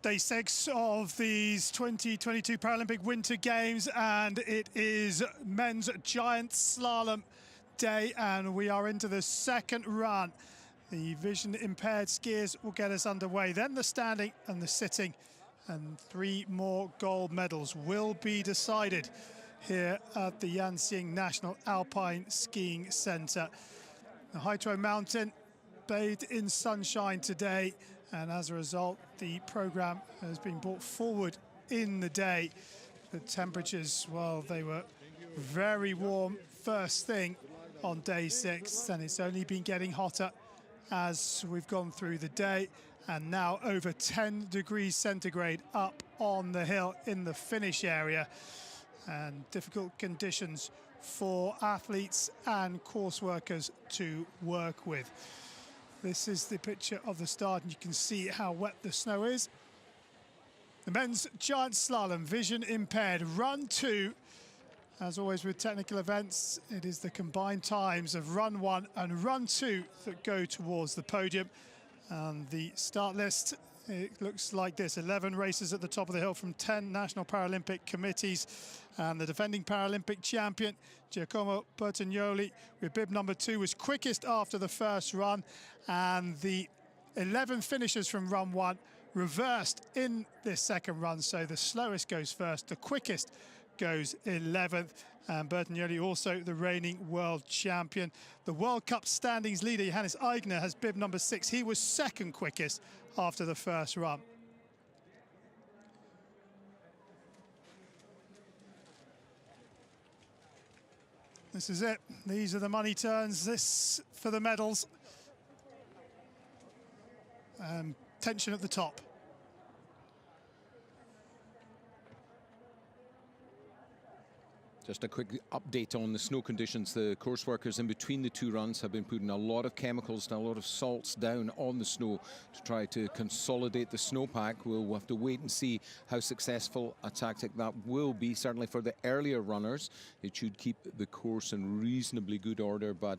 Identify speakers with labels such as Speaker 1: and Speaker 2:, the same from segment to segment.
Speaker 1: Day 6 of these 2022 Paralympic Winter Games, and it is men's giant slalom day, and we are into the second run. The vision impaired skiers will get us underway, then the standing and the sitting, and 3 more gold medals will be decided here at the Yanxing National Alpine Skiing Centre. The Haitro Mountain bathed in sunshine today, and as a result the program has been brought forward in the day. The temperatures, well, they were very warm first thing on day 6, and it's only been getting hotter as we've gone through the day, and now over 10 degrees centigrade up on the hill in the finish area, and difficult conditions for athletes and course workers to work with. This is the picture of the start, and you can see how wet the snow is. The men's giant slalom, vision impaired, run 2. As always with technical events, it is the combined times of run 1 and run 2 that go towards the podium. And the start list, it looks like this: 11 racers at the top of the hill from 10 national Paralympic committees, and the defending Paralympic champion Giacomo Bertagnoli with bib number 2 was quickest after the first run, and the 11 finishers from run 1 reversed in this second run, so the slowest goes first, the quickest goes 11th, and Bertagnoli also the reigning world champion. The World Cup standings leader Johannes Aigner has bib number 6. He was second quickest after the first run. This is it. These are the money turns. This for the medals. Tension at the top.
Speaker 2: Just a quick update on the snow conditions. The course workers in between the 2 runs have been putting a lot of chemicals and a lot of salts down on the snow to try to consolidate the snowpack. We'll have to wait and see how successful a tactic that will be. Certainly for the earlier runners, it should keep the course in reasonably good order, but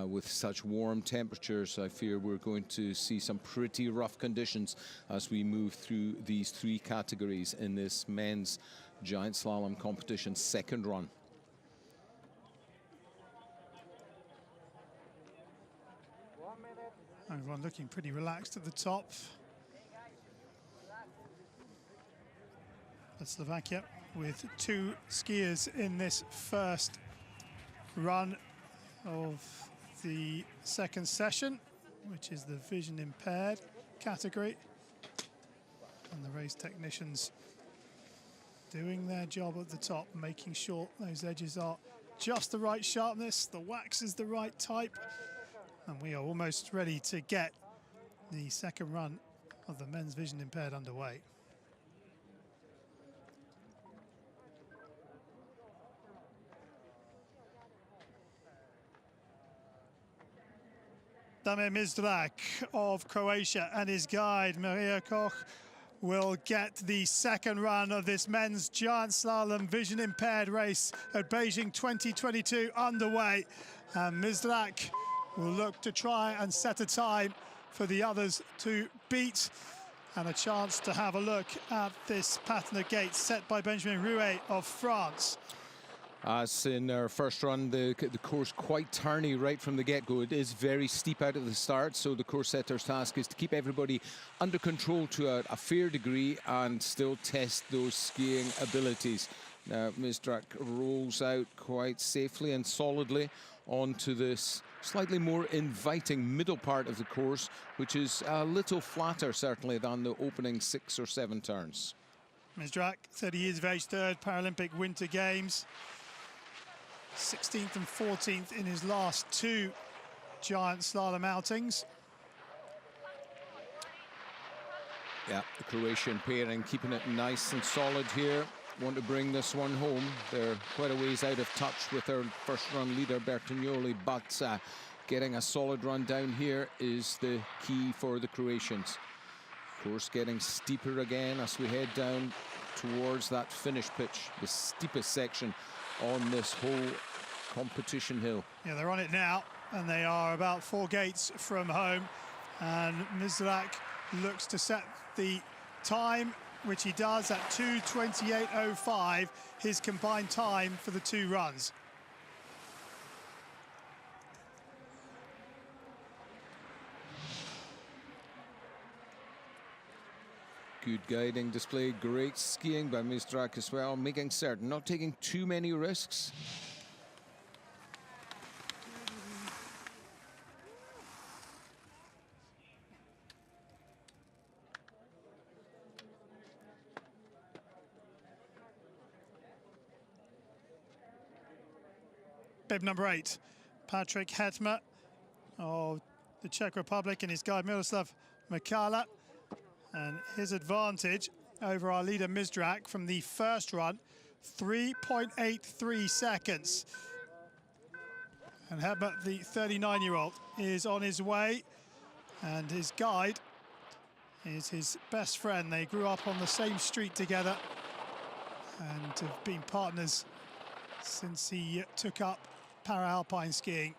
Speaker 2: with such warm temperatures, I fear we're going to see some pretty rough conditions as we move through these 3 categories in this men's giant slalom competition second run.
Speaker 1: Everyone looking pretty relaxed at the top. Slovakia with 2 skiers in this first run of the second session, which is the vision impaired category, and the race technicians doing their job at the top, making sure those edges are just the right sharpness, the wax is the right type, and we are almost ready to get the second run of the men's vision impaired underway. Damir Mizrak of Croatia and his guide Maria Koch will get the second run of this men's giant slalom vision impaired race at Beijing 2022 underway. And Mizrak will look to try and set a time for the others to beat, and a chance to have a look at this pattern of gates set by Benjamin Rouet of France.
Speaker 2: As in our first run, the course quite turny right from the get-go. It is very steep out at the start, so the course setter's task is to keep everybody under control to a fair degree and still test those skiing abilities. Now, Mizrak rolls out quite safely and solidly onto this slightly more inviting middle part of the course, which is a little flatter, certainly, than the opening 6 or 7 turns.
Speaker 1: Mizrak, 30 years of age, 3rd Paralympic Winter Games. 16th and 14th in his last 2 giant slalom outings.
Speaker 2: Yeah, the Croatian pairing keeping it nice and solid here. Want to bring this one home. They're quite a ways out of touch with their first run leader Bertagnoli, but getting a solid run down here is the key for the Croatians. Course getting steeper again as we head down towards that finish pitch, the steepest section on this whole competition hill.
Speaker 1: Yeah, they're on it now, and they are about 4 gates from home, and Mizrak looks to set the time, which he does at 2:28.05, his combined time for the 2 runs.
Speaker 2: Good guiding display, great skiing by Mizrak as well, making certain, not taking too many risks.
Speaker 1: Bib number 8, Patrick Hetmer of the Czech Republic, and his guide Miroslav Mikala. And his advantage over our leader Mizrak from the first run, 3.83 seconds. And Hetmer, the 39-year-old, is on his way, and his guide is his best friend. They grew up on the same street together and have been partners since he took up para-alpine skiing.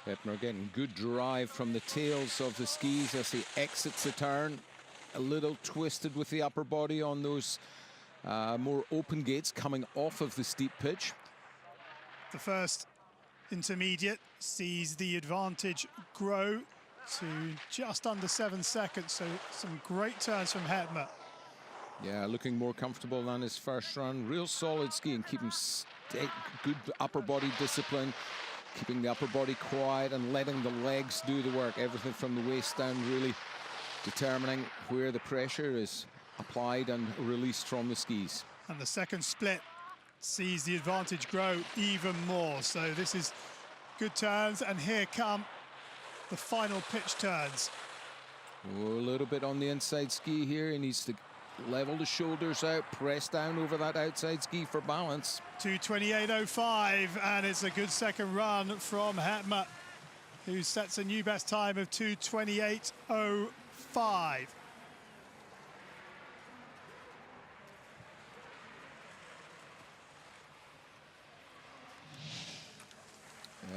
Speaker 2: Hetmer again, good drive from the tails of the skis as he exits the turn. A little twisted with the upper body on those more open gates coming off of the steep pitch.
Speaker 1: The first intermediate sees the advantage grow to just under 7 seconds, so some great turns from Hetmer.
Speaker 2: Yeah, looking more comfortable than his first run. Real solid skiing, keeping good upper body discipline, keeping the upper body quiet and letting the legs do the work. Everything from the waist down, really determining where the pressure is applied and released from the skis.
Speaker 1: And the second split sees the advantage grow even more. So this is good turns, and here come the final pitch turns.
Speaker 2: Oh, a little bit on the inside ski here. He needs to level the shoulders out, press down over that outside ski for balance.
Speaker 1: 2:28.05, and it's a good second run from Hetmer, who sets a new best time of 2:28.05.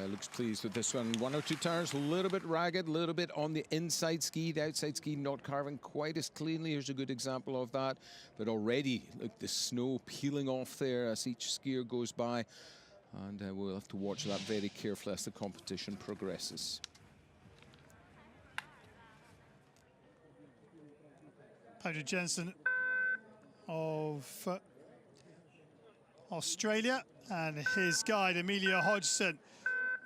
Speaker 2: Looks pleased with this one. 1 or 2 turns, a little bit ragged, a little bit on the inside ski. The outside ski not carving quite as cleanly. Here's a good example of that. But already, look, the snow peeling off there as each skier goes by. And we'll have to watch that very carefully as the competition progresses.
Speaker 1: Patrick Jensen of Australia, and his guide Amelia Hodgson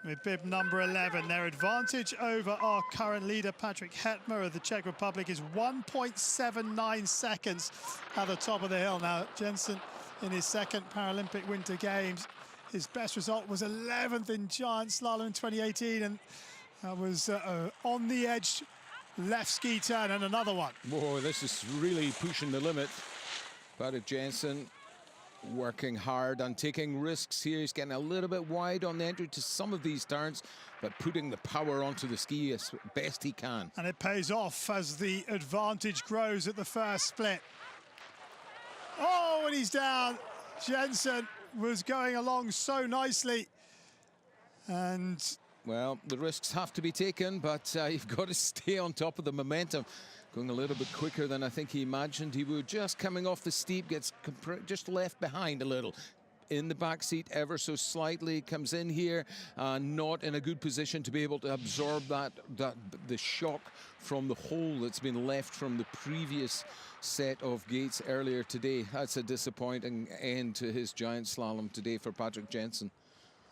Speaker 1: with bib number 11. Their advantage over our current leader Patrick Hetmer of the Czech Republic is 1.79 seconds at the top of the hill. Now Jensen, in his second Paralympic Winter Games, his best result was 11th in giant slalom in 2018, and that was on the edge left ski turn, and another one.
Speaker 2: Whoa, this is really pushing the limit. Patrick Jensen working hard and taking risks here. He's getting a little bit wide on the entry to some of these turns, but putting the power onto the ski as best he can.
Speaker 1: And it pays off as the advantage grows at the first split. Oh, and he's down. Jensen was going along so nicely. And
Speaker 2: well, the risks have to be taken, but you've got to stay on top of the momentum. Going a little bit quicker than I think he imagined he would. Just coming off the steep, gets just left behind a little. In the back seat ever so slightly, comes in here, not in a good position to be able to absorb the shock from the hole that's been left from the previous set of gates earlier today. That's a disappointing end to his giant slalom today for Patrick Jensen.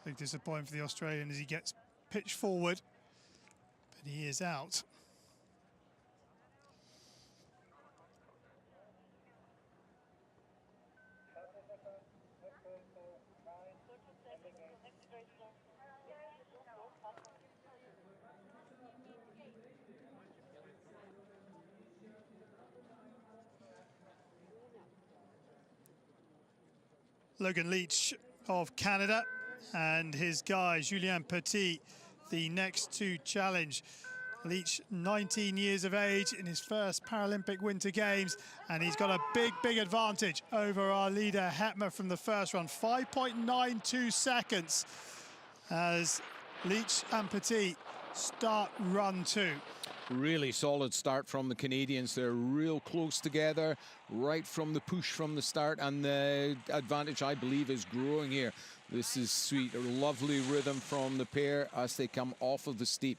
Speaker 1: Big disappointment for the Australian as he gets pitched forward, but he is out. Logan Leach of Canada and his guy Julien Petit, the next to challenge. Leach, 19 years of age in his first Paralympic Winter Games, and he's got a big advantage over our leader Hetmer from the first run. 5.92 seconds as Leach and Petit start run 2.
Speaker 2: Really solid start from the Canadians. They're real close together right from the push from the start, and the advantage, I believe, is growing here. This is sweet. A lovely rhythm from the pair as they come off of the steep.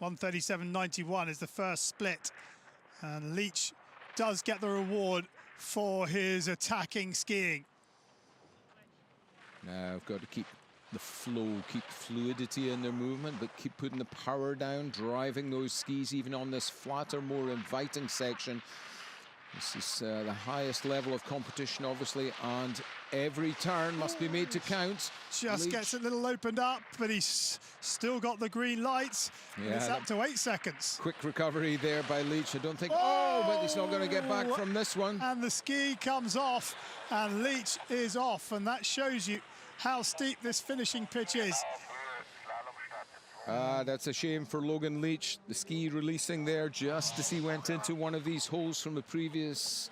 Speaker 1: 1:37.91 is the first split, and Leach does get the reward for his attacking skiing.
Speaker 2: Now I've got to keep the flow, keep fluidity in their movement, but keep putting the power down, driving those skis even on this flatter, more inviting section. This is the highest level of competition, obviously, and every turn must be made to count.
Speaker 1: Just gets it a little opened up, but he's still got the green lights. Yeah, it's up to 8 seconds.
Speaker 2: Quick recovery there by Leach. I don't think, but he's not going to get back from this one.
Speaker 1: And the ski comes off, and Leach is off, and that shows you how steep this finishing pitch is.
Speaker 2: That's a shame for Logan Leach. The ski releasing there just as he went into one of these holes from a previous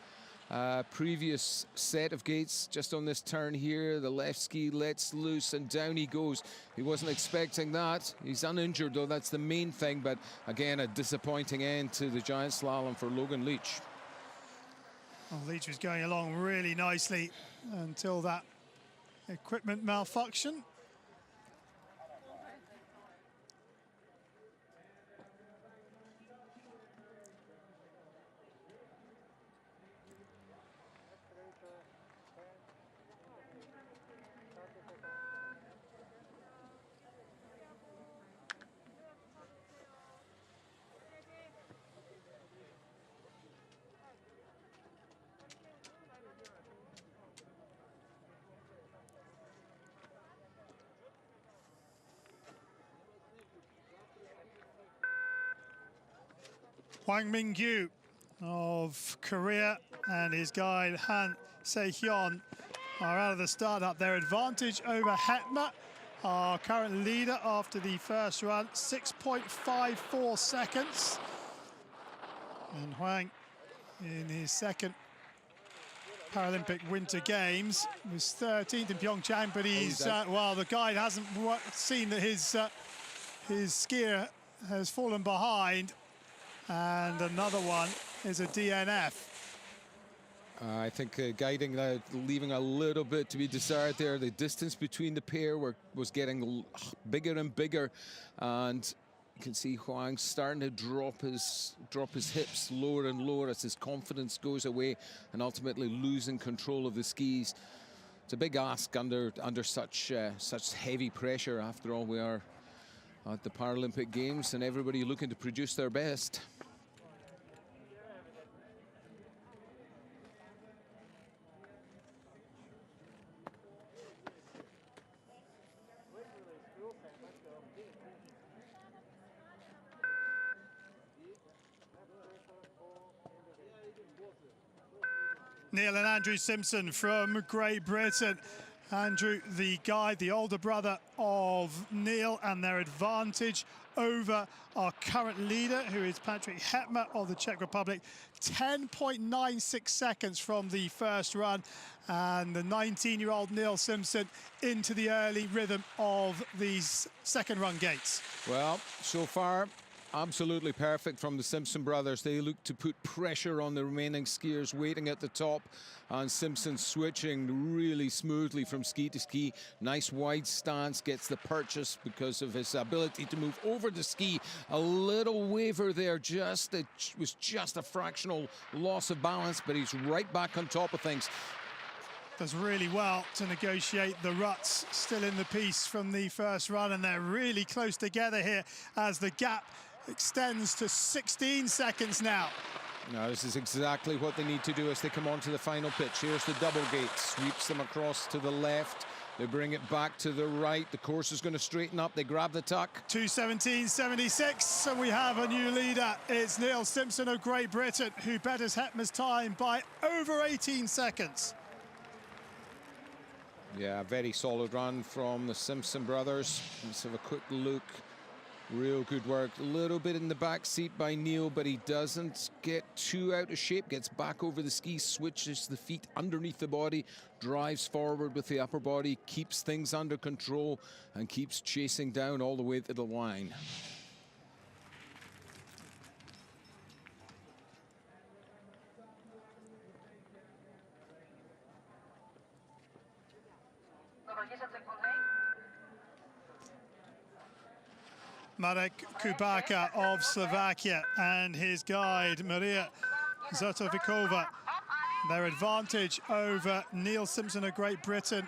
Speaker 2: set of gates. Just on this turn here, the left ski lets loose and down he goes. He wasn't expecting that. He's uninjured though, that's the main thing, but again, a disappointing end to the giant slalom for Logan Leach.
Speaker 1: Well, Leach was going along really nicely until that equipment malfunction. Hwang Min-gyu of Korea and his guide Han Se-hyun are out of the start up. Their advantage over Hetma, our current leader after the first run, 6.54 seconds. And Hwang, in his second Paralympic Winter Games, was 13th in Pyeongchang, but he's, well, the guide hasn't seen that his skier has fallen behind. And another one is a DNF.
Speaker 2: I think guiding, leaving a little bit to be desired there. The distance between the pair was getting bigger and bigger, and you can see Hwang starting to drop his hips lower and lower as his confidence goes away, and ultimately losing control of the skis. It's a big ask under such heavy pressure. After all, we are at the Paralympic Games, and everybody looking to produce their best.
Speaker 1: Neil and Andrew Simpson from Great Britain. Andrew, the guide, the older brother of Neil, and their advantage over our current leader, who is Patrick Hetma of the Czech Republic. 10.96 seconds from the first run, and the 19-year-old Neil Simpson into the early rhythm of these second run gates.
Speaker 2: Well, so far, absolutely perfect from the Simpson brothers. They look to put pressure on the remaining skiers waiting at the top, and Simpson switching really smoothly from ski to ski. Nice wide stance, gets the purchase because of his ability to move over the ski. A little waver there, it was just a fractional loss of balance, but he's right back on top of things.
Speaker 1: Does really well to negotiate the ruts still in the piece from the first run, and they're really close together here as the gap extends to 16 seconds now.
Speaker 2: Now, this is exactly what they need to do as they come onto the final pitch. Here's the double gate, sweeps them across to the left. They bring it back to the right. The course is going to straighten up. They grab the tuck.
Speaker 1: 2:17.76, and we have a new leader. It's Neil Simpson of Great Britain, who betters Hetma's time by over 18 seconds.
Speaker 2: Yeah, very solid run from the Simpson brothers. Let's have a quick look. Real good work. A little bit in the back seat by Neil, but he doesn't get too out of shape. Gets back over the ski, switches the feet underneath the body, drives forward with the upper body, keeps things under control, and keeps chasing down all the way to the line.
Speaker 1: Marek Kubaka of Slovakia and his guide Maria Zotovikova. Their advantage over Neil Simpson of Great Britain,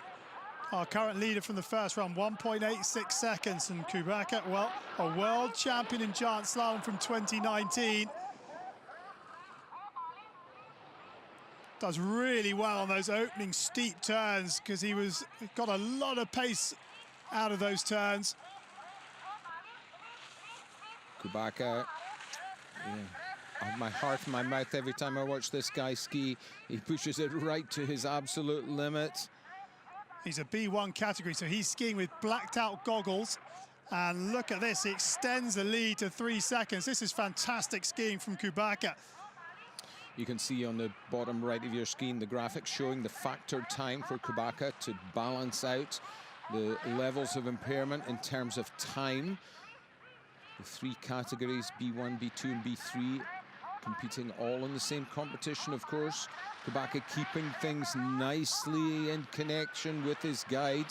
Speaker 1: our current leader from the first run, 1.86 seconds. And Kubaka, well, a world champion in giant slalom from 2019. Does really well on those opening steep turns because he got a lot of pace out of those turns.
Speaker 2: Kubaka, I have my heart in my mouth every time I watch this guy ski. He pushes it right to his absolute limit.
Speaker 1: He's a B1 category, so he's skiing with blacked out goggles. And look at this, he extends the lead to 3 seconds. This is fantastic skiing from Kubaka.
Speaker 2: You can see on the bottom right of your screen the graphic showing the factored time for Kubaka to balance out the levels of impairment in terms of time. The 3 categories, B1, B2 and B3, competing all in the same competition, of course. Kubaka keeping things nicely in connection with his guide.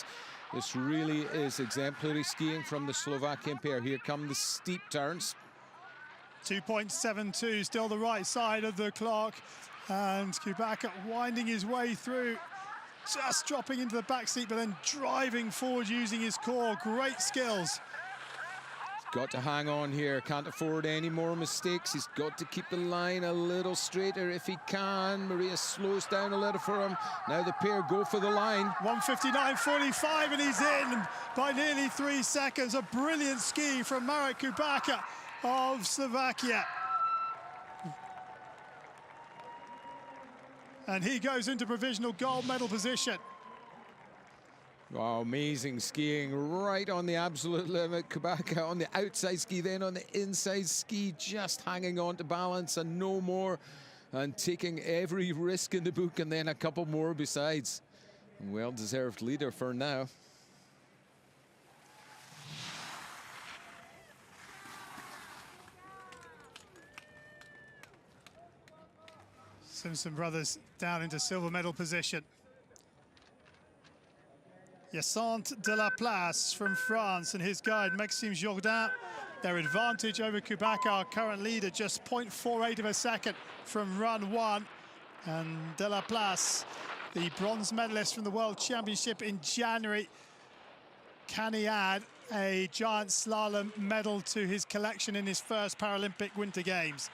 Speaker 2: This really is exemplary skiing from the Slovakian pair. Here come the steep turns.
Speaker 1: 2.72, still the right side of the clock. And Kubaka winding his way through, just dropping into the back seat, but then driving forward using his core. Great skills.
Speaker 2: Got to hang on here, can't afford any more mistakes. He's got to keep the line a little straighter if he can. Maria slows down a little for him. Now the pair go for the line.
Speaker 1: 1:59.45 and he's in by nearly 3 seconds. A brilliant ski from Marek Kubaka of Slovakia. And he goes into provisional gold medal position.
Speaker 2: Wow, amazing skiing right on the absolute limit. Kubaka on the outside ski, then on the inside ski, just hanging on to balance and no more, and taking every risk in the book and then a couple more besides. Well-deserved leader for now.
Speaker 1: Simpson brothers down into silver medal position. Hyacinthe de la Place from France and his guide Maxime Jourdain. Their advantage over Kubaka, our current leader, just 0.48 of a second from run 1. And de la Place, the bronze medalist from the World Championship in January. Can he add a giant slalom medal to his collection in his first Paralympic Winter Games?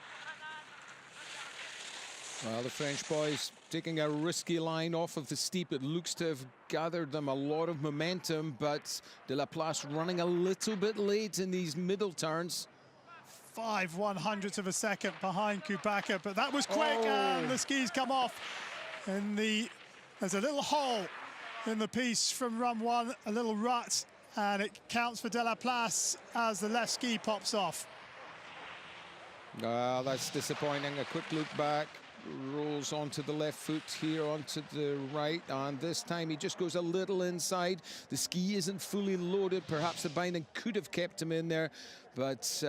Speaker 2: Well, the French boys taking a risky line off of the steep. It looks to have gathered them a lot of momentum, but de la Place running a little bit late in these middle turns.
Speaker 1: 5/100ths of a second behind Kubaka, but that was quick, and the skis come off. And there's a little hole in the piece from run 1, a little rut, and it counts for de la Place as the left ski pops off.
Speaker 2: That's disappointing. A quick look back. Rolls onto the left foot here, onto the right, and this time he just goes a little inside. The ski isn't fully loaded. Perhaps the binding could have kept him in there, but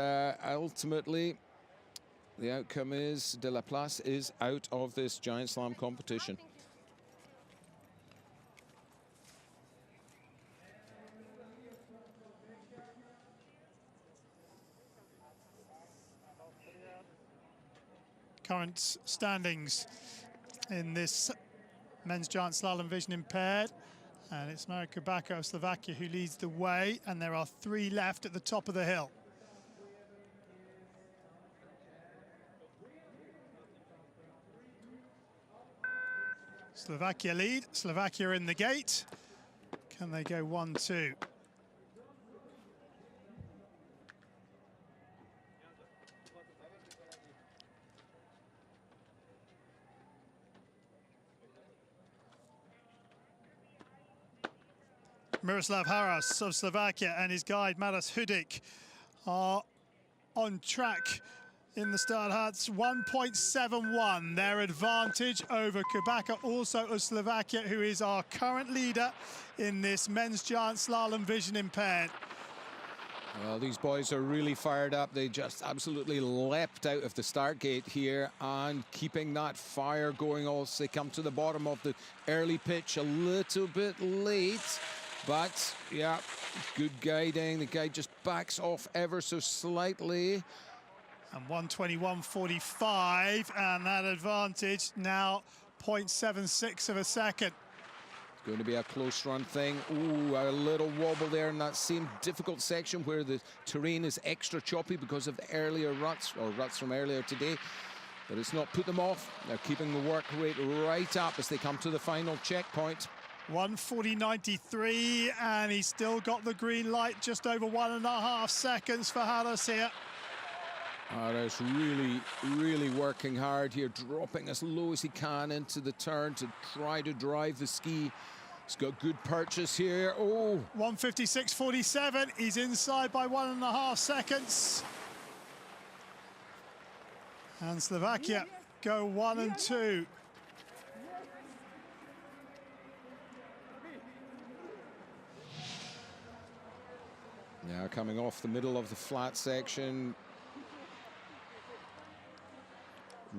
Speaker 2: ultimately the outcome is de la Place is out of this giant slalom competition.
Speaker 1: Current standings in this men's giant slalom vision impaired, and it's Marek Kubaka of Slovakia who leads the way, and there are 3 left at the top of the hill. Slovakia lead, Slovakia in the gate. Can they go 1-2? Miroslav Haras of Slovakia and his guide Maras Hudik are on track in the start huts. 1.71, their advantage over Kubaka, also of Slovakia, who is our current leader in this men's giant slalom vision impaired.
Speaker 2: Well, these boys are really fired up. They just absolutely leapt out of the start gate here and keeping that fire going. Also, they come to the bottom of the early pitch a little bit late. But, yeah, good guiding. The guy just backs off ever so slightly.
Speaker 1: And 1:21.45, and that advantage now 0.76 of a second.
Speaker 2: Going to be a close run thing. Ooh, a little wobble there in that same difficult section where the terrain is extra choppy because of the earlier ruts, or ruts from earlier today. But it's not put them off. They're keeping the work rate right up as they come to the final checkpoint.
Speaker 1: 1:40.93, and he's still got the green light, just over 1.5 seconds for Harris here.
Speaker 2: Harris really working hard here, dropping as low as he can into the turn to try to drive the ski. He's got good purchase here. Oh,
Speaker 1: 1:56.47. He's inside by 1.5 seconds. And Slovakia go 1 and 2.
Speaker 2: Now coming off the middle of the flat section.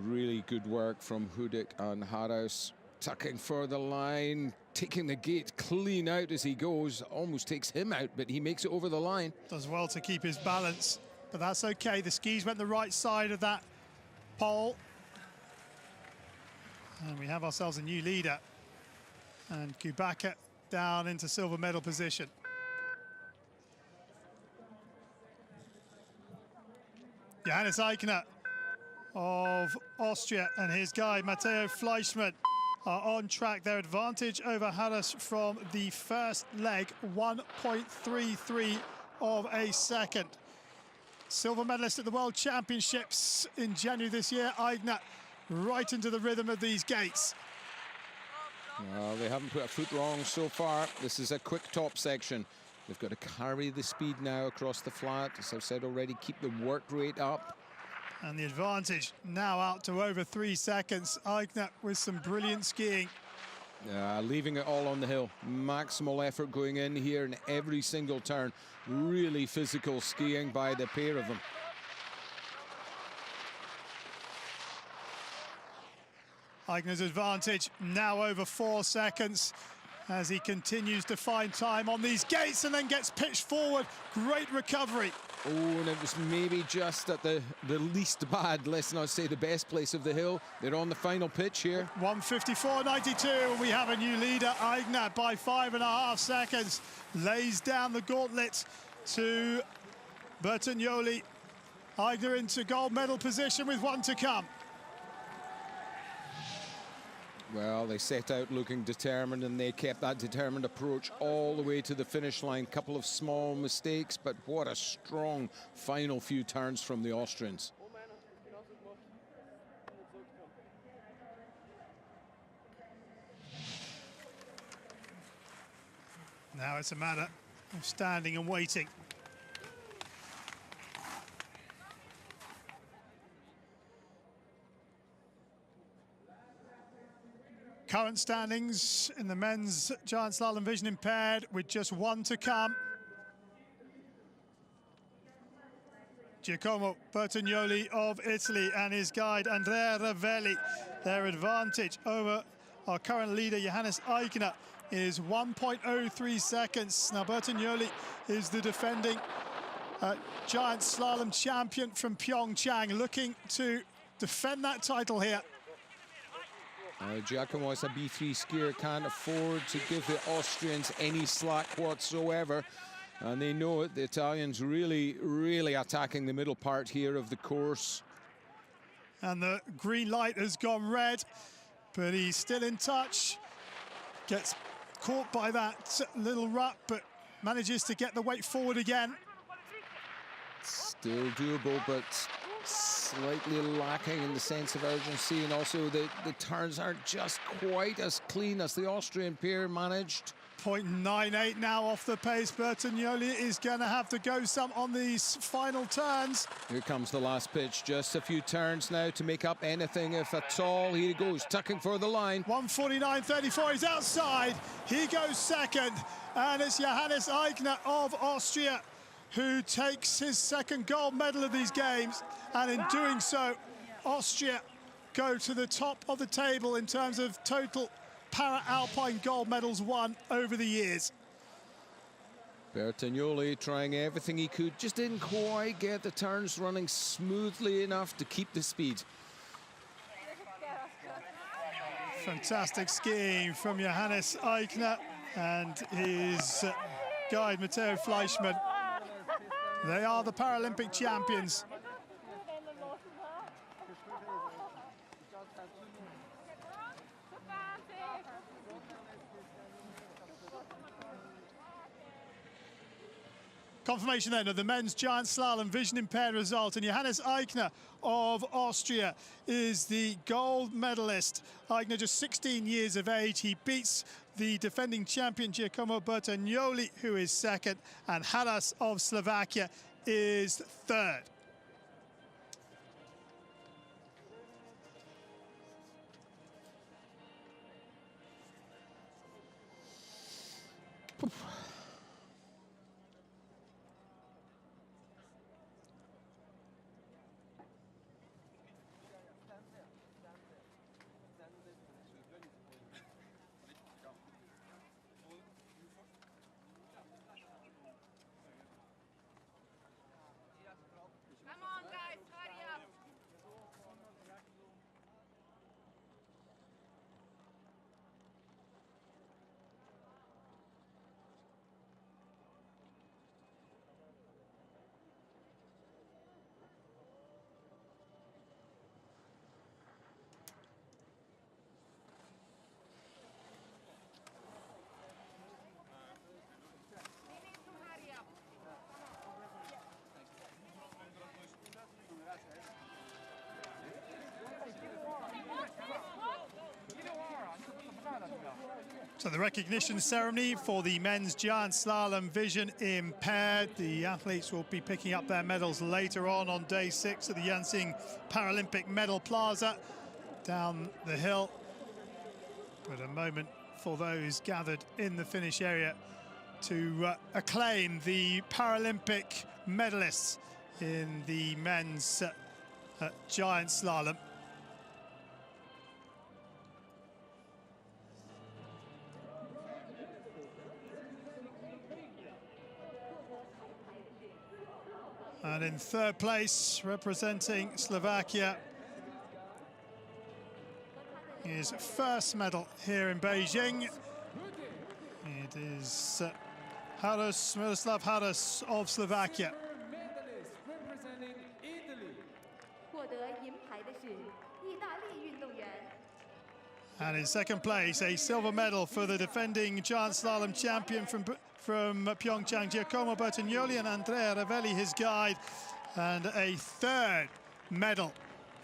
Speaker 2: Really good work from Hudik and Harris, tucking for the line, taking the gate clean out as he goes. Almost takes him out, but he makes it over the line.
Speaker 1: Does well to keep his balance, but that's okay. The skis went the right side of that pole. And we have ourselves a new leader. And Kubaka down into silver medal position. Johannes Eichner of Austria and his guy Matteo Fleischmann are on track. Their advantage over Harris from the first leg, 1.33 of a second. Silver medalist at the World Championships in January this year, Eichner right into the rhythm of these gates.
Speaker 2: Well, they haven't put a foot wrong so far. This is a quick top section. They've got to carry the speed now across the flat. As I've said already, keep the work rate up.
Speaker 1: And the advantage now out to over 3 seconds. Eichner with some brilliant skiing.
Speaker 2: Leaving it all on the hill. Maximal effort going in here in every single turn. Really physical skiing by the pair of them.
Speaker 1: Eichner's advantage now over 4 seconds as he continues to find time on these gates and then gets pitched forward. Great recovery.
Speaker 2: Oh, and it was maybe just at the least bad, let's not say the best place of the hill. They're on the final pitch here.
Speaker 1: 1:54.92, and we have a new leader. Eichner by 5.5 seconds lays down the gauntlet to Bertagnoli. Eichner into gold medal position with 1 to come.
Speaker 2: Well, they set out looking determined, and they kept that determined approach all the way to the finish line. Couple of small mistakes, but what a strong final few turns from the Austrians.
Speaker 1: Now it's a matter of standing and waiting. Current standings in the men's giant slalom vision impaired with just 1 to come. Giacomo Bertagnoli of Italy and his guide Andrea Ravelli. Their advantage over our current leader Johannes Eichner is 1.03 seconds. Now Bertagnoli is the defending giant slalom champion from Pyeongchang, looking to defend that title here.
Speaker 2: Giacomo is a B3 skier, can't afford to give the Austrians any slack whatsoever. And they know it. The Italians really attacking the middle part here of the course.
Speaker 1: And the green light has gone red, but he's still in touch. Gets caught by that little rut, but manages to get the weight forward again.
Speaker 2: Still doable, but slightly lacking in the sense of urgency, and also the turns aren't just quite as clean as the Austrian pair managed.
Speaker 1: 0.98 now off the pace. Bertagnoli is going to have to go some on these final turns.
Speaker 2: Here comes the last pitch. Just a few turns now to make up anything, if at all. Here he goes, tucking for the line.
Speaker 1: 1:49.34, he's outside. He goes second, and it's Johannes Eichner of Austria who takes his second gold medal of these games. And in doing so, Austria go to the top of the table in terms of total para-alpine gold medals won over the years.
Speaker 2: Bertagnoli trying everything he could, just didn't quite get the turns running smoothly enough to keep the speed.
Speaker 1: Fantastic skiing from Johannes Eichner and his guide Matteo Fleischmann. They are the Paralympic champions. Confirmation then of the men's giant slalom vision impaired result, and Johannes Eichner of Austria is the gold medalist. Eichner just 16 years of age. He beats the defending champion Giacomo Bertagnoli, who is second, and Haras of Slovakia is third. So the recognition ceremony for the men's giant slalom vision impaired. The athletes will be picking up their medals later on day 6 at the Yansing Paralympic Medal Plaza down the hill. But a moment for those gathered in the finish area to acclaim the Paralympic medalists in the men's giant slalom. And in third place, representing Slovakia, his first medal here in Beijing. It is Miroslav Haras of Slovakia. And in second place, a silver medal for the defending giant slalom champion from Pyeongchang, Giacomo Bertagnoli, and Andrea Ravelli, his guide. And a third medal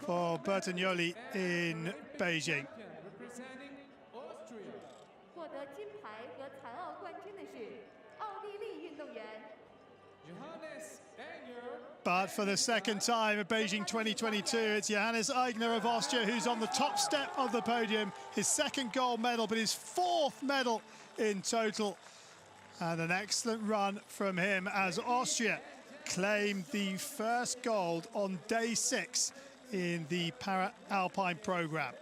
Speaker 1: for Bertagnoli in Beijing. But for the second time at Beijing 2022, it's Johannes Eichner of Austria who's on the top step of the podium. His second gold medal, but his fourth medal in total. And an excellent run from him as Austria claimed the first gold on day 6 in the Para-Alpine program.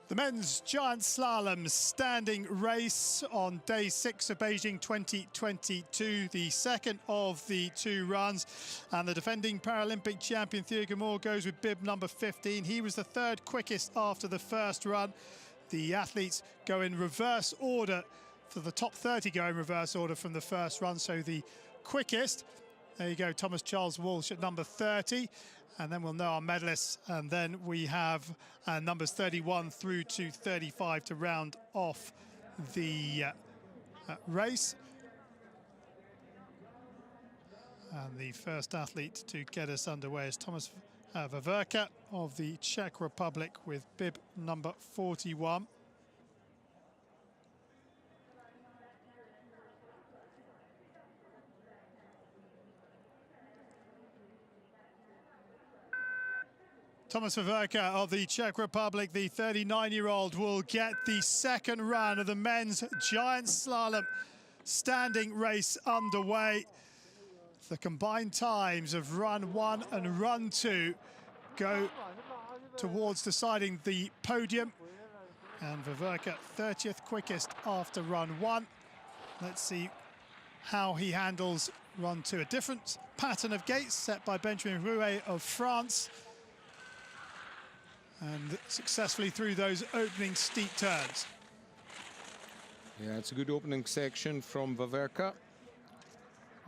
Speaker 1: The men's giant slalom standing race on day 6 of Beijing 2022, the second of the 2 runs. And the defending Paralympic champion Theo Gamor goes with bib number 15. He was the third quickest after the first run. The athletes go in reverse order. For the top 30 go in reverse order from the first run. So the quickest, there you go, Thomas Charles Walsh at number 30. And then we'll know our medalists, and then we have numbers 31 through to 35 to round off the race. And the first athlete to get us underway is Thomas Vaverka of the Czech Republic with bib number 41. Thomas Vaverka of the Czech Republic, the 39-year-old, will get the second run of the men's giant slalom standing race underway. The combined times of run 1 and run 2 go towards deciding the podium. And Veverka 30th quickest after run 1. Let's see how he handles run 2. A different pattern of gates set by Benjamin Rouet of France. And successfully through those opening steep turns.
Speaker 2: Yeah, it's a good opening section from Veverka.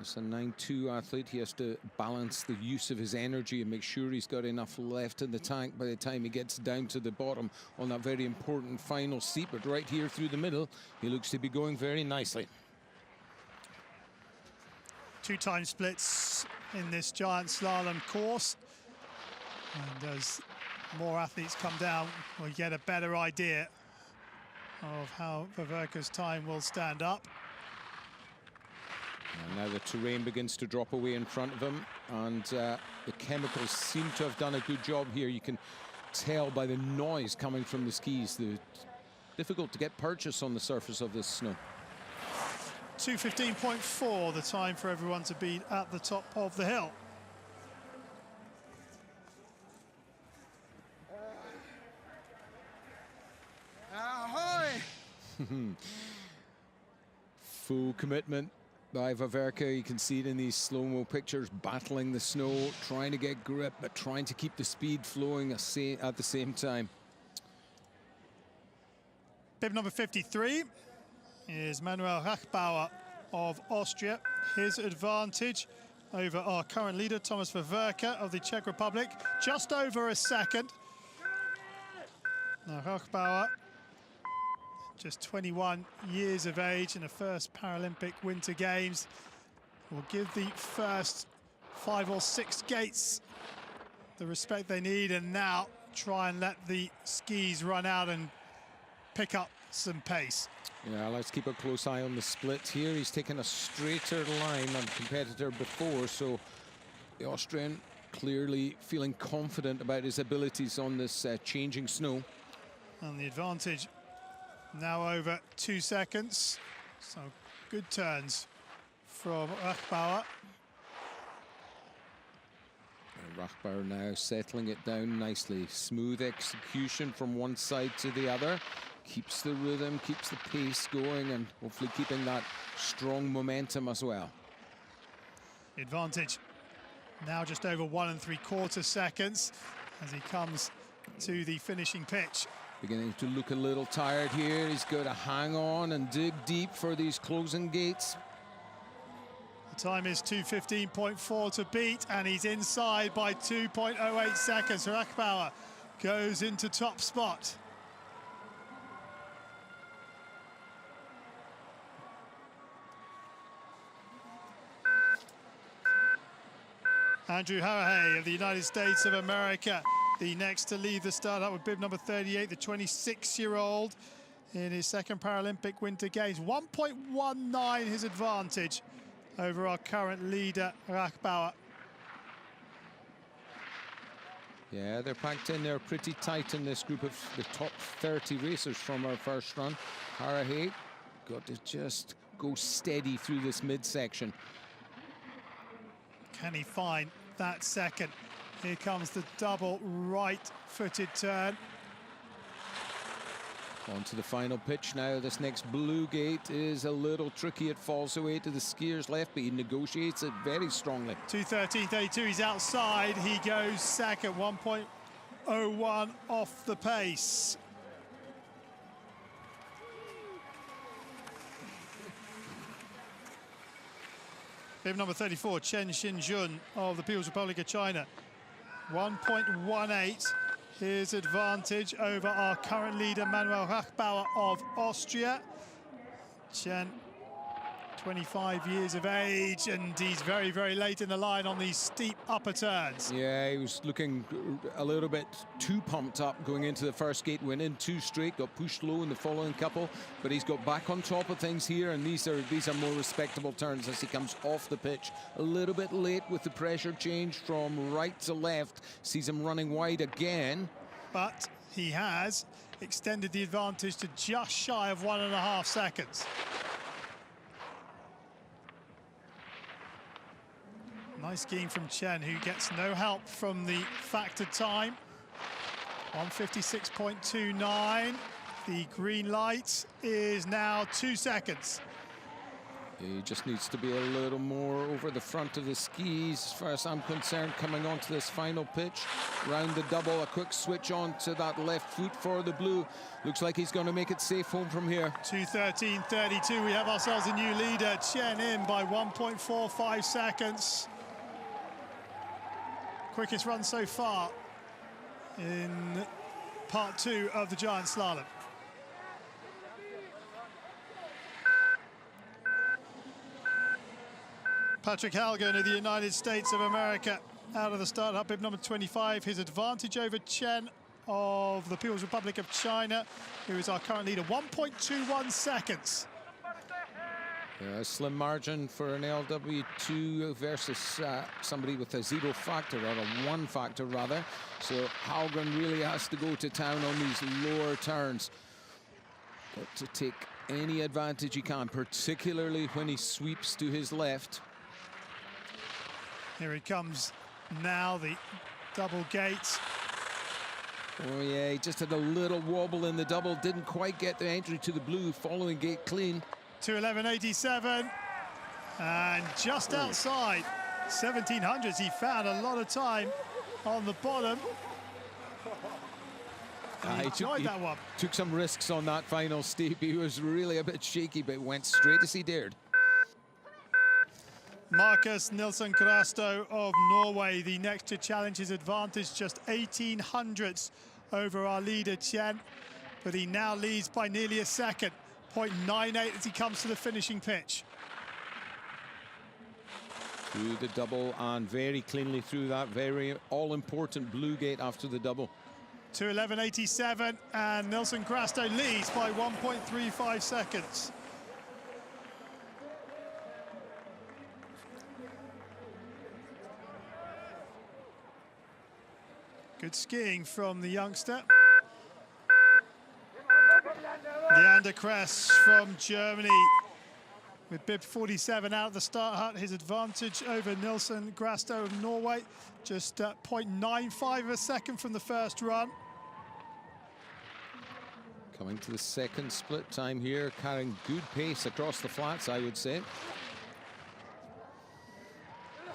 Speaker 2: As a 9-2 athlete, he has to balance the use of his energy and make sure he's got enough left in the tank by the time he gets down to the bottom on that very important final steep. But right here through the middle, he looks to be going very nicely.
Speaker 1: 2-time splits in this giant slalom course. And as more athletes come down, we'll get a better idea of how Veverka's time will stand up.
Speaker 2: And now the terrain begins to drop away in front of him, and the chemicals seem to have done a good job here. You can tell by the noise coming from the skis. It's difficult to get purchase on the surface of this snow.
Speaker 1: 2:15.4, the time for everyone to be at the top of the hill.
Speaker 2: Full commitment by Veverka. You can see it in these slow-mo pictures, battling the snow, trying to get grip, but trying to keep the speed flowing at the same time.
Speaker 1: Bib number 53 is Manuel Rachbauer of Austria. His advantage over our current leader, Thomas Veverka of the Czech Republic, just over a second. Now Rachbauer, just 21 years of age in the first Paralympic Winter Games, will give the first 5 or 6 gates the respect they need, and now try and let the skis run out and pick up some pace.
Speaker 2: Yeah, let's keep a close eye on the split here. He's taken a straighter line than competitor before, so the Austrian clearly feeling confident about his abilities on this changing snow.
Speaker 1: And the advantage now over 2 seconds. So good turns from Rachbauer.
Speaker 2: Rachbauer now settling it down nicely. Smooth execution from one side to the other. Keeps the rhythm, keeps the pace going, and hopefully keeping that strong momentum as well.
Speaker 1: Advantage now just over 1 3/4 seconds as he comes to the finishing pitch.
Speaker 2: Beginning to look a little tired here. He's got to hang on and dig deep for these closing gates.
Speaker 1: The time is 2:15.4 to beat, and he's inside by 2.08 seconds. Rachbauer goes into top spot. Andrew Harahay of the United States of America, the next to leave the start up with bib number 38, the 26-year-old in his second Paralympic Winter Games. 1.19 his advantage over our current leader, Rachbauer.
Speaker 2: Yeah, they're packed in there pretty tight in this group of the top 30 racers from our first run. Harahay got to just go steady through this midsection.
Speaker 1: Can he find that second? Here comes the double right-footed turn.
Speaker 2: On to the final pitch now. This next blue gate is a little tricky. It falls away to the skier's left, but he negotiates it very strongly.
Speaker 1: 2:13.32, he's outside. He goes second, 1.01 off the pace. Bib number 34, Chen Xinjun of the People's Republic of China. 1.18 his advantage over our current leader, Manuel Rachbauer of Austria. Chen, 25 years of age, and he's very, very late in the line on these steep upper turns.
Speaker 2: Yeah, he was looking a little bit too pumped up going into the first gate, went in too straight, got pushed low in the following couple, but he's got back on top of things here, and these are more respectable turns as he comes off the pitch. A little bit late with the pressure change from right to left, sees him running wide again.
Speaker 1: But he has extended the advantage to just shy of 1.5 seconds. Nice skiing from Chen, who gets no help from the factor time. 1:56.29. The green light is now 2 seconds.
Speaker 2: He just needs to be a little more over the front of the skis, as far as I'm concerned, coming onto this final pitch. Round the double, a quick switch on to that left foot for the blue. Looks like he's going to make it safe home from here.
Speaker 1: 2:13.32, we have ourselves a new leader. Chen in by 1.45 seconds. Quickest run so far in part 2 of the giant slalom. Patrick Halgan of the United States of America out of the start, up bib number 25. His advantage over Chen of the People's Republic of China, who is our current leader, 1.21 seconds.
Speaker 2: A slim margin for an LW2 versus somebody with a 0 factor, or a 1 factor rather. So Halgren really has to go to town on these lower turns. Got to take any advantage he can, particularly when he sweeps to his left.
Speaker 1: Here he comes now, the double gate.
Speaker 2: Oh yeah, he just had a little wobble in the double, didn't quite get the entry to the blue, following gate clean.
Speaker 1: 2:11.87, and just outside 1700s, he found a lot of time on the bottom. He enjoyed that one.
Speaker 2: Took some risks on that final steep. He was really a bit shaky, but went straight as he dared.
Speaker 1: Markus Nilsson Krasto of Norway, the next to challenge his advantage, just 1800ths over our leader Chen, but he now leads by nearly a second, 0.98 as he comes to the finishing pitch.
Speaker 2: Through the double and very cleanly through that very all-important blue gate after the double.
Speaker 1: 2:11.87, and Nilsson Krasto leads by 1.35 seconds. Good skiing from the youngster. Leander Kress from Germany with bib 47 out of the start hut. His advantage over Nilsson Krasto of Norway, just 0.95 of a second from the first run.
Speaker 2: Coming to the second split time here, carrying good pace across the flats, I would say.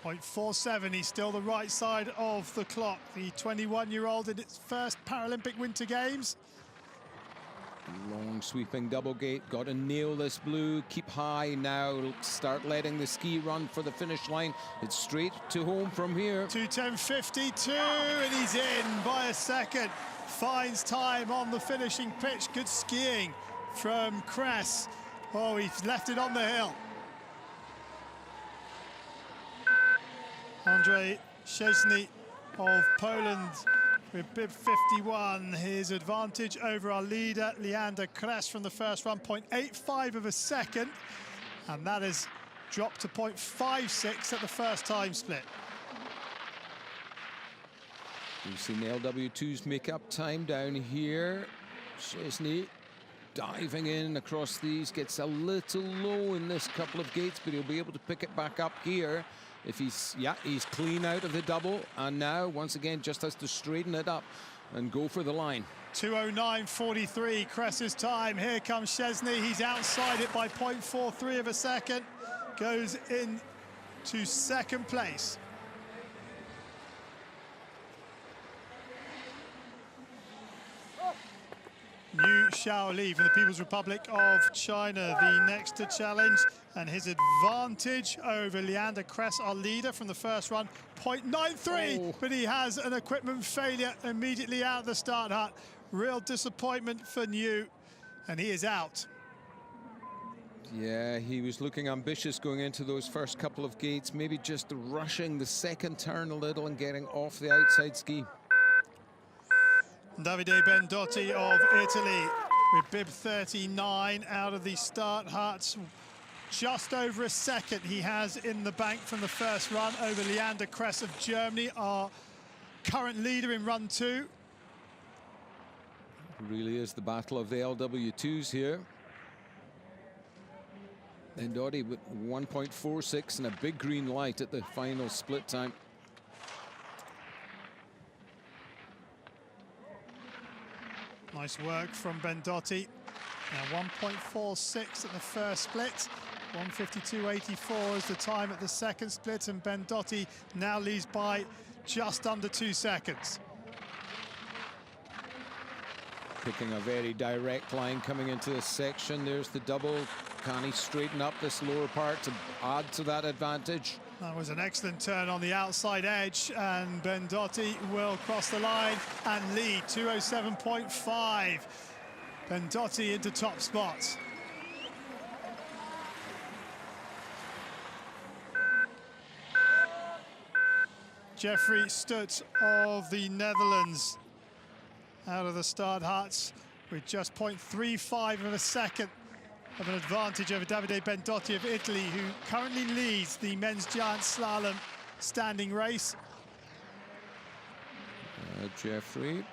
Speaker 1: 0.47, he's still the right side of the clock. The 21-year-old in its first Paralympic Winter Games.
Speaker 2: Long sweeping double gate, got to nail this blue, keep high now, start letting the ski run for the finish line. It's straight to home from here. 2:10.52,
Speaker 1: and he's in by a second. Finds time on the finishing pitch. Good skiing from Kress. Oh, he's left it on the hill. Andrzej Szczesny of Poland with bib 51. His advantage over our leader, Leander Kress, from the first run, 0.85 of a second. And that has dropped to 0.56 at the first time split.
Speaker 2: We've seen the LW2s make up time down here. Szczesny diving in across these, gets a little low in this couple of gates, but he'll be able to pick it back up here. If he's clean out of the double, and now once again just has to straighten it up and go for the line.
Speaker 1: 2:09.43, Kress's time. Here comes Szczesny. He's outside it by 0.43 of a second. Goes in to second place. Yu Xiaoli from the People's Republic of China, the next to challenge, and his advantage over Leander Kress, our leader from the first run, 0.93, but he has an equipment failure immediately out of the start hut. Real disappointment for Yu, and he is out.
Speaker 2: Yeah, he was looking ambitious going into those first couple of gates, maybe just rushing the second turn a little and getting off the outside ski.
Speaker 1: Davide Bendotti of Italy with bib 39 out of the start hut. Just over a second he has in the bank from the first run over Leander Kress of Germany, our current leader in run 2.
Speaker 2: It really is the battle of the LW2s here. Bendotti with 1.46 and a big green light at the final split time.
Speaker 1: Nice work from Bendotti. Now 1.46 at the first split. 1:52.84 is the time at the second split, and Bendotti now leads by just under 2 seconds.
Speaker 2: Picking a very direct line coming into this section. There's the double. Can he straighten up this lower part to add to that advantage?
Speaker 1: That was an excellent turn on the outside edge, and Bendotti will cross the line and lead 2:07.5. Bendotti into top spot. Jeffrey Stut of the Netherlands out of the start huts with just 0.35 of a second of an advantage over Davide Bendotti of Italy, who currently leads the men's giant slalom standing race.
Speaker 2: Jeffrey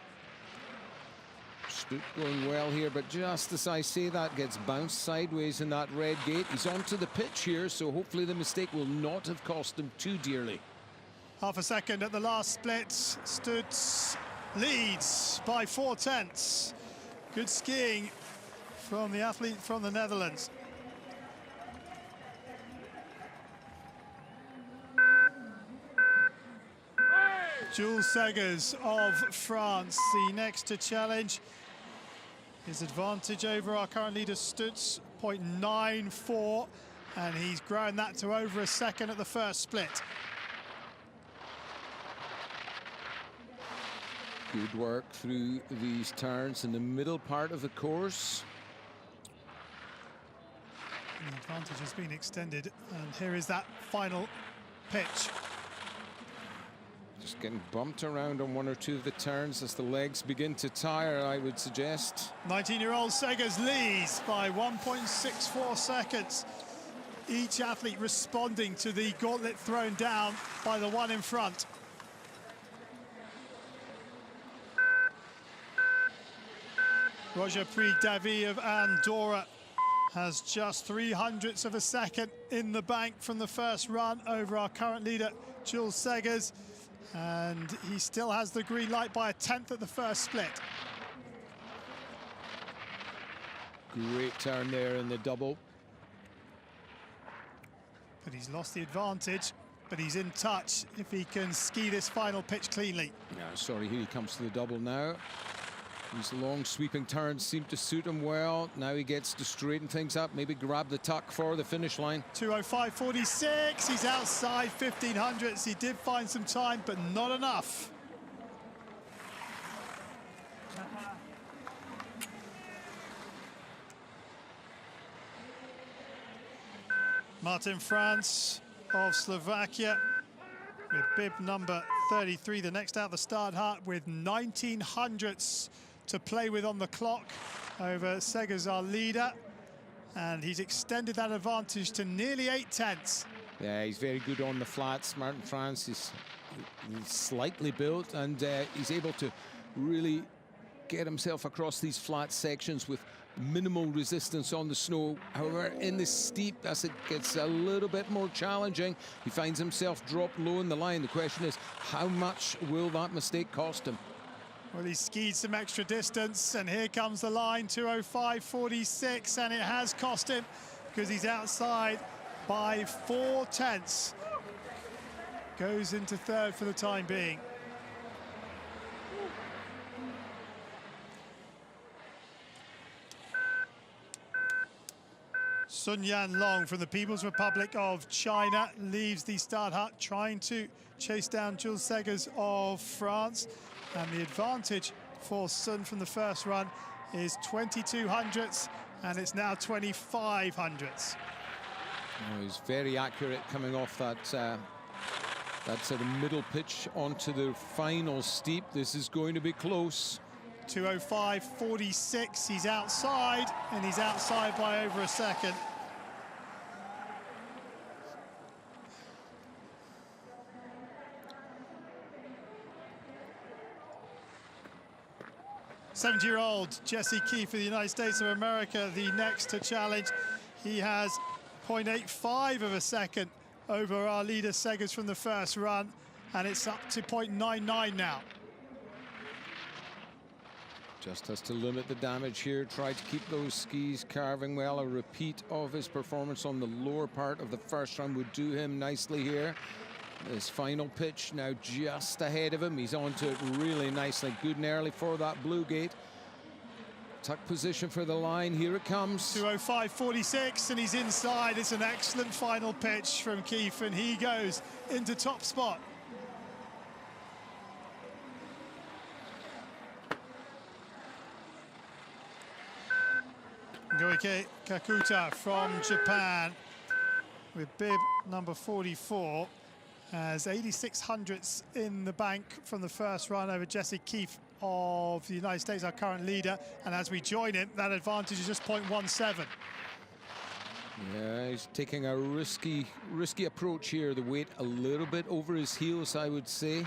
Speaker 2: Stut going well here, but just as I say that, gets bounced sideways in that red gate. He's onto the pitch here, so hopefully the mistake will not have cost him too dearly.
Speaker 1: Half a second at the last split. Stut leads by 4/10. Good skiing from the athlete from the Netherlands. Jules Segers of France, the next to challenge. His advantage over our current leader Stutz, 0.94, and he's grown that to over a second at the first split.
Speaker 2: Good work through these turns in the middle part of the course.
Speaker 1: And the advantage has been extended, and here is that final pitch.
Speaker 2: Just getting bumped around on one or two of the turns as the legs begin to tire, I would suggest.
Speaker 1: 19-year-old Segers leads by 1.64 seconds. Each athlete responding to the gauntlet thrown down by the one in front. Roger Puig-Davy of Andorra has just 0.03 of a second in the bank from the first run over our current leader, Jules Segers. And he still has the green light by 1/10 at the first split.
Speaker 2: Great turn there in the double.
Speaker 1: But he's lost the advantage, but he's in touch if he can ski this final pitch cleanly.
Speaker 2: Yeah, sorry, here he comes to the double now. These long sweeping turns seem to suit him well. Now he gets to straighten things up, maybe grab the tuck for the finish line.
Speaker 1: 2:05.46, he's outside 1500s. He did find some time, but not enough. Martin France of Slovakia with bib number 33, the next out the start hut with 1900ths to play with on the clock over Segers, our leader, and he's extended that advantage to nearly 8/10.
Speaker 2: Yeah, he's very good on the flats. Martin France is slightly built, and he's able to really get himself across these flat sections with minimal resistance on the snow. However, in the steep, as it gets a little bit more challenging, he finds himself dropped low in the line. The question is, how much will that mistake cost him?
Speaker 1: Well, he skied some extra distance, and here comes the line, 2:05.46, and it has cost him because he's outside by 4/10. Goes into third for the time being. Sun Yan Long from the People's Republic of China leaves the start hut, trying to chase down Jules Segers of France. And the advantage for Sun from the first run is 2200ths, and it's now 2500ths.
Speaker 2: Oh, he's very accurate coming off that sort of middle pitch onto the final steep. This is going to be close.
Speaker 1: 2:05.46, he's outside, and he's outside by over a second. '70-year-old Jesse Keefe of the United States of America, the next to challenge. He has 0.85 of a second over our leader Seggers from the first run, and it's up to 0.99 now.
Speaker 2: Just has to limit the damage here, try to keep those skis carving well. A repeat of his performance on the lower part of the first run would do him nicely here. His final pitch now just ahead of him. He's onto it really nicely. Good and early for that blue gate. Tuck position for the line. Here it comes.
Speaker 1: 2:05.46, and he's inside. It's an excellent final pitch from Keith, and he goes into top spot. Goike Kakuta from Japan with bib number 44 has 86 hundredths in the bank from the first run over Jesse Keith of the United States, our current leader, and as we join him, that advantage is just 0.17.
Speaker 2: Yeah, he's taking a risky approach here. The weight a little bit over his heels, I would say.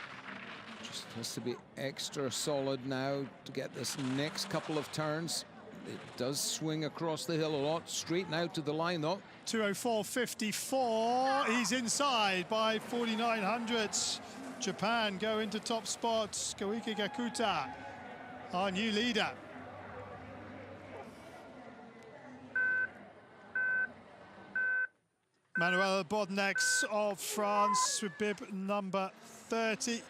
Speaker 2: Just has to be extra solid now to get this next couple of turns. It does swing across the hill a lot. Straight now to the line, though.
Speaker 1: 2:04.54. He's inside by 49 hundredths. Japan go into top spots. Koike Kakuta, our new leader. Manuel Bodnex of France with bib number 30.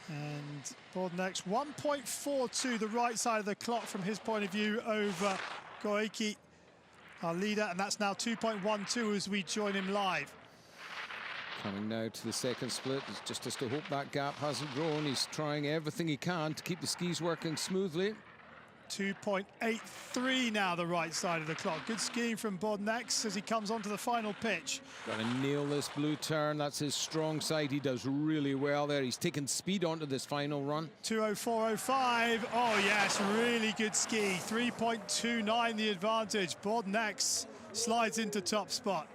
Speaker 1: And Bodnex 1.42, the right side of the clock from his point of view over Koike, our leader, and that's now 2.12 as we join him live.
Speaker 2: Coming now to the second split, it's just has to hope that gap hasn't grown. He's trying everything he can to keep the skis working smoothly.
Speaker 1: 2.83 now, the right side of the clock. Good skiing from Bodnex as he comes onto the final pitch.
Speaker 2: Got to nail this blue turn. That's his strong side. He does really well there. He's taken speed onto this final run.
Speaker 1: 2:04.05. Oh, yes, really good ski. 3.29 the advantage. Bodnex slides into top spot.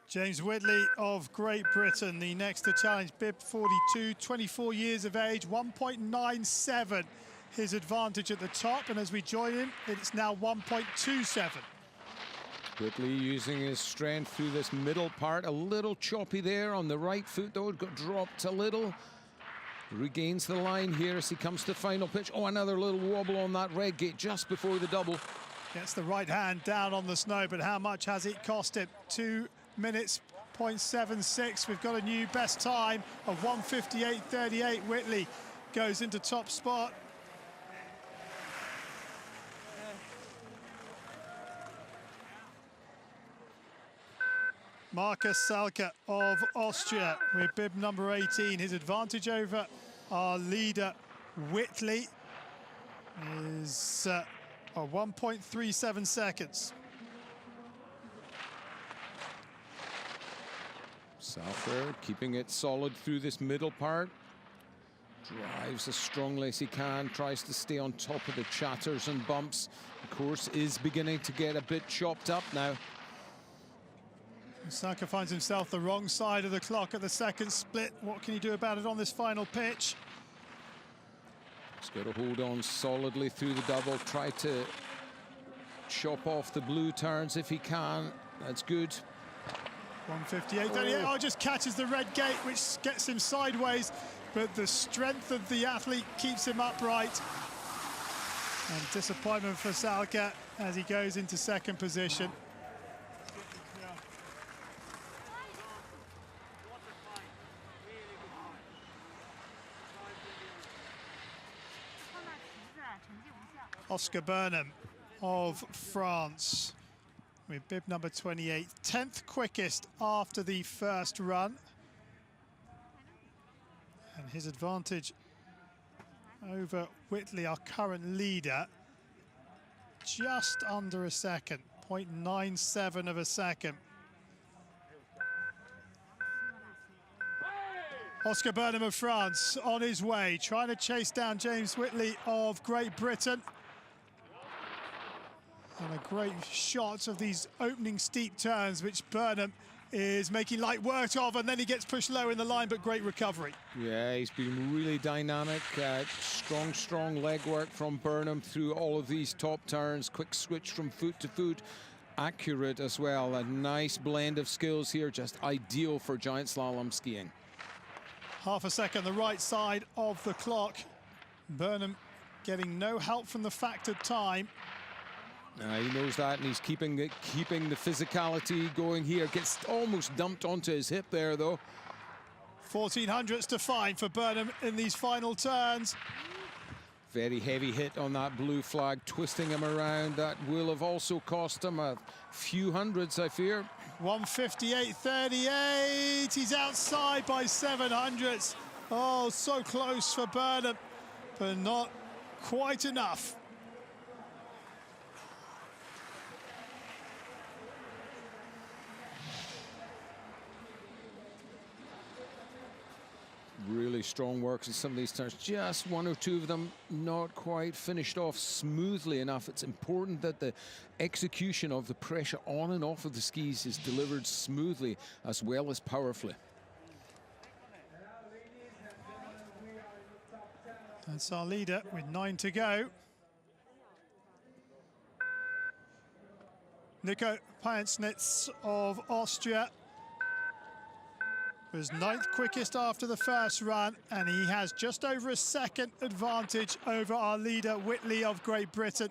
Speaker 1: James Whitley of Great Britain, the next to challenge, bib 42, 24 years of age, 1.97 his advantage at the top, and as we join him, it's now 1.27.
Speaker 2: Whitley using his strength through this middle part, a little choppy there on the right foot though, got dropped a little. Regains the line here as he comes to final pitch. Oh, another little wobble on that red gate just before the double.
Speaker 1: Gets the right hand down on the snow, but how much has it cost him? 2 minutes, 0.76. We've got a new best time of 1:58.38. Whitley goes into top spot. Markus Salke of Austria with bib number 18. His advantage over our leader Whitley is 1.37 seconds.
Speaker 2: Salke keeping it solid through this middle part. Drives as strongly as he can, tries to stay on top of the chatters and bumps. The course is beginning to get a bit chopped up now.
Speaker 1: Salke finds himself the wrong side of the clock at the second split. What can he do about it on this final pitch?
Speaker 2: He's got to hold on solidly through the double, try to chop off the blue turns if he can. That's good.
Speaker 1: 1:58.38. Oh, just catches the red gate, which gets him sideways, but the strength of the athlete keeps him upright. And disappointment for Salke as he goes into second position. Oscar Burnham of France with bib number 28, 10th quickest after the first run. And his advantage over Whitley, our current leader, just under a second, 0.97 of a second. Oscar Burnham of France on his way, trying to chase down James Whitley of Great Britain. And a great shot of these opening steep turns, which Burnham is making light work of, and then he gets pushed low in the line, but great recovery.
Speaker 2: Yeah, he's been really dynamic. Strong leg work from Burnham through all of these top turns. Quick switch from foot to foot. Accurate as well. A nice blend of skills here, just ideal for giant slalom skiing.
Speaker 1: Half a second the right side of the clock. Burnham getting no help from the factored time.
Speaker 2: He knows that, and he's keeping the physicality going here. Gets almost dumped onto his hip there, though. 1400ths
Speaker 1: to find for Burnham in these final turns.
Speaker 2: Very heavy hit on that blue flag, twisting him around. That will have also cost him a few hundreds, I fear.
Speaker 1: 158.38. He's outside by 700ths. Oh, so close for Burnham, but not quite enough.
Speaker 2: Really strong work in some of these turns. Just one or two of them not quite finished off smoothly enough. It's important that the execution of the pressure on and off of the skis is delivered smoothly as well as powerfully.
Speaker 1: That's our leader with 9 to go. Nico Paensnitz of Austria was 9th quickest after the first run, and he has just over a second advantage over our leader Whitley of Great Britain.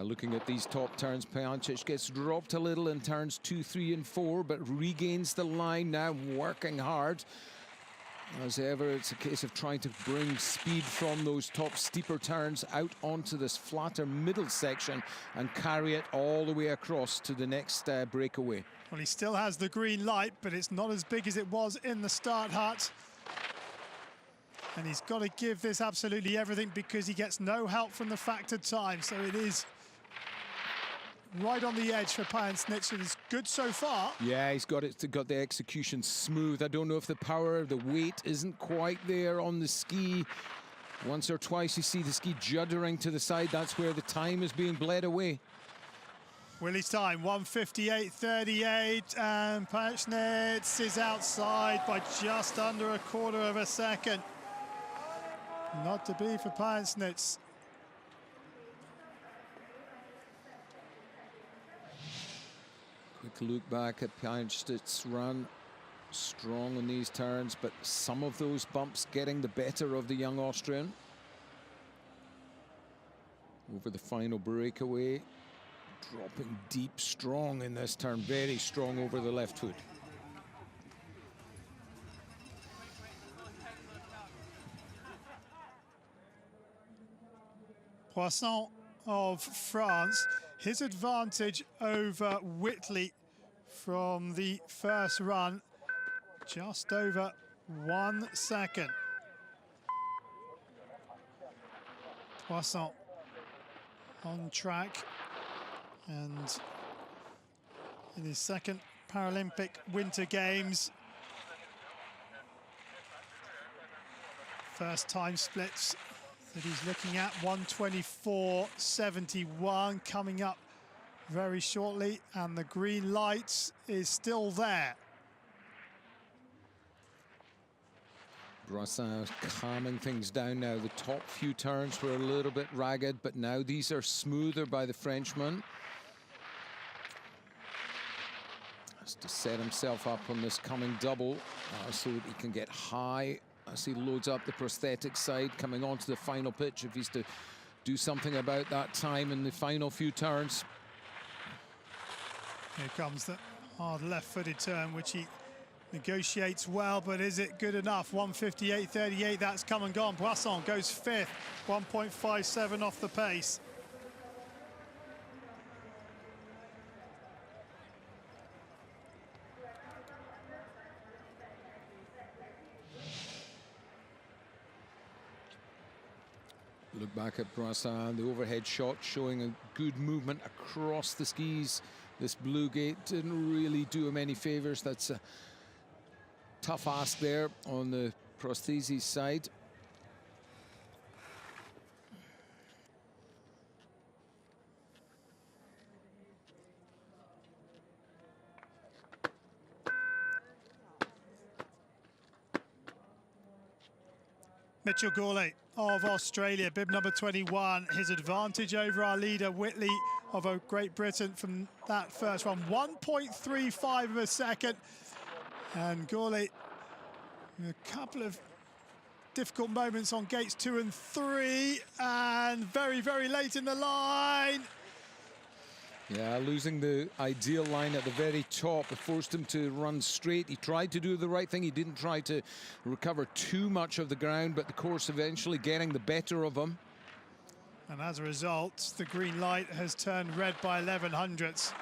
Speaker 2: Looking at these top turns, Pancic gets dropped a little in turns 2, 3, and 4, but regains the line now, working hard. As ever, it's a case of trying to bring speed from those top steeper turns out onto this flatter middle section and carry it all the way across to the next breakaway.
Speaker 1: Well, he still has the green light, but it's not as big as it was in the start hut. And he's got to give this absolutely everything because he gets no help from the factored time. So it is right on the edge for Paensnitz. It's good so far.
Speaker 2: Yeah, he's got the execution smooth. I don't know if the power, the weight isn't quite there on the ski. Once or twice you see the ski juddering to the side. That's where the time is being bled away.
Speaker 1: Willie's time, 158.38, and Paensnitz is outside by just under a quarter of a second. Not to be for Paensnitz.
Speaker 2: Quick look back at Paensnitz's run. Strong in these turns, but some of those bumps getting the better of the young Austrian. Over the final breakaway. Dropping deep, strong in this turn, very strong over the left foot.
Speaker 1: Poisson of France, his advantage over Whitley from the first run, just over 1 second. Poisson on track. And in his second Paralympic Winter Games, first time splits that he's looking at, 124.71 coming up very shortly, and the green light is still there.
Speaker 2: Brassin calming things down now. The top few turns were a little bit ragged, but now these are smoother by the Frenchman. To set himself up on this coming double so that he can get high as he loads up the prosthetic side coming onto the final pitch if he's to do something about that time in the final few turns.
Speaker 1: Here comes the hard left-footed turn, which he negotiates well, but is it good enough? 158.38, that's come and gone. Poisson goes 5th, 1.57 off the pace.
Speaker 2: Look back at Brassin, the overhead shot showing a good movement across the skis. This blue gate didn't really do him any favors. That's a tough ask there on the prostheses side.
Speaker 1: Mitchell Gourlay of Australia, bib number 21. His advantage over our leader, Whitley of Great Britain from that first run, 1.35 of a second. And Gourlay, a couple of difficult moments on gates 2 and 3, and very, very late in the line.
Speaker 2: Yeah, losing the ideal line at the very top. It forced him to run straight. He tried to do the right thing. He didn't try to recover too much of the ground, but the course eventually getting the better of him.
Speaker 1: And as a result, the green light has turned red by 11 hundredths.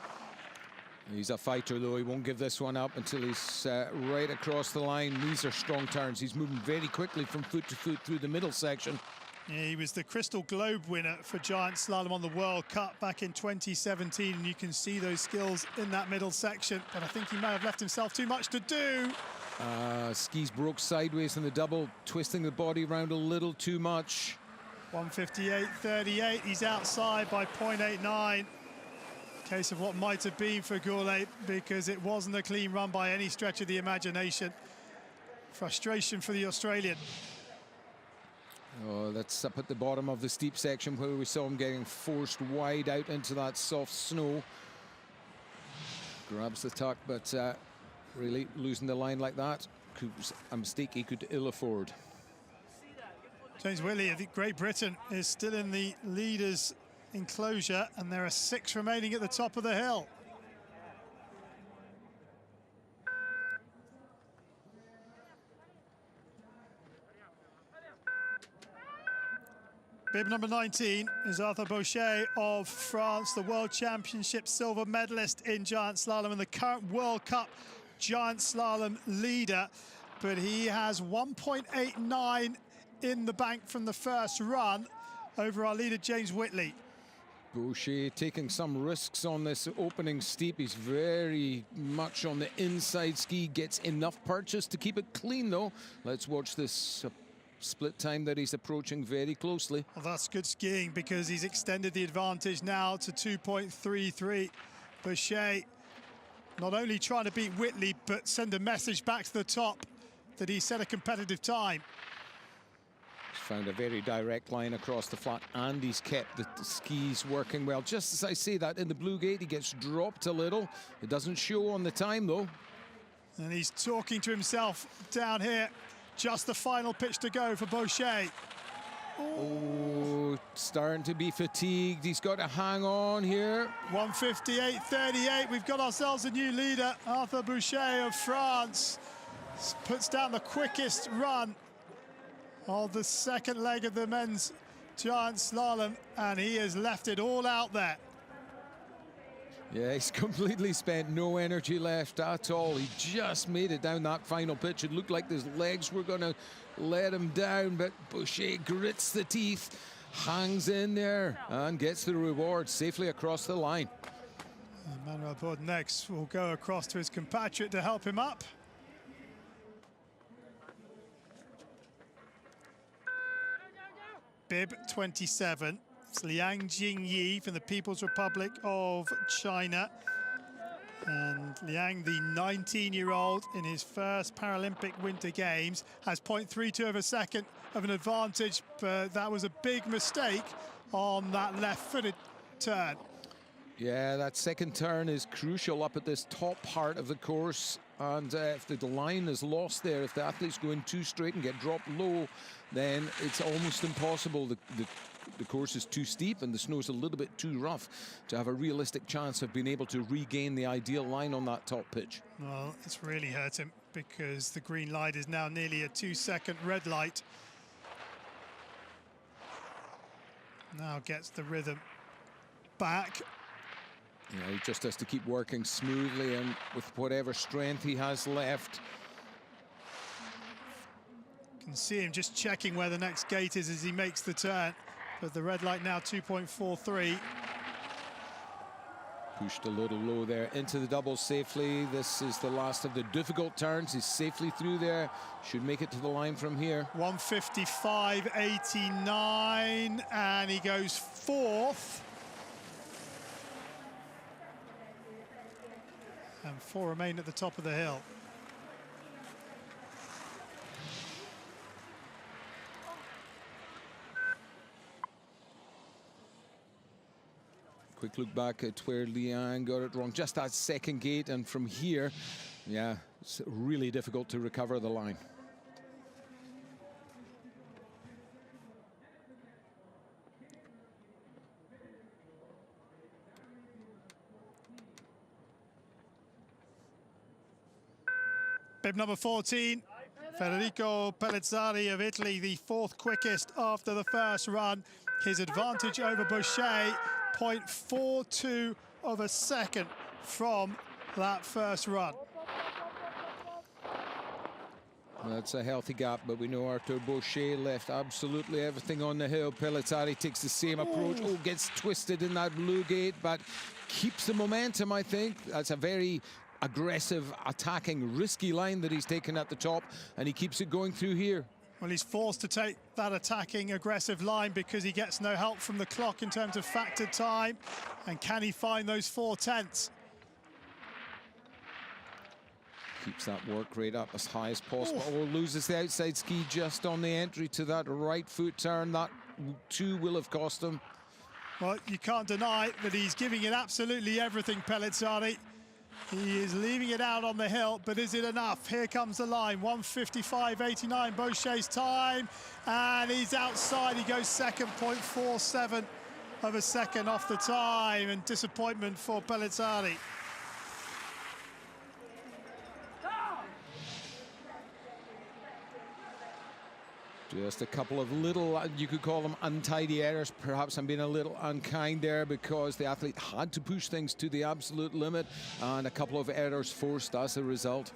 Speaker 2: He's a fighter, though. He won't give this one up until he's right across the line. These are strong turns. He's moving very quickly from foot to foot through the middle section.
Speaker 1: Yeah, he was the Crystal Globe winner for Giant Slalom on the World Cup back in 2017, and you can see those skills in that middle section, but I think he may have left himself too much to do.
Speaker 2: Skis broke sideways in the double, twisting the body around a little too much.
Speaker 1: 158.38, he's outside by 0.89. Case of what might have been for Gourlay, because it wasn't a clean run by any stretch of the imagination. Frustration for the Australian.
Speaker 2: Oh, that's up at the bottom of the steep section where we saw him getting forced wide out into that soft snow. Grabs the tuck, but really losing the line like that was a mistake he could ill afford.
Speaker 1: James Whitley of Great Britain is still in the leaders' enclosure, and there are 6 remaining at the top of the hill. Bib number 19 is Arthur Bauchet of France, the World Championship silver medalist in Giant Slalom and the current World Cup Giant Slalom leader. But he has 1.89 in the bank from the first run over our leader, James Whitley.
Speaker 2: Bauchet taking some risks on this opening steep. He's very much on the inside ski, gets enough purchase to keep it clean, though. Let's watch this split time that he's approaching very closely.
Speaker 1: Well, that's good skiing because he's extended the advantage now to 2.33. Bauchet not only trying to beat Whitley, but send a message back to the top that he set a competitive time.
Speaker 2: He's found a very direct line across the flat, and he's kept the skis working well. Just as I say that, in the blue gate, he gets dropped a little. It doesn't show on the time, though.
Speaker 1: And he's talking to himself down here. Just the final pitch to go for Bauchet.
Speaker 2: Oh, starting to be fatigued. He's got to hang on here.
Speaker 1: 158.38. We've got ourselves a new leader. Arthur Bauchet of France puts down the quickest run of the second leg of the men's Giant Slalom, and he has left it all out there.
Speaker 2: Yeah, he's completely spent no energy left at all. He just made it down that final pitch. It looked like his legs were going to let him down, but Bauchet grits the teeth, hangs in there, and gets the reward safely across the line.
Speaker 1: And Manuel Bordenex will go across to his compatriot to help him up. Bib 27. It's Liang Jingyi from the People's Republic of China. And Liang, the 19-year-old in his first Paralympic Winter Games, has 0.32 of a second of an advantage, but that was a big mistake on that left-footed turn.
Speaker 2: Yeah, that second turn is crucial up at this top part of the course. And if the line is lost there, if the athlete's going too straight and get dropped low, then it's almost impossible. The course is too steep and the snow's a little bit too rough to have a realistic chance of being able to regain the ideal line on that top pitch.
Speaker 1: Well, it's really hurt him because the green light is now nearly a 2-second red light. Now gets the rhythm back.
Speaker 2: Yeah, he just has to keep working smoothly and with whatever strength he has left.
Speaker 1: You can see him just checking where the next gate is as he makes the turn. But the red light now 2.43.
Speaker 2: Pushed a little low there into the double safely. This is the last of the difficult turns. He's safely through there. Should make it to the line from here.
Speaker 1: 155.89, and he goes fourth. And 4 remain at the top of the hill.
Speaker 2: Quick look back at where Liang got it wrong. Just that second gate, and from here, yeah, it's really difficult to recover the line.
Speaker 1: Bib number 14, Federico Pellizzari of Italy, the fourth quickest after the first run. His advantage over Boucher, 0.42 of a second from that first run.
Speaker 2: That's a healthy gap, but we know Arthur Boucher left absolutely everything on the hill. Pellizzari takes the same approach. Oh, gets twisted in that blue gate, but keeps the momentum, I think. That's a very aggressive, attacking, risky line that he's taken at the top, and he keeps it going through here.
Speaker 1: Well, he's forced to take that attacking, aggressive line because he gets no help from the clock in terms of factored time. And can he find those 4/10?
Speaker 2: Keeps that work rate up as high as possible. Oh, loses the outside ski just on the entry to that right foot turn. That too will have cost him.
Speaker 1: Well, you can't deny that he's giving it absolutely everything, Pellizzari. He is leaving it out on the hill, but is it enough? Here comes the line, 1:55.89, Boucher's time, and he's outside. He goes second, 0.47 of a second off the time, and disappointment for Pellizzari.
Speaker 2: Just a couple of little, you could call them untidy errors. Perhaps I'm being a little unkind there because the athlete had to push things to the absolute limit, and a couple of errors forced as a result.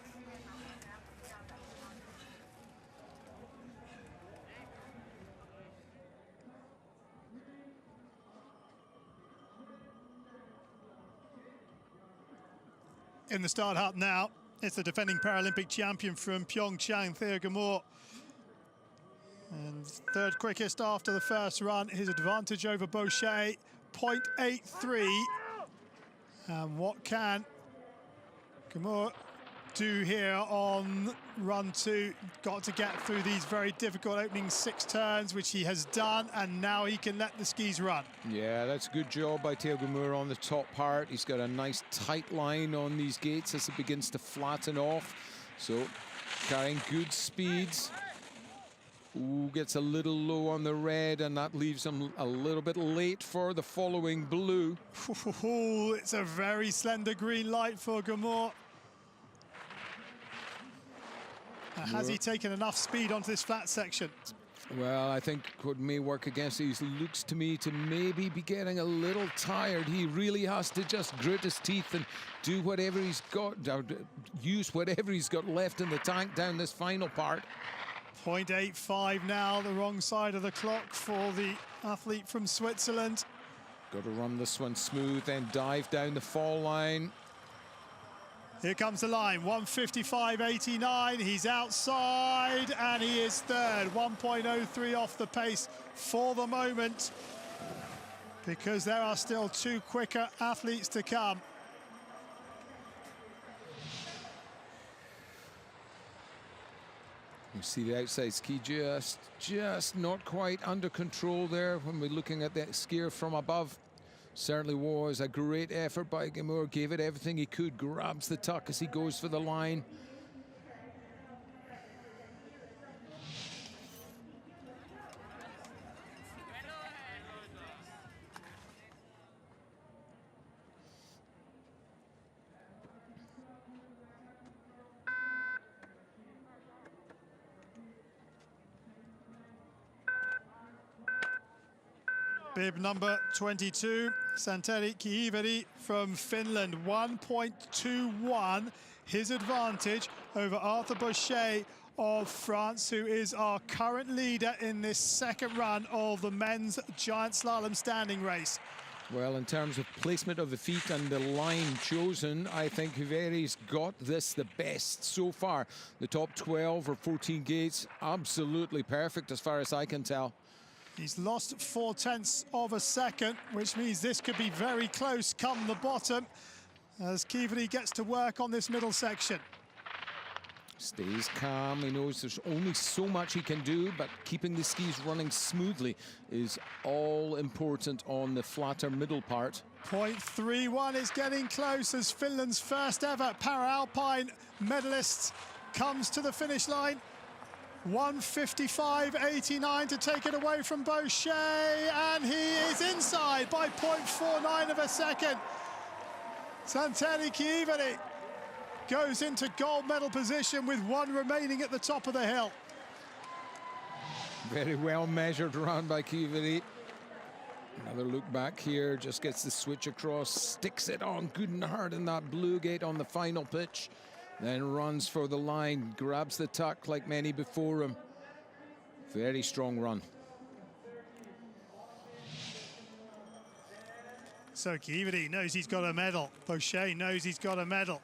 Speaker 1: In the start hut now, it's the defending Paralympic champion from Pyeongchang, Theo Gamor. And third quickest after the first run. His advantage over Boucher, 0.83. And what can Gamor do here on run two? Got to get through these very difficult opening 6 turns, which he has done, and now he can let the skis run.
Speaker 2: Yeah, that's a good job by Theo Gamor on the top part. He's got a nice tight line on these gates as it begins to flatten off. So carrying good speeds. Ooh, gets a little low on the red, and that leaves him a little bit late for the following blue.
Speaker 1: Ooh, it's a very slender green light for Gamor. Has he taken enough speed onto this flat section?
Speaker 2: Well, I think what may work against it, he looks to me to maybe be getting a little tired. He really has to just grit his teeth and do whatever he's got, use whatever he's got left in the tank down this final part.
Speaker 1: 0.85 now, the wrong side of the clock for the athlete from Switzerland.
Speaker 2: Got to run this one smooth and dive down the fall line.
Speaker 1: Here comes the line, 1:55.89. He's outside, and he is third, 1.03 off the pace for the moment, because there are still 2 quicker athletes to come.
Speaker 2: You see the outside ski just not quite under control there when we're looking at that skier from above. Certainly was a great effort by Gamor, gave it everything he could, grabs the tuck as he goes for the line.
Speaker 1: Bib number 22, Santeri Kiiveri from Finland, 1.21, his advantage over Arthur Boucher of France, who is our current leader in this second run of the men's giant slalom standing race.
Speaker 2: Well, in terms of placement of the feet and the line chosen, I think Kiiveri's got this the best so far. The top 12 or 14 gates, absolutely perfect as far as I can tell.
Speaker 1: He's lost 0.4 of a second, which means this could be very close come the bottom as Kiiveri gets to work on this middle section.
Speaker 2: Stays calm. He knows there's only so much he can do, but keeping the skis running smoothly is all important on the flatter middle part.
Speaker 1: 0.31 is getting close as Finland's first ever Paralpine medalist comes to the finish line. 1:55.89 to take it away from Boucher, and he is inside by 0.49 of a second. Santeri Kiiveri goes into gold medal position with one remaining at the top of the hill.
Speaker 2: Very well measured run by Kiiveri. Another look back here, just gets the switch across, sticks it on good and hard in that blue gate on the final pitch. Then runs for the line, grabs the tuck like many before him. Very strong run.
Speaker 1: So Kiiveri knows he's got a medal. Boucher knows he's got a medal.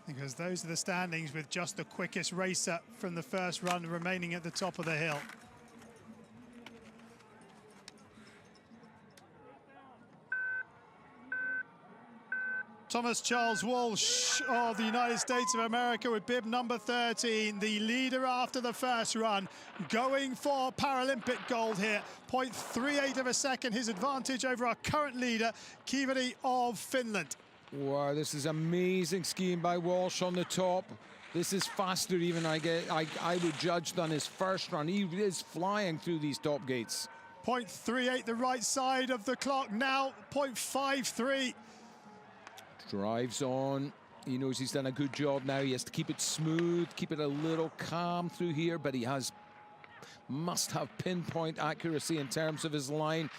Speaker 1: Because those are the standings with just the quickest racer from the first run remaining at the top of the hill. Thomas Charles Walsh of the United States of America with bib number 13, the leader after the first run, going for Paralympic gold here. 0.38 of a second, his advantage over our current leader, Kiiveri of Finland.
Speaker 2: Wow, this is amazing skiing by Walsh on the top. This is faster even, I would judge, than his first run. He is flying through these top gates.
Speaker 1: 0.38 the right side of the clock now, 0.53.
Speaker 2: Drives on. He knows he's done a good job now. He has to keep it smooth, keep it a little calm through here, but he must have pinpoint accuracy in terms of his line.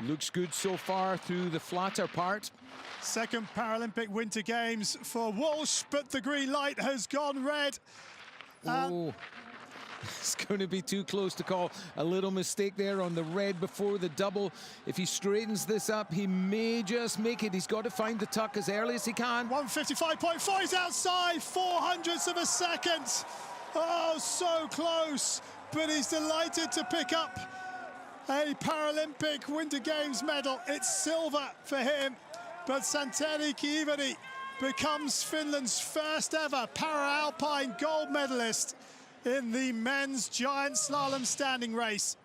Speaker 2: Looks good so far through the flatter part.
Speaker 1: Second Paralympic Winter Games for Walsh, but the green light has gone red.
Speaker 2: Oh, it's going to be too close to call. A little mistake there on the red before the double. If he straightens this up, he may just make it. He's got to find the tuck as early as he can.
Speaker 1: 1:55.4, he's outside, 0.04 of a second. Oh, so close, but he's delighted to pick up a Paralympic Winter Games medal. It's silver for him, but Santeri Kiiveri becomes Finland's first ever Paralpine gold medalist in the men's giant slalom standing race.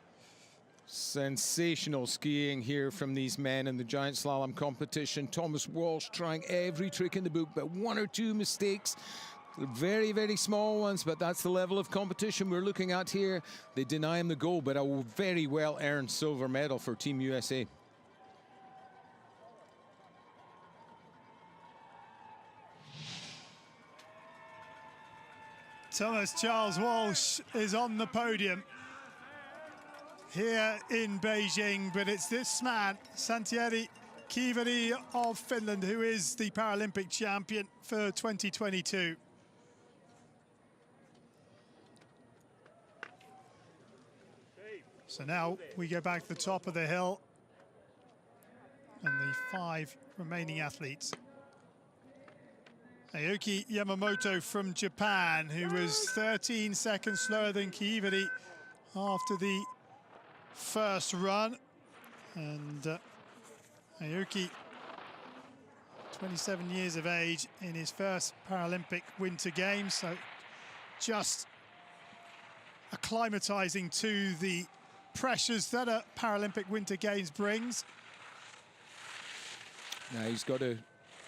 Speaker 2: Sensational skiing here from these men in the giant slalom competition. Thomas Walsh trying every trick in the book, but one or two mistakes. Very, very small ones, but that's the level of competition we're looking at here. They deny him the gold, but a very well-earned silver medal for Team USA.
Speaker 1: Thomas Charles Walsh is on the podium here in Beijing, but it's this man, Santeri Kiiveri of Finland, who is the Paralympic champion for 2022. So now we go back to the top of the hill and the 5 remaining athletes. Naoki Yamamoto from Japan, who was 13 seconds slower than Kiiveri after the first run. And Naoki, 27 years of age in his first Paralympic Winter Games, so just acclimatizing to the pressures that a Paralympic Winter Games brings.
Speaker 2: Now he's got to,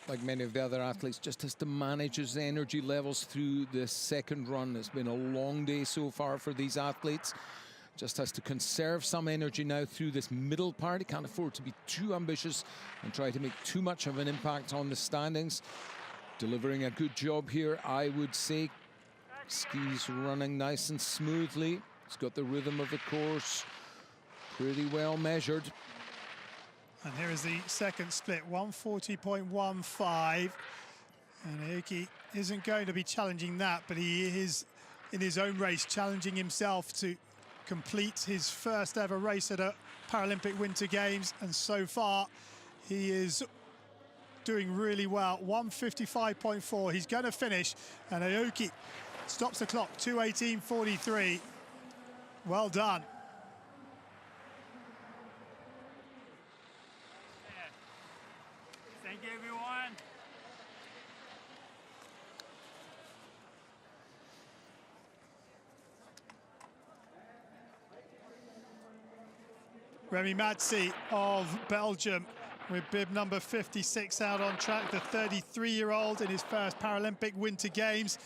Speaker 2: like many of the other athletes, just has to manage his energy levels through this second run. It's been a long day so far for these athletes. Just has to conserve some energy now through this middle part. He can't afford to be too ambitious and try to make too much of an impact on the standings. Delivering a good job here, I would say. Skis running nice and smoothly. He's got the rhythm of the course pretty well measured.
Speaker 1: And here is the second split, 1:40.15. And Naoki isn't going to be challenging that, but he is, in his own race, challenging himself to complete his first ever race at a Paralympic Winter Games. And so far, he is doing really well. 1:55.4, he's going to finish. And Naoki stops the clock, 2:18.43. Well done.
Speaker 3: Thank you, everyone.
Speaker 1: Remy Matsi of Belgium with bib number 56 out on track, the 33-year-old in his first Paralympic Winter Games.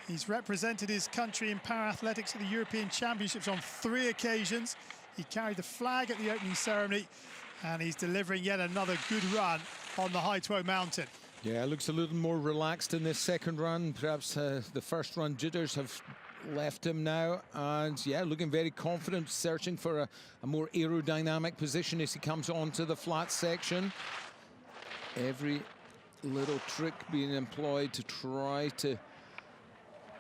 Speaker 1: He's represented his country in para-athletics at the European Championships on 3 occasions. He carried the flag at the opening ceremony, and he's delivering yet another good run on the Haituo mountain.
Speaker 2: Yeah, looks a little more relaxed in this second run. Perhaps the first run jitters have left him now, and yeah, looking very confident, searching for a more aerodynamic position as he comes onto the flat section. Every little trick being employed to try to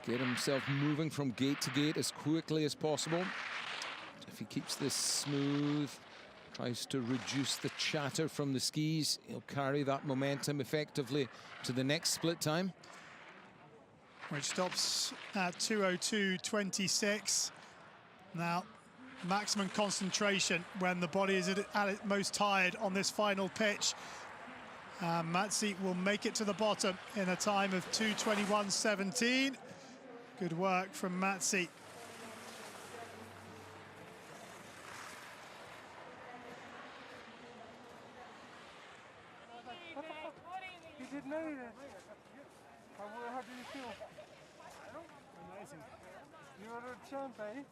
Speaker 2: get himself moving from gate to gate as quickly as possible. If he keeps this smooth, tries to reduce the chatter from the skis, he'll carry that momentum effectively to the next split time,
Speaker 1: which stops at 2:02.26. Now, maximum concentration when the body is at its most tired on this final pitch. Matsi will make it to the bottom in a time of 2:21.17. Good work from Matsi.
Speaker 3: You did know this. How did you feel?
Speaker 4: Amazing.
Speaker 3: You are a champ, eh?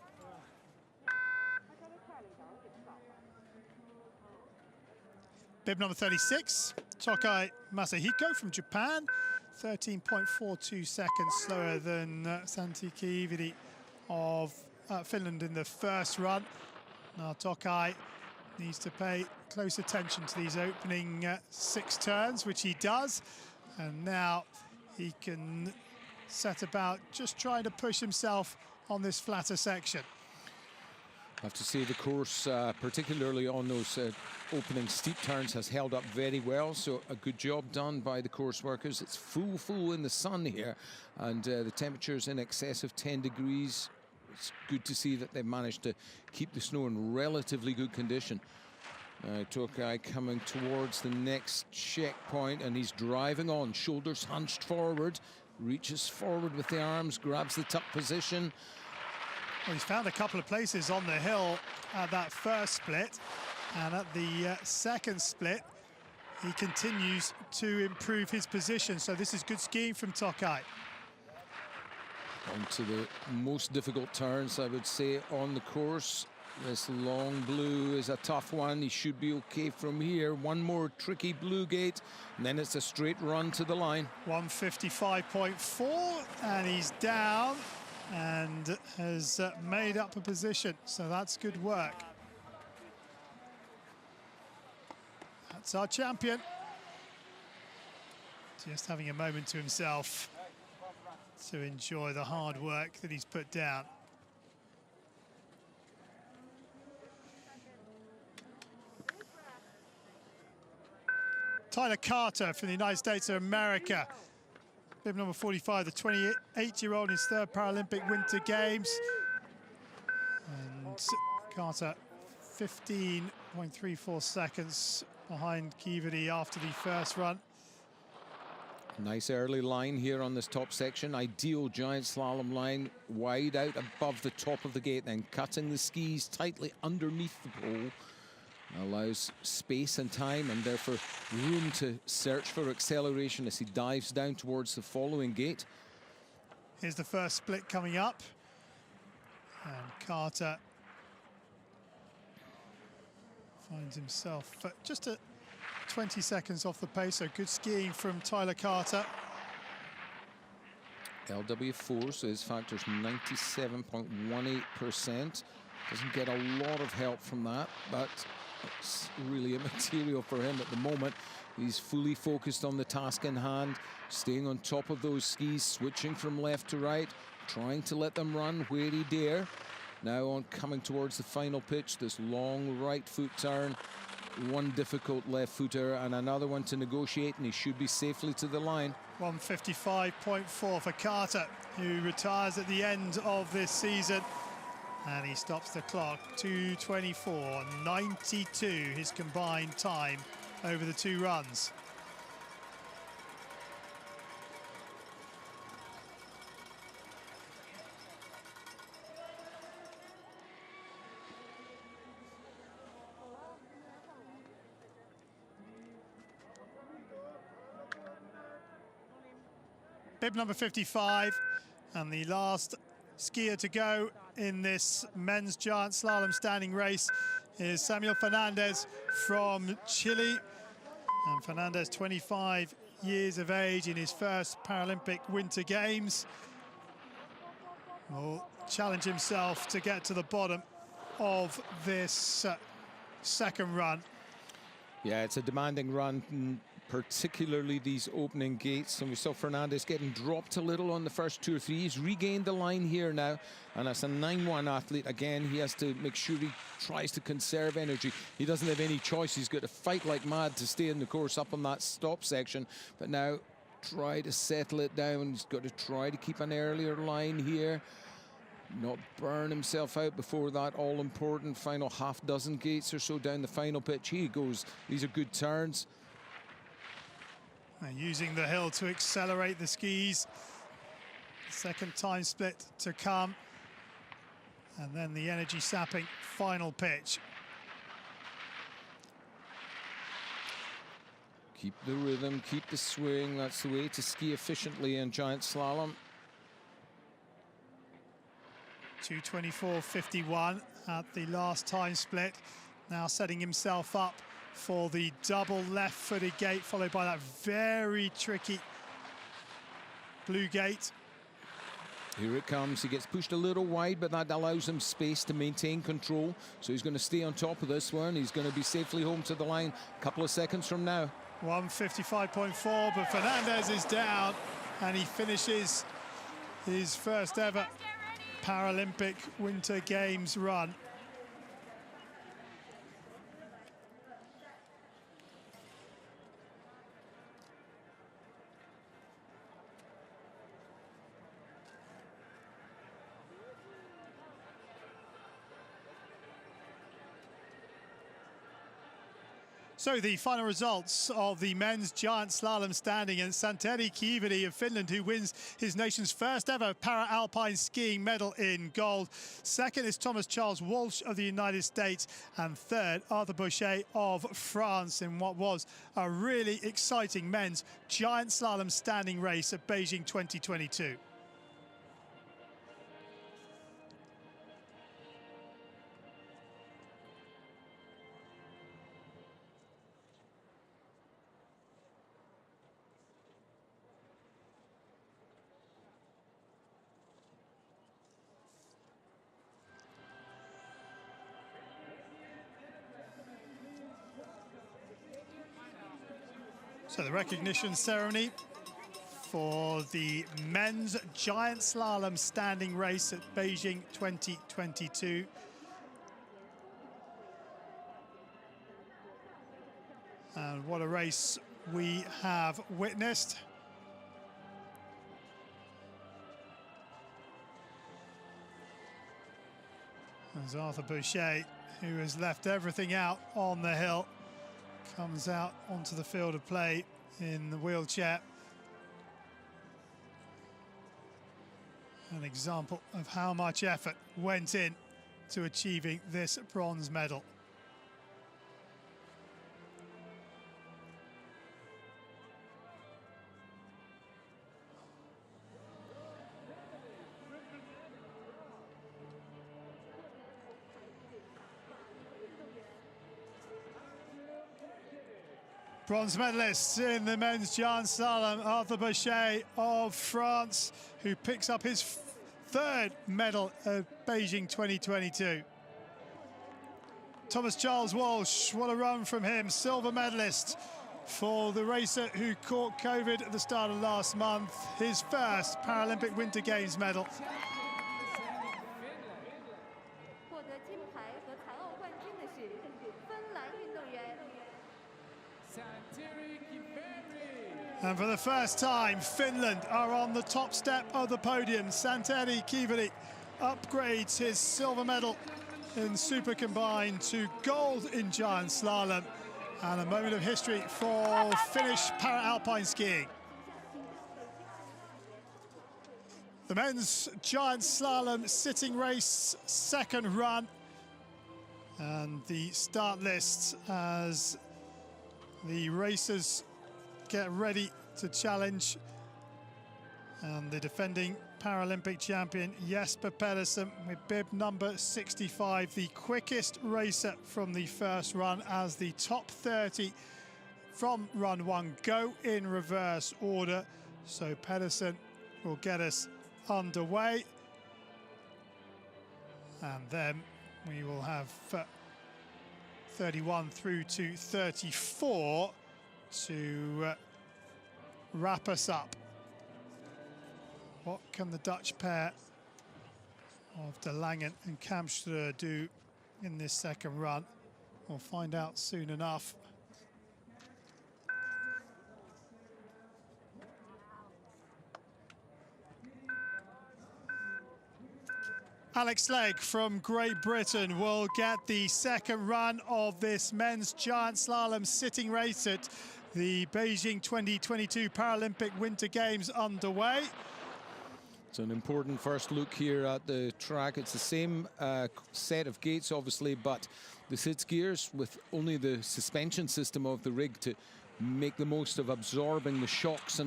Speaker 1: Bib number 36, Tokai Masahiko from Japan. 13.42 seconds slower than Santi Kiiviri of Finland in the first run. Now Tokai needs to pay close attention to these opening 6 turns, which he does. And now he can set about just trying to push himself on this flatter section.
Speaker 2: I have to say the course, particularly on those opening steep turns, has held up very well. So a good job done by the course workers. It's full in the sun here, and the temperature's in excess of 10 degrees. It's good to see that they've managed to keep the snow in relatively good condition. Tokai coming towards the next checkpoint, and he's driving on, shoulders hunched forward, reaches forward with the arms, grabs the tuck position.
Speaker 1: Well, he's found a couple of places on the hill at that first split, and at the second split he continues to improve his position, so this is good skiing from Tokai.
Speaker 2: On to the most difficult turns, I would say, on the course. This long blue is a tough one. He should be okay from here. One more tricky blue gate, and then it's a straight run to the line.
Speaker 1: 155.4, and he's down and has made up a position, so that's good work. That's our champion. Just having a moment to himself to enjoy the hard work that he's put down. Tyler Carter from the United States of America. Bib number 45, the 28-year-old in his 3rd Paralympic Winter Games. And Carter, 15.34 seconds behind Kiiviri after the first run.
Speaker 2: Nice early line here on this top section. Ideal giant slalom line, wide out above the top of the gate, then cutting the skis tightly underneath the pole. Allows space and time, and therefore room to search for acceleration as he dives down towards the following gate.
Speaker 1: Here's the first split coming up, and Carter finds himself just at 20 seconds off the pace, so good skiing from Tyler Carter.
Speaker 2: LW4, so his factor's 97.18%. Doesn't get a lot of help from that, but it's really immaterial for him at the moment. He's fully focused on the task in hand, staying on top of those skis, switching from left to right, trying to let them run where he dare. Now on coming towards the final pitch, this long right foot turn, one difficult left footer and another one to negotiate, and he should be safely to the line.
Speaker 1: 155.4 for Carter, who retires at the end of this season. And he stops the clock, 2:24.92, his combined time over the 2 runs. bib number 55. And the last skier to go in this men's giant slalom standing race is Samuel Fernandez from Chile. And Fernandez, 25 years of age, in his first Paralympic Winter Games, will challenge himself to get to the bottom of this second run.
Speaker 2: Yeah, it's a demanding run, particularly these opening gates. And we saw Fernandez getting dropped a little on the first 2 or 3. He's regained the line here now, and as a 9-1 athlete, again, he has to make sure he tries to conserve energy. He doesn't have any choice. He's got to fight like mad to stay in the course up on that stop section, but now try to settle it down. He's got to try to keep an earlier line here, not burn himself out before that all-important final half dozen gates or so down the final pitch. Here he goes. These are good turns.
Speaker 1: And using the hill to accelerate the skis. Second time split to come. And then the energy sapping final pitch.
Speaker 2: Keep the rhythm, keep the swing. That's the way to ski efficiently in giant slalom.
Speaker 1: 2:24.51 at the last time split. Now setting himself up for the double left-footed gate, followed by that very tricky blue gate.
Speaker 2: Here it comes. He gets pushed a little wide, but that allows him space to maintain control. So he's going to stay on top of this one. He's going to be safely home to the line a couple of seconds from now.
Speaker 1: 1:55.4, but Fernandez is down, and he finishes his first ever Paralympic Winter Games run. So the final results of the men's giant slalom standing, and Santeri Kiiveri of Finland, who wins his nation's first ever Para-Alpine skiing medal in gold. Second is Thomas Charles Walsh of the United States, and third, Arthur Boucher of France, in what was a really exciting men's giant slalom standing race at Beijing 2022. So the recognition ceremony for the men's giant slalom standing race at Beijing 2022. And what a race we have witnessed. As Arthur Boucher, who has left everything out on the hill, comes out onto the field of play in the wheelchair. An example of how much effort went in to achieving this bronze medal. Bronze medalists in the men's giant slalom, Arthur Boucher of France, who picks up his third medal at Beijing 2022. Thomas Charles Walsh, what a run from him, silver medalist for the racer who caught COVID at the start of last month, his first Paralympic Winter Games medal. And for the first time, Finland are on the top step of the podium. Santeri Kiiveri upgrades his silver medal in Super Combined to gold in giant slalom. And a moment of history for Finnish para-alpine skiing. The men's giant slalom sitting race, second run. And the start list as the racers get ready to challenge And the defending Paralympic champion Jesper Pedersen with bib number 65, the quickest racer from the first run, as the top 30 from run 1 go in reverse order. So Pedersen will get us underway. And then we will have 31 through to 34 to wrap us up. What can the Dutch pair of De Langen and Kamstra do in this second run? We'll find out soon enough. Alex Legg from Great Britain will get the second run of this men's giant slalom sitting race at the Beijing 2022 Paralympic Winter Games underway.
Speaker 2: It's an important first look here at the track. It's the same set of gates, obviously, but the sits gears with only the suspension system of the rig to make the most of absorbing the shocks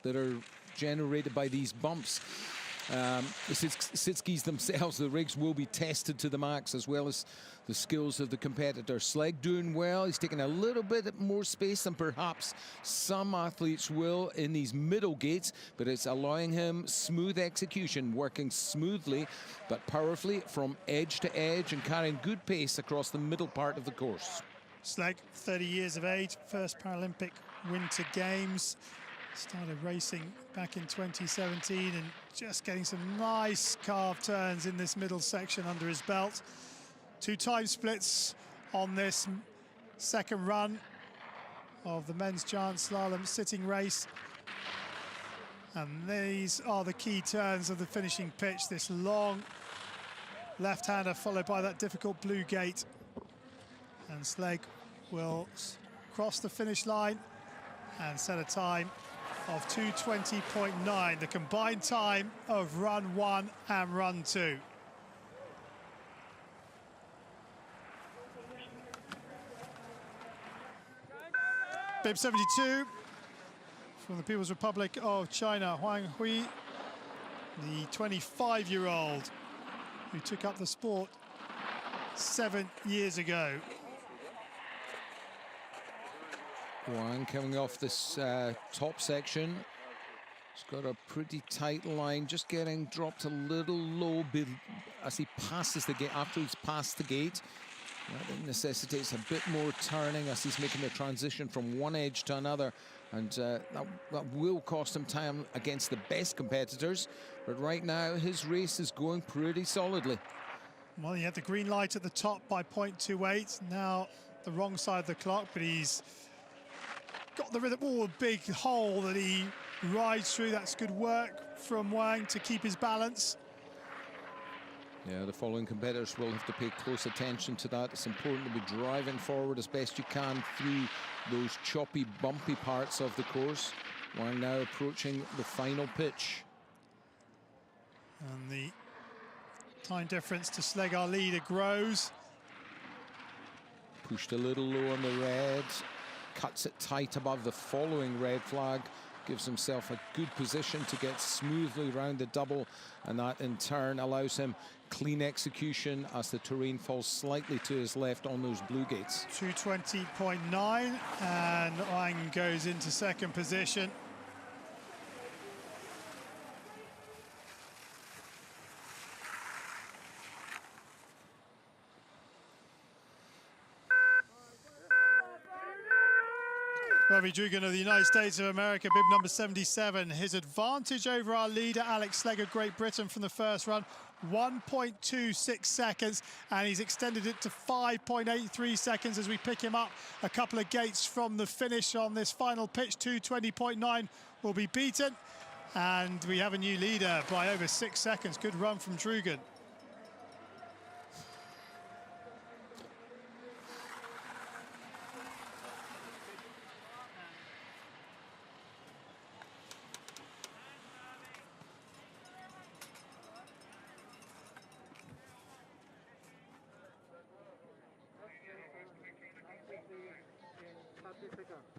Speaker 2: that are generated by these bumps. The sit skis themselves, the rigs, will be tested to the max, as well as the skills of the competitor. Slegg doing well. He's taking a little bit more space than perhaps some athletes will in these middle gates, but it's allowing him smooth execution, working smoothly but powerfully from edge to edge and carrying good pace across the middle part of the course.
Speaker 1: Slegg, 30 years of age, first Paralympic Winter Games. Started racing back in 2017 and just getting some nice carved turns in this middle section under his belt. 2 time splits on this second run of the men's giant slalom sitting race. And these are the key turns of the finishing pitch. This long left-hander followed by that difficult blue gate. And Slegg will cross the finish line and set a time of 2:20.9, the combined time of run 1 and run 2. Bib 72 from the People's Republic of China, Huang Hui, the 25-year-old who took up the sport 7 years ago.
Speaker 2: Wang coming off this top section. He's got a pretty tight line, just getting dropped a little low as he passes the gate. After he's passed the gate, that necessitates a bit more turning as he's making the transition from one edge to another, and that will cost him time against the best competitors. But right now, his race is going pretty solidly.
Speaker 1: Well, he had the green light at the top by 0.28. Now the wrong side of the clock, but he's got the rhythm. Oh, a big hole that he rides through. That's good work from Wang to keep his balance.
Speaker 2: Yeah, the following competitors will have to pay close attention to that. It's important to be driving forward as best you can through those choppy, bumpy parts of the course. Wang now approaching the final pitch.
Speaker 1: And the time difference to Slegg, our leader, grows.
Speaker 2: Pushed a little low on the red. Cuts it tight above the following red flag, gives himself a good position to get smoothly round the double, and that in turn allows him clean execution as the terrain falls slightly to his left on those blue gates.
Speaker 1: 2:20.9, and Wang goes into second position. Ravi Drugan of the United States of America, bib number 77. His advantage over our leader, Alex Slegg of Great Britain, from the first run, 1.26 seconds, and he's extended it to 5.83 seconds as we pick him up a couple of gates from the finish on this final pitch. 2:20.9 will be beaten, and we have a new leader by over 6 seconds. Good run from Drugan.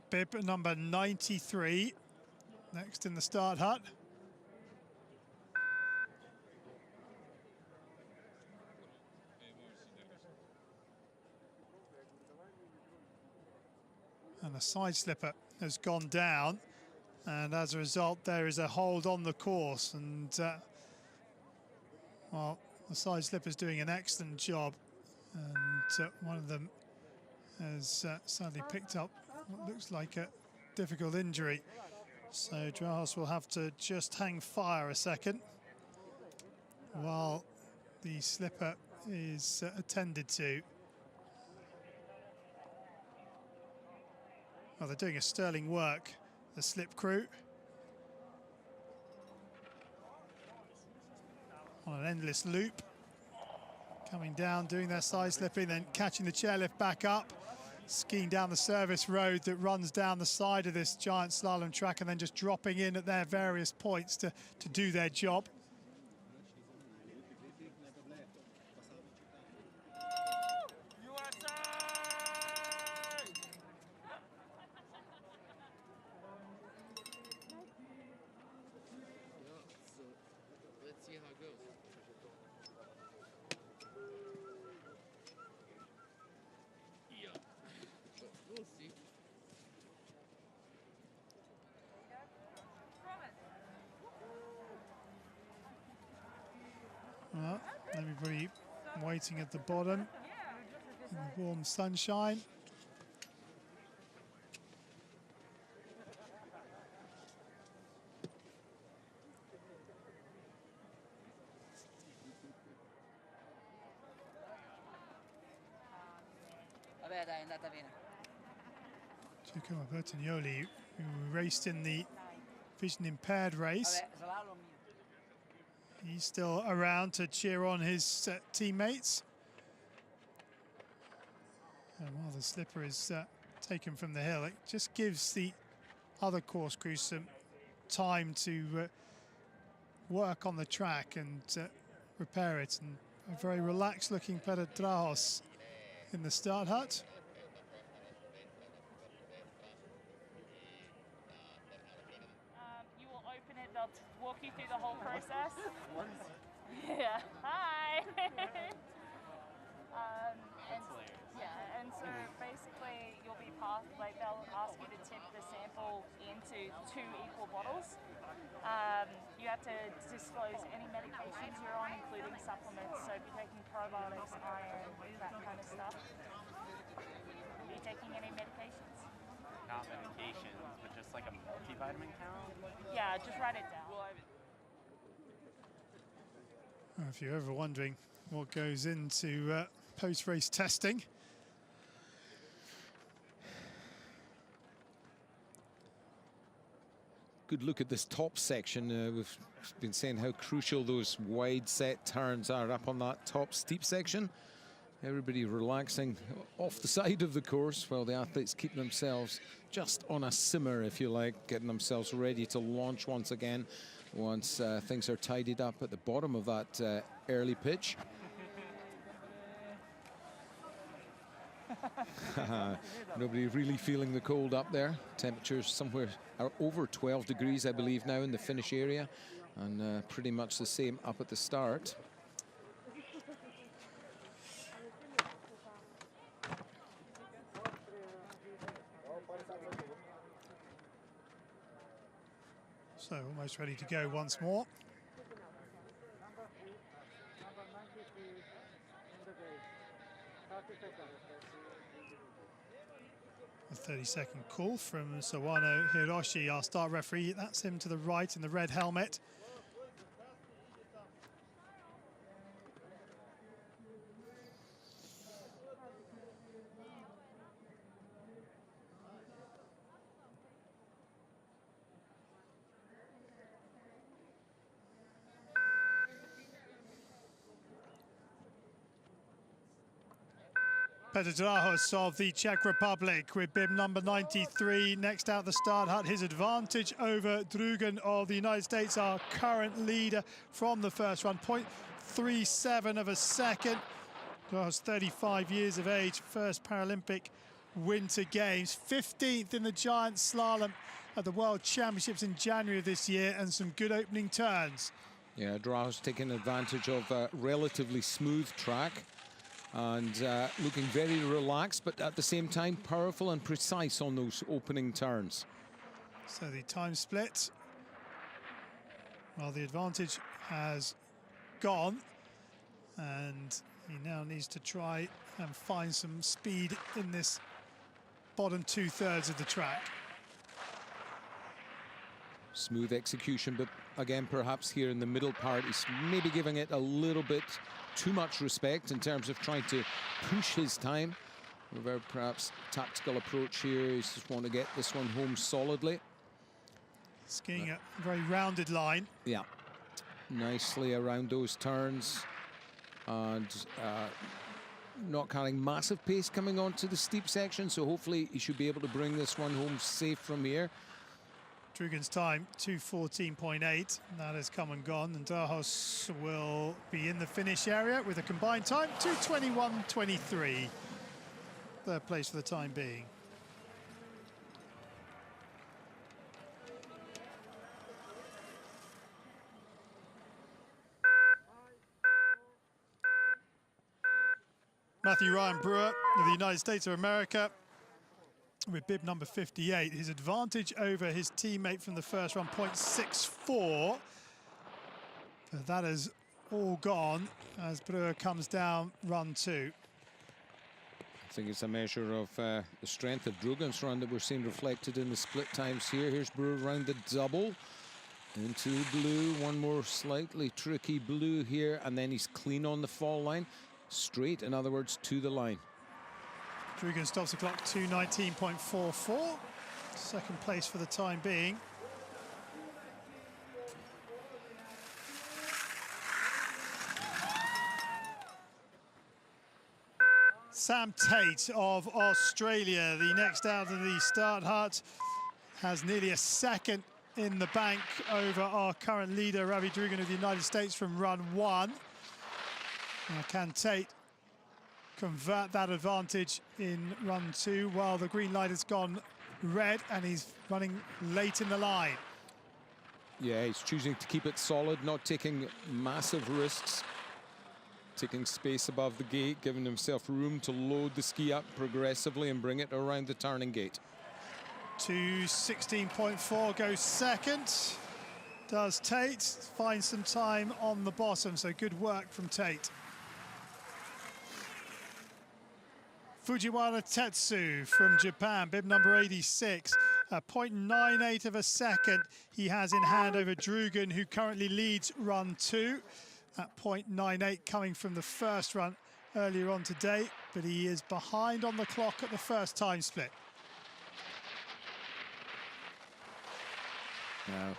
Speaker 1: Bib number 93, next in the start hut. And the side slipper has gone down, and as a result there is a hold on the course, and well, the side slipper's doing an excellent job, and one of them has sadly picked up what looks like a difficult injury. So Drahos will have to just hang fire a second while the slipper is attended to. Well, they're doing a sterling work, the slip crew, on an endless loop, coming down, doing their side slipping, then catching the chairlift back up, skiing down the service road that runs down the side of this giant slalom track, and then just dropping in at their various points to do their job. Well, everybody waiting at the bottom in the warm sunshine. Giacomo Bertagnoli, who raced in the vision impaired race. He's still around to cheer on his teammates. And while the slipper is taken from the hill, it just gives the other course crews some time to work on the track and repair it. And a very relaxed looking Pedro Drahos in the start hut.
Speaker 5: You will open it, they'll walk you through the whole process. Yeah. Hi. And so basically you'll be passed, like they'll ask you to tip the sample into 2 equal bottles. You have to disclose any medications you're on, including supplements. So if you're taking probiotics, iron, that kind of stuff. Are you taking any medications?
Speaker 6: Not medications, but just like a multivitamin count?
Speaker 5: Yeah, just write it down.
Speaker 1: If you're ever wondering what goes into post-race testing,
Speaker 2: good look at this top section. We've been saying how crucial those wide set turns are up on that top steep section. Everybody relaxing off the side of the course while the athletes keep themselves just on a simmer, if you like, getting themselves ready to launch once again once things are tidied up at the bottom of that early pitch. Nobody really feeling the cold up there. Temperatures somewhere are over 12 degrees, I believe, now in the finish area, and pretty much the same up at the start.
Speaker 1: So almost ready to go once more. A 30-second call from Sawano Hiroshi, our start referee. That's him to the right in the red helmet. Petr Drahos of the Czech Republic with bib number 93 next out the start hut. His advantage over Drugan of the United States, our current leader from the first run. 0.37 of a second. Drahos, 35 years of age, first Paralympic Winter Games. 15th in the giant slalom at the World Championships in January of this year, and some good opening turns.
Speaker 2: Yeah, Drahos taking advantage of a relatively smooth track. and looking very relaxed, but at the same time powerful and precise on those opening turns.
Speaker 1: So the time split, well, the advantage has gone, and he now needs to try and find some speed in this bottom 2/3 of the track.
Speaker 2: Smooth execution, but again, perhaps here in the middle part, he's maybe giving it a little bit too much respect in terms of trying to push his time. A very perhaps tactical approach here. He's just want to get this one home solidly.
Speaker 1: Skiing a very rounded line.
Speaker 2: Yeah, nicely around those turns, and not carrying massive pace coming onto the steep section, so hopefully he should be able to bring this one home safe from here.
Speaker 1: Drugen's time, 2:14.8. That has come and gone, and Dahos will be in the finish area with a combined time, 2:21.23. Third place for the time being. Matthew Ryan Brewer of the United States of America with bib number 58. His advantage over his teammate from the first run, 0.64. But that is all gone as Brewer comes down run 2.
Speaker 2: I think it's a measure of the strength of Drugen's run that we're seeing reflected in the split times here. Here's Brewer around the double into the blue. One more slightly tricky blue here, and then he's clean on the fall line. Straight, in other words, to the line.
Speaker 1: Drugen stops the clock, 2:19.44. Second place for the time being. Sam Tate of Australia, the next out of the start hut, has nearly a second in the bank over our current leader, Ravi Drugen of the United States from run 1. Now, can Tate convert that advantage in run 2? Well, the green light has gone red and he's running late in the line.
Speaker 2: Yeah, he's choosing to keep it solid, not taking massive risks, taking space above the gate, giving himself room to load the ski up progressively and bring it around the turning gate.
Speaker 1: 2:16.4 goes second. Does Tate find some time on the bottom, so good work from Tate. Fujiwara Tetsu from Japan, bib number 86, a 0.98 of a second he has in hand over Drugen, who currently leads run 2. That 0.98 coming from the first run earlier on today, but he is behind on the clock at the first time split.
Speaker 2: Now,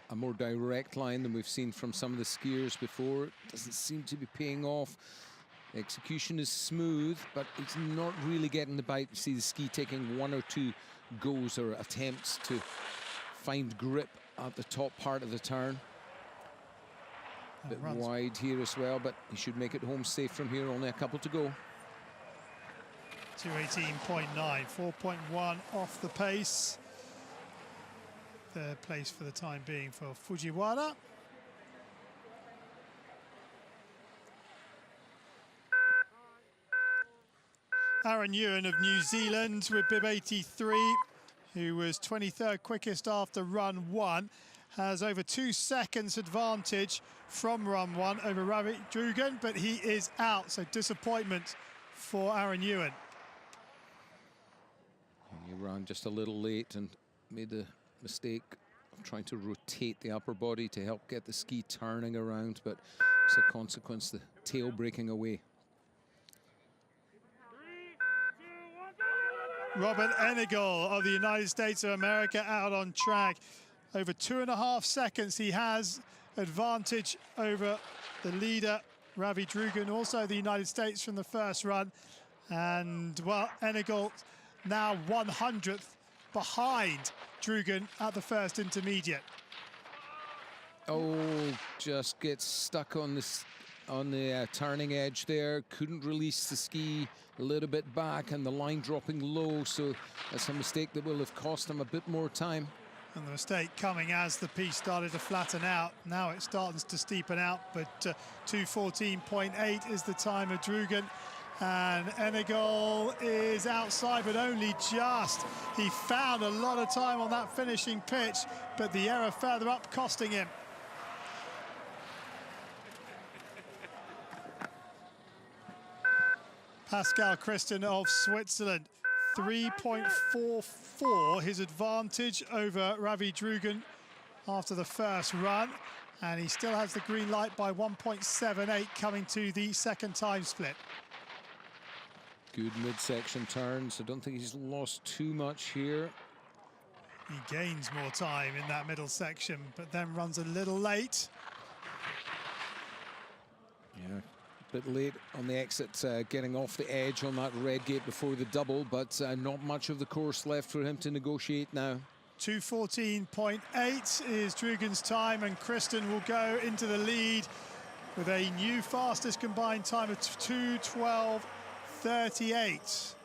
Speaker 2: a more direct line than we've seen from some of the skiers before. Doesn't seem to be paying off. Execution is smooth, but it's not really getting the bite. You see the ski taking one or two goes or attempts to find grip at the top part of the turn. A bit wide here as well, but he should make it home safe from here. Only a couple to go.
Speaker 1: 2:18.9, 4.1 off the pace. Third place for the time being for Fujiwara. Aaron Ewan of New Zealand with bib 83, who was 23rd quickest after run 1, has over 2 seconds advantage from run 1 over Ravi Drugen, but he is out, so disappointment for Aaron Ewan.
Speaker 2: He ran just a little late and made the mistake of trying to rotate the upper body to help get the ski turning around, but as a consequence, the tail breaking away.
Speaker 1: Robert Ennigal of the United States of America out on track. Over 2.5 seconds he has advantage over the leader, Ravi Drugen, also the United States from the first run. And, well, Ennigal now 100th behind Drugen at the first intermediate.
Speaker 2: Oh, just gets stuck on this on the turning edge there, couldn't release the ski a little bit back, and the line dropping low, so that's a mistake that will have cost him a bit more time.
Speaker 1: And the mistake coming as the piece started to flatten out. Now it starts to steepen out, but 2:14.8 is the time of Drugen, And Enegal is outside, but only just. He found a lot of time on that finishing pitch, but the error further up costing him. Pascal Christen of Switzerland, 3.44, his advantage over Ravi Drugan after the first run. And he still has the green light by 1.78 coming to the second time split.
Speaker 2: Good midsection turns. I don't think he's lost too much here.
Speaker 1: He gains more time in that middle section, but then runs a little late.
Speaker 2: Yeah, a bit late on the exit, getting off the edge on that red gate before the double, but not much of the course left for him to negotiate now.
Speaker 1: 2:14.8 is Drugan's time, and Christen will go into the lead with a new fastest combined time of 2:12.38.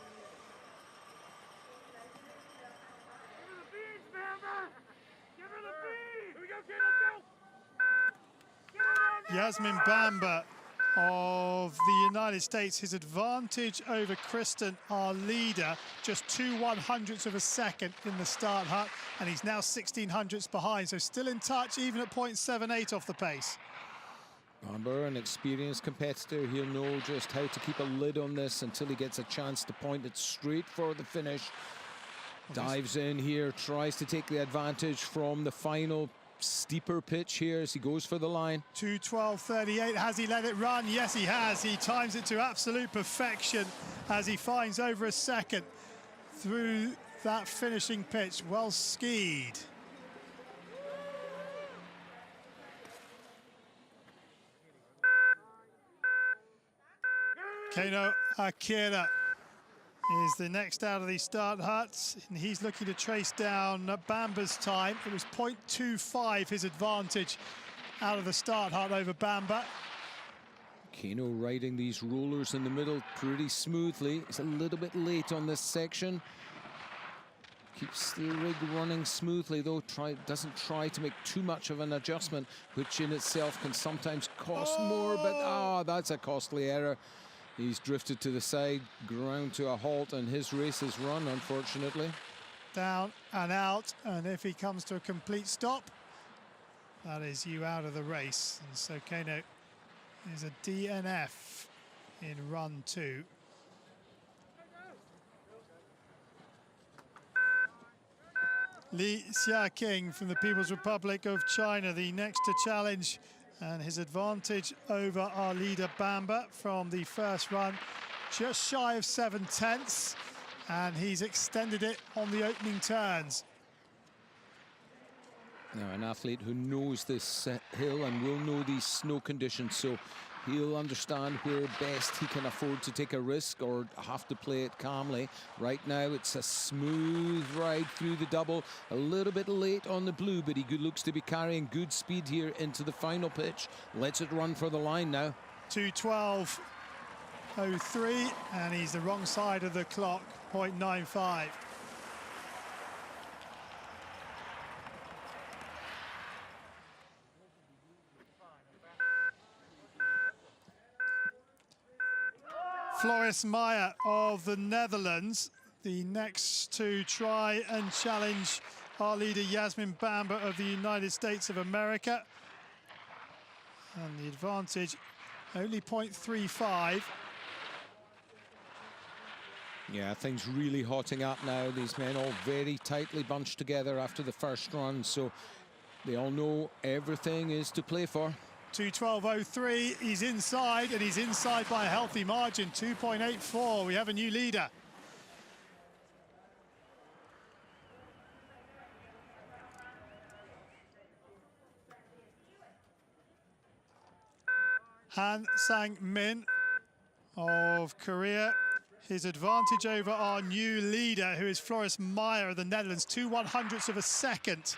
Speaker 1: Yasmin Bamba of the United States, his advantage over Christen, our leader, just 2/100ths of a second in the start hut, and he's now 1600ths behind, so still in touch even at 0.78 off the pace.
Speaker 2: Bamba, an experienced competitor, he'll know just how to keep a lid on this until he gets a chance to point it straight for the finish. Dives in here, tries to take the advantage from the final steeper pitch here as he goes for the line.
Speaker 1: 2:12.38. Has he let it run? Yes, he has. He times it to absolute perfection as he finds over a second through that finishing pitch. Well skied. Keno Akira is the next out of the start hut, and he's looking to trace down Bamba's time. It was 0.25 his advantage out of the start hut over Bamba.
Speaker 2: Keno riding these rollers in the middle pretty smoothly. He's a little bit late on this section. Keeps the rig running smoothly though, doesn't try to make too much of an adjustment, which in itself can sometimes cost more, but that's a costly error. He's drifted to the side, ground to a halt, and his race is run, unfortunately.
Speaker 1: Down and out, and if he comes to a complete stop, that is you out of the race. And so Keno is a DNF in run 2. Li Xiaoqing from the People's Republic of China, the next to challenge, and his advantage over our leader Bamba from the first run, just shy of 7/10, and he's extended it on the opening turns.
Speaker 2: Now, an athlete who knows this hill and will know these snow conditions, so he'll understand where best he can afford to take a risk or have to play it calmly. Right now, it's a smooth ride through the double. A little bit late on the blue, but he looks to be carrying good speed here into the final pitch. Lets it run for the line now.
Speaker 1: 2:12.03, and he's the wrong side of the clock, 0.95. Floris Meyer of the Netherlands, the next to try and challenge our leader Yasmin Bamba of the United States of America. And the advantage, only 0.35.
Speaker 2: Yeah, things really hotting up now. These men all very tightly bunched together after the first run, so they all know everything is to play for.
Speaker 1: 2:12.03, he's inside, and he's inside by a healthy margin, 2.84. We have a new leader. Han Sang-min of Korea. His advantage over our new leader, who is Floris Meyer of the Netherlands, 2/100ths of a second.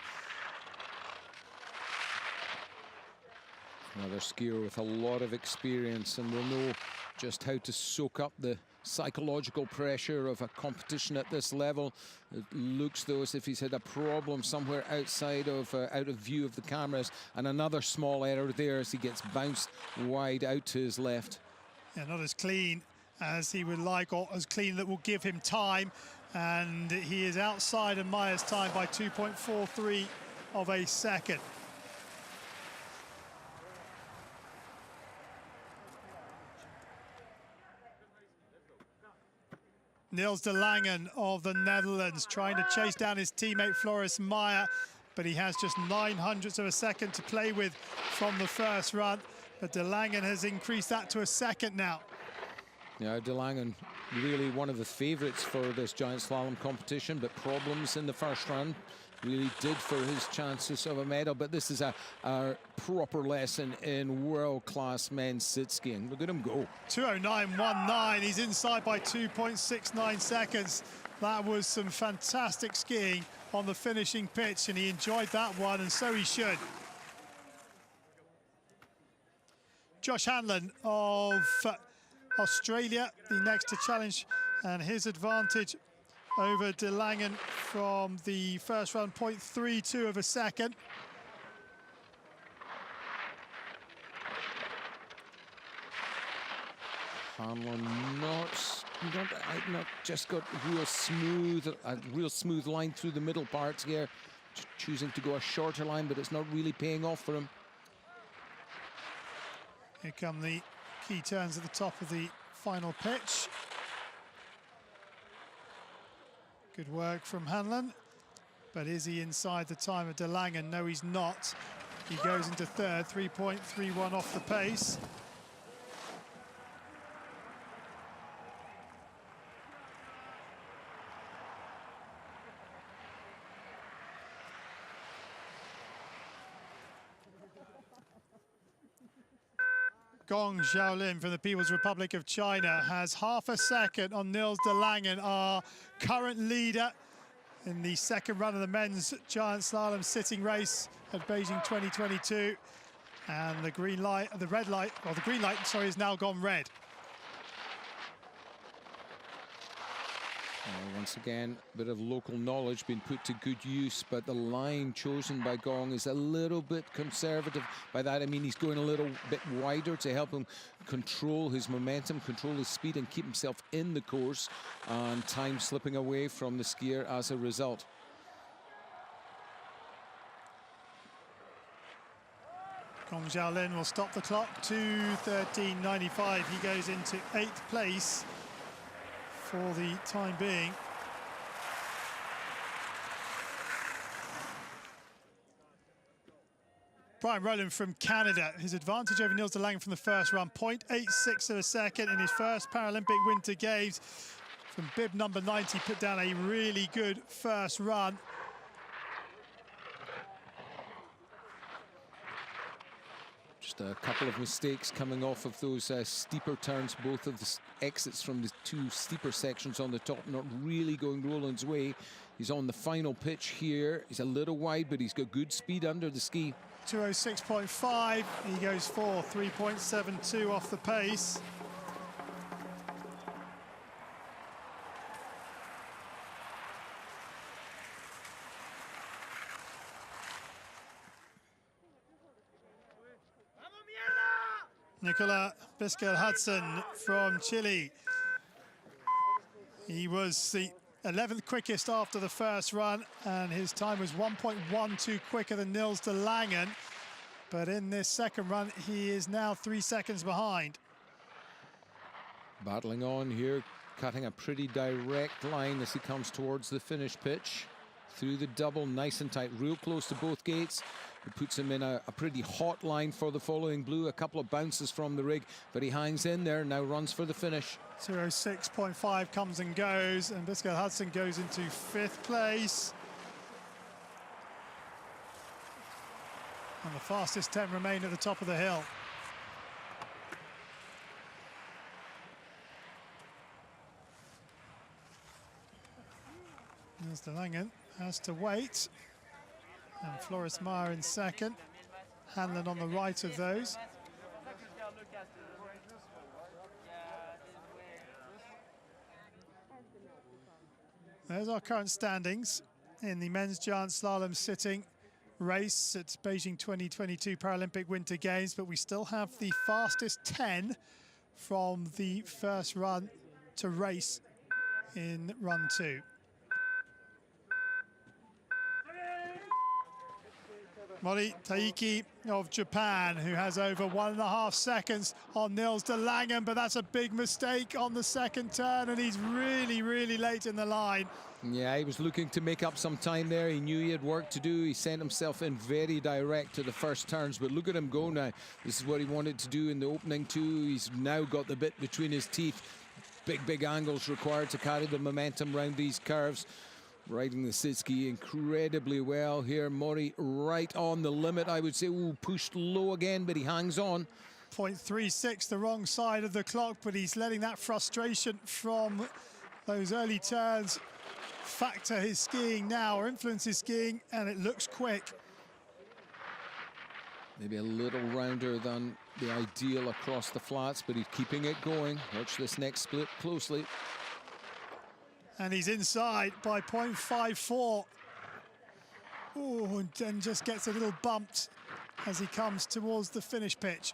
Speaker 2: Another skier with a lot of experience and will know just how to soak up the psychological pressure of a competition at this level. It looks though as if he's had a problem somewhere outside of out of view of the cameras, and another small error there as he gets bounced wide out to his left.
Speaker 1: Yeah, not as clean as he would like, or as clean that will give him time. And he is outside of Meyer's time by 2.43 of a second. Niels de Langen of the Netherlands trying to chase down his teammate Floris Meyer, but he has just 900ths of a second to play with from the first run. But de Langen has increased that to a second now.
Speaker 2: Yeah, de Langen really one of the favourites for this giant slalom competition, but problems in the first run really did for his chances of a medal. But this is a proper lesson in world-class men's sit skiing. Look at him go.
Speaker 1: 2:09.19. He's inside by 2.69 seconds. That was some fantastic skiing on the finishing pitch, and he enjoyed that one, and so he should. Josh Hanlon of Australia, the next to challenge, and his advantage over de Langen from the first run, 0.32 of a second.
Speaker 2: Hanlon not just got a real smooth line through the middle parts here, choosing to go a shorter line, but it's not really paying off for him.
Speaker 1: Here come the key turns at the top of the final pitch. Good work from Hanlon, but is he inside the time of de Langen? No, he's not. He goes into third, 3.31 off the pace. Gong Xiaolin from the People's Republic of China has half a second on Niels de Langen, our current leader in the second run of the men's giant slalom sitting race at Beijing 2022. And the green light, the green light, sorry, is now gone red.
Speaker 2: Once again, a bit of local knowledge being put to good use, but the line chosen by Gong is a little bit conservative. By that I mean he's going a little bit wider to help him control his momentum, control his speed, and keep himself in the course, and time slipping away from the skier as a result.
Speaker 1: Gong Xiaolin will stop the clock, 2:13.95. He goes into 8th place for the time being. Brian Rowland from Canada, his advantage over Niels de Langen from the first run, 0.86 of a second in his first Paralympic Winter Games. From bib number 90, put down a really good first run.
Speaker 2: Just a couple of mistakes coming off of those steeper turns, both of the exits from the two steeper sections on the top, not really going Roland's way. He's on the final pitch here. He's a little wide, but he's got good speed under the ski.
Speaker 1: 2:06.5, he goes for 3.72 off the pace. Nicola Biskel-Hudson from Chile. He was the 11th quickest after the first run, and his time was 1.12 quicker than Niels de Langen. But in this second run, he is now 3 seconds behind.
Speaker 2: Battling on here, cutting a pretty direct line as he comes towards the finish pitch. Through the double, nice and tight, real close to both gates. It puts him in a pretty hot line for the following blue. A couple of bounces from the rig, but he hangs in there, now runs for the finish.
Speaker 1: 2:06.5 comes and goes, and Biskel-Hudson goes into 5th place. And the fastest 10 remain at the top of the hill. Niels de Langen has to wait. And Floris Meyer in second. Hanlon on the right of those. There's our current standings in the men's giant slalom sitting race at Beijing 2022 Paralympic Winter Games, but we still have the fastest 10 from the first run to race in run 2. Mori Taiki of Japan, who has over 1.5 seconds on Nils de Langen, but that's a big mistake on the second turn, and he's really, really late in the line.
Speaker 2: Yeah, he was looking to make up some time there. He knew he had work to do. He sent himself in very direct to the first turns, but look at him go now. This is what he wanted to do in the opening 2. He's now got the bit between his teeth. Big angles required to carry the momentum around these curves. Riding the Sitski incredibly well here. Mori right on the limit, I would say. Ooh, pushed low again, but he hangs on.
Speaker 1: 0.36, the wrong side of the clock, but he's letting that frustration from those early turns factor his skiing now, or influence his skiing, and it looks quick.
Speaker 2: Maybe a little rounder than the ideal across the flats, but he's keeping it going. Watch this next split closely.
Speaker 1: And he's inside by 0.54. Oh, and then just gets a little bumped as he comes towards the finish pitch.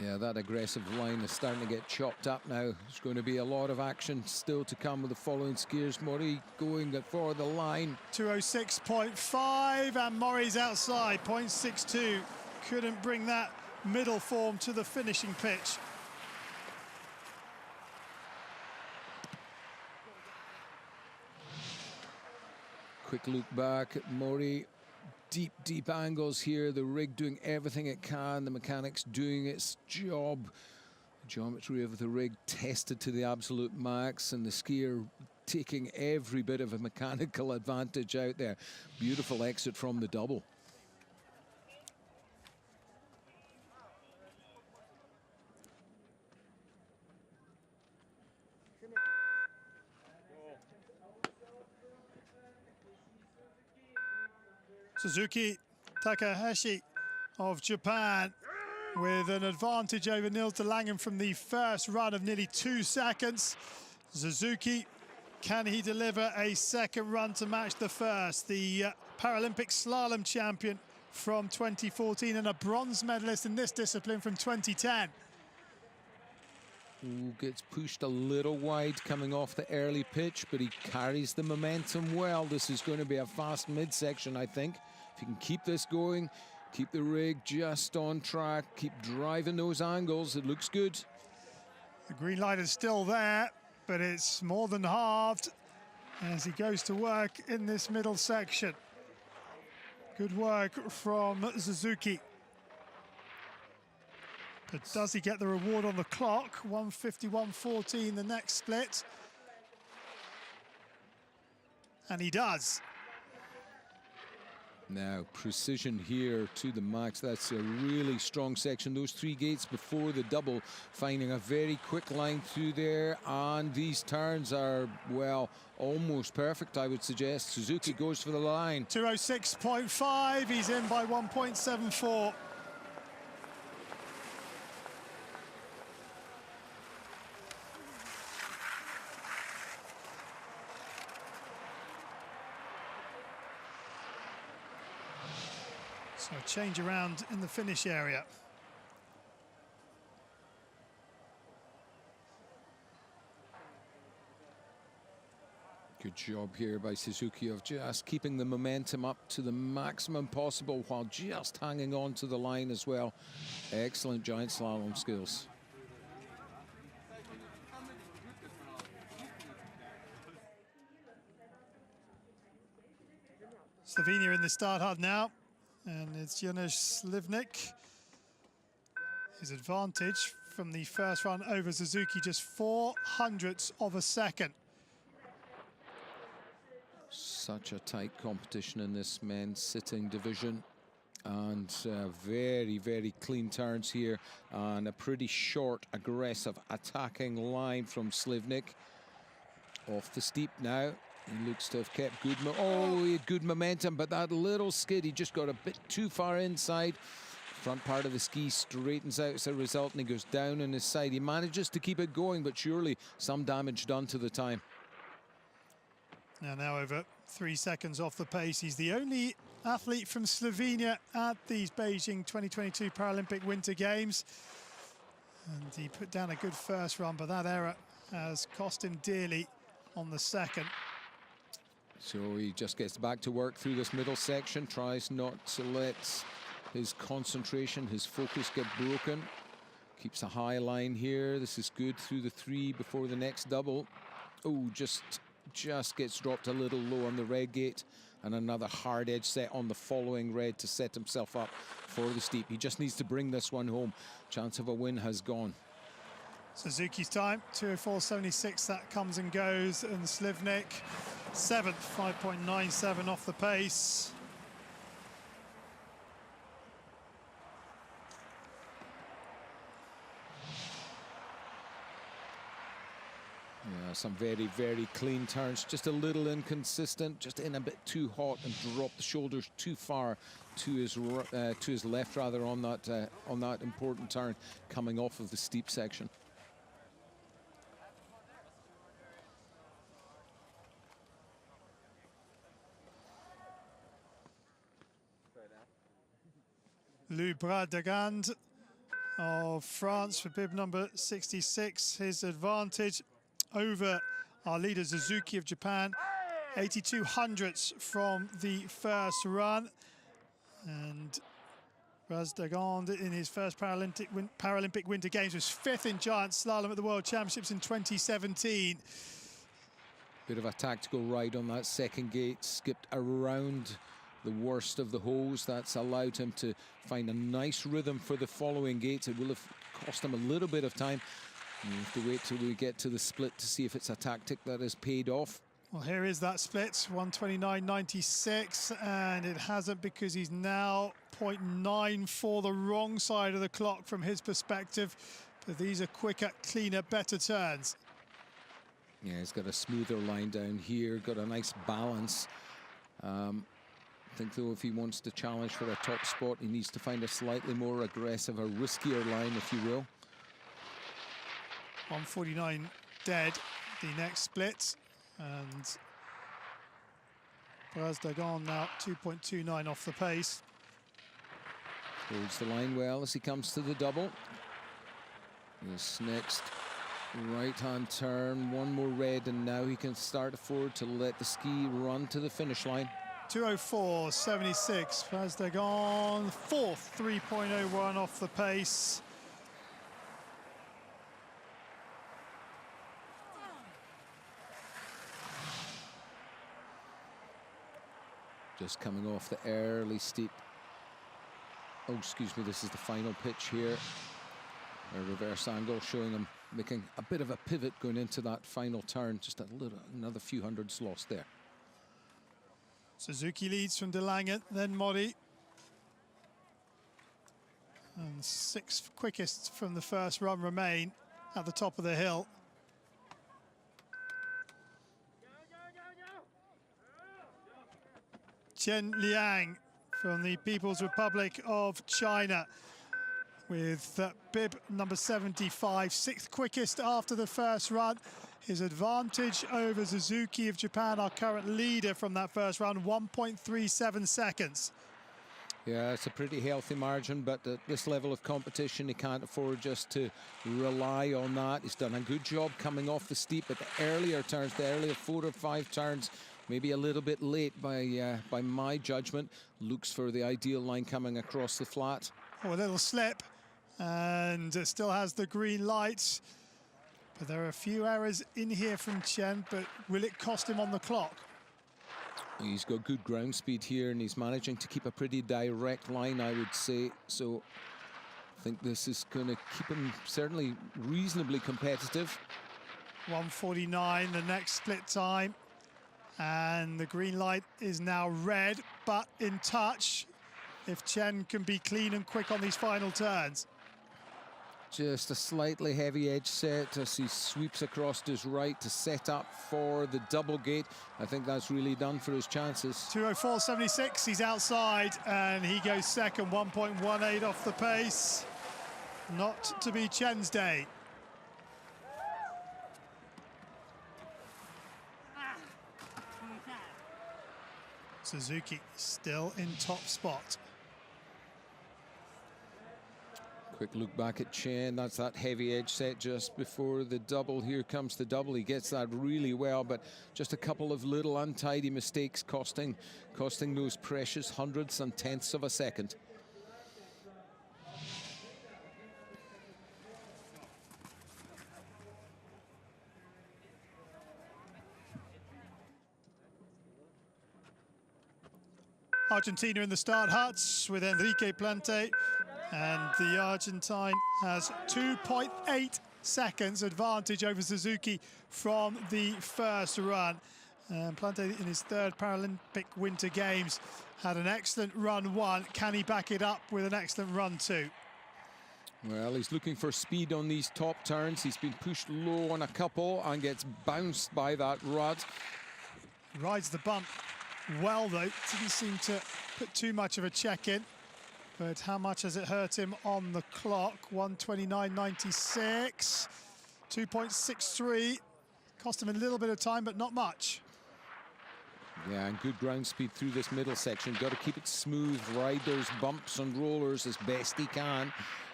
Speaker 2: Yeah, that aggressive line is starting to get chopped up now. There's going to be a lot of action still to come with the following skiers. Mori going for the line.
Speaker 1: 206.5, and Mori's outside, 0.62. Couldn't bring that middle form to the finishing pitch.
Speaker 2: Quick look back at Mori. Deep angles here. The rig doing everything it can. The mechanics doing its job. The geometry of the rig tested to the absolute max, and the skier taking every bit of a mechanical advantage out there. Beautiful exit from the double.
Speaker 1: Suzuki Takahashi of Japan with an advantage over Nils de Langen from the first run of nearly 2 seconds. Suzuki, can he deliver a second run to match the first? The Paralympic slalom champion from 2014 and a bronze medalist in this discipline from 2010.
Speaker 2: Ooh, gets pushed a little wide coming off the early pitch, but he carries the momentum well. This is going to be a fast midsection, I think. If you can keep this going, keep the rig just on track, keep driving those angles, it looks good.
Speaker 1: The green light is still there, but it's more than halved as he goes to work in this middle section. Good work from Suzuki. But does he get the reward on the clock? 151.14 the next split. And he does.
Speaker 2: Now, precision here to the max. That's a really strong section. Those 3 gates before the double, finding a very quick line through there. And these turns are, well, almost perfect, I would suggest. Suzuki goes for the line.
Speaker 1: 206.5, he's in by 1.74. So change around in the finish area.
Speaker 2: Good job here by Suzuki of just keeping the momentum up to the maximum possible while just hanging on to the line as well. Excellent giant slalom skills.
Speaker 1: Slovenia in the start hut now. And it's Janusz Slivnik. His advantage from the first run over Suzuki, just 0.04 of a second.
Speaker 2: Such a tight competition in this men's sitting division. And very clean turns here. And a pretty short, aggressive, attacking line from Slivnik. Off the steep now. He looks to have kept good, he had good momentum, but that little skid, he just got a bit too far inside. Front part of the ski straightens out as a result, and he goes down on his side. He manages to keep it going, but surely some damage done to the time.
Speaker 1: Now over 3 seconds off the pace. He's the only athlete from Slovenia at these Beijing 2022 Paralympic Winter Games. And he put down a good first run, but that error has cost him dearly on the second.
Speaker 2: So he just gets back to work through this middle section, tries not to let his concentration, his focus get broken. Keeps a high line here. This is good through the 3 before the next double. Oh, just gets dropped a little low on the red gate, and another hard edge set on the following red to set himself up for the steep. He just needs to bring this one home. Chance of a win has gone.
Speaker 1: Suzuki's time, 2:04.76, that comes and goes, and Slivnik, 7th, 5.97 off the pace.
Speaker 2: Yeah, some very, very clean turns, just a little inconsistent, just in a bit too hot and dropped the shoulders too far to his left rather on that important turn coming off of the steep section.
Speaker 1: Lou Bradegand of France for bib number 66. His advantage over our leader Suzuki of Japan. 82 hundredths from the first run. And Bradegand in his first Paralympic Winter Games was 5th in giant slalom at the World Championships in 2017.
Speaker 2: Bit of a tactical ride on that second gate, skipped around the worst of the holes. That's allowed him to find a nice rhythm for the following gates. It will have cost him a little bit of time. You have to wait till we get to the split to see if it's a tactic that has paid off.
Speaker 1: Well, here is that split, 129.96, and it hasn't, because he's now 0.94 the wrong side of the clock from his perspective. But these are quicker, cleaner, better turns.
Speaker 2: Yeah, he's got a smoother line down here, got a nice balance. I think, though, if he wants to challenge for a top spot, he needs to find a slightly more aggressive, a riskier line, if you will.
Speaker 1: 149 dead, the next split. And Bradegand now 2.29 off the pace.
Speaker 2: Holds the line well as he comes to the double. This next right-hand turn, one more red, and now he can start forward to let the ski run to the finish line.
Speaker 1: 2:04.76. Bradegand 4th, 3.01 off the pace.
Speaker 2: Just coming off the early steep. Oh, excuse me, this is the final pitch here. A reverse angle showing him making a bit of a pivot going into that final turn. Just another few hundreds lost there.
Speaker 1: Suzuki leads from De Lange, then Modi. And 6 quickest from the first run remain at the top of the hill. Chen Liang from the People's Republic of China with bib number 75, 6th quickest after the first run. His advantage over Suzuki of Japan, our current leader from that first run, 1.37 seconds.
Speaker 2: Yeah, it's a pretty healthy margin, but at this level of competition, he can't afford just to rely on that. He's done a good job coming off the steep, but the earlier turns, the earlier 4 or 5 turns, maybe a little bit late by my judgment. Looks for the ideal line coming across the flat.
Speaker 1: Oh, a little slip, and still has the green light. But there are a few errors in here from Chen, but will it cost him on the clock?
Speaker 2: He's got good ground speed here, and he's managing to keep a pretty direct line, I would say. So I think this is going to keep him certainly reasonably competitive.
Speaker 1: 1:49, the next split time. And the green light is now red, but in touch if Chen can be clean and quick on these final turns.
Speaker 2: Just a slightly heavy edge set as he sweeps across to his right to set up for the double gate. I think that's really done for his chances.
Speaker 1: 2:04.76, he's outside, and he goes second, 1.18 off the pace. Not to be Chen's day. Suzuki still in top spot.
Speaker 2: Quick look back at Chen. That's that heavy edge set just before the double. Here comes the double. He gets that really well, but just a couple of little untidy mistakes costing those precious hundredths and tenths of a second.
Speaker 1: Argentina in the start huts with Enrique Plante, and the Argentine has 2.8 seconds advantage over Suzuki from the first run. Plante, in his third Paralympic Winter Games, had an excellent run one. Can he back it up with an excellent run two?
Speaker 2: Well, he's looking for speed on these top turns. He's been pushed low on a couple and gets bounced by that rut.
Speaker 1: Rides the bump well, though. Didn't seem to put too much of a check in. But how much has it hurt him on the clock? 1:29.96, 2.63. Cost him a little bit of time, but not much.
Speaker 2: Yeah, and good ground speed through this middle section. Got to keep it smooth, ride those bumps and rollers as best he can.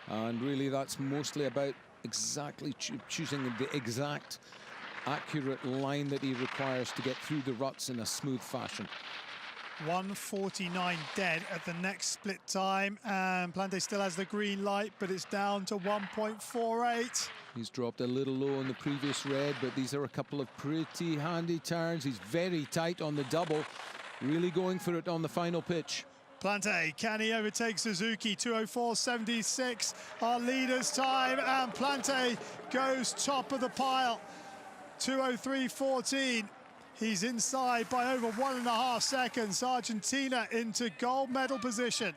Speaker 2: And really, that's mostly about exactly choosing the exact accurate line that he requires to get through the ruts in a smooth fashion.
Speaker 1: 1:49 dead at the next split time, and Plante still has the green light, but it's down to 1.48.
Speaker 2: He's dropped a little low on the previous red, but these are a couple of pretty handy turns. He's very tight on the double, really going for it on the final pitch.
Speaker 1: Plante, can he overtake Suzuki? 2:04.76, our leader's time, and Plante goes top of the pile. 2:03.14. He's inside by over 1.5 seconds. Argentina into gold medal position.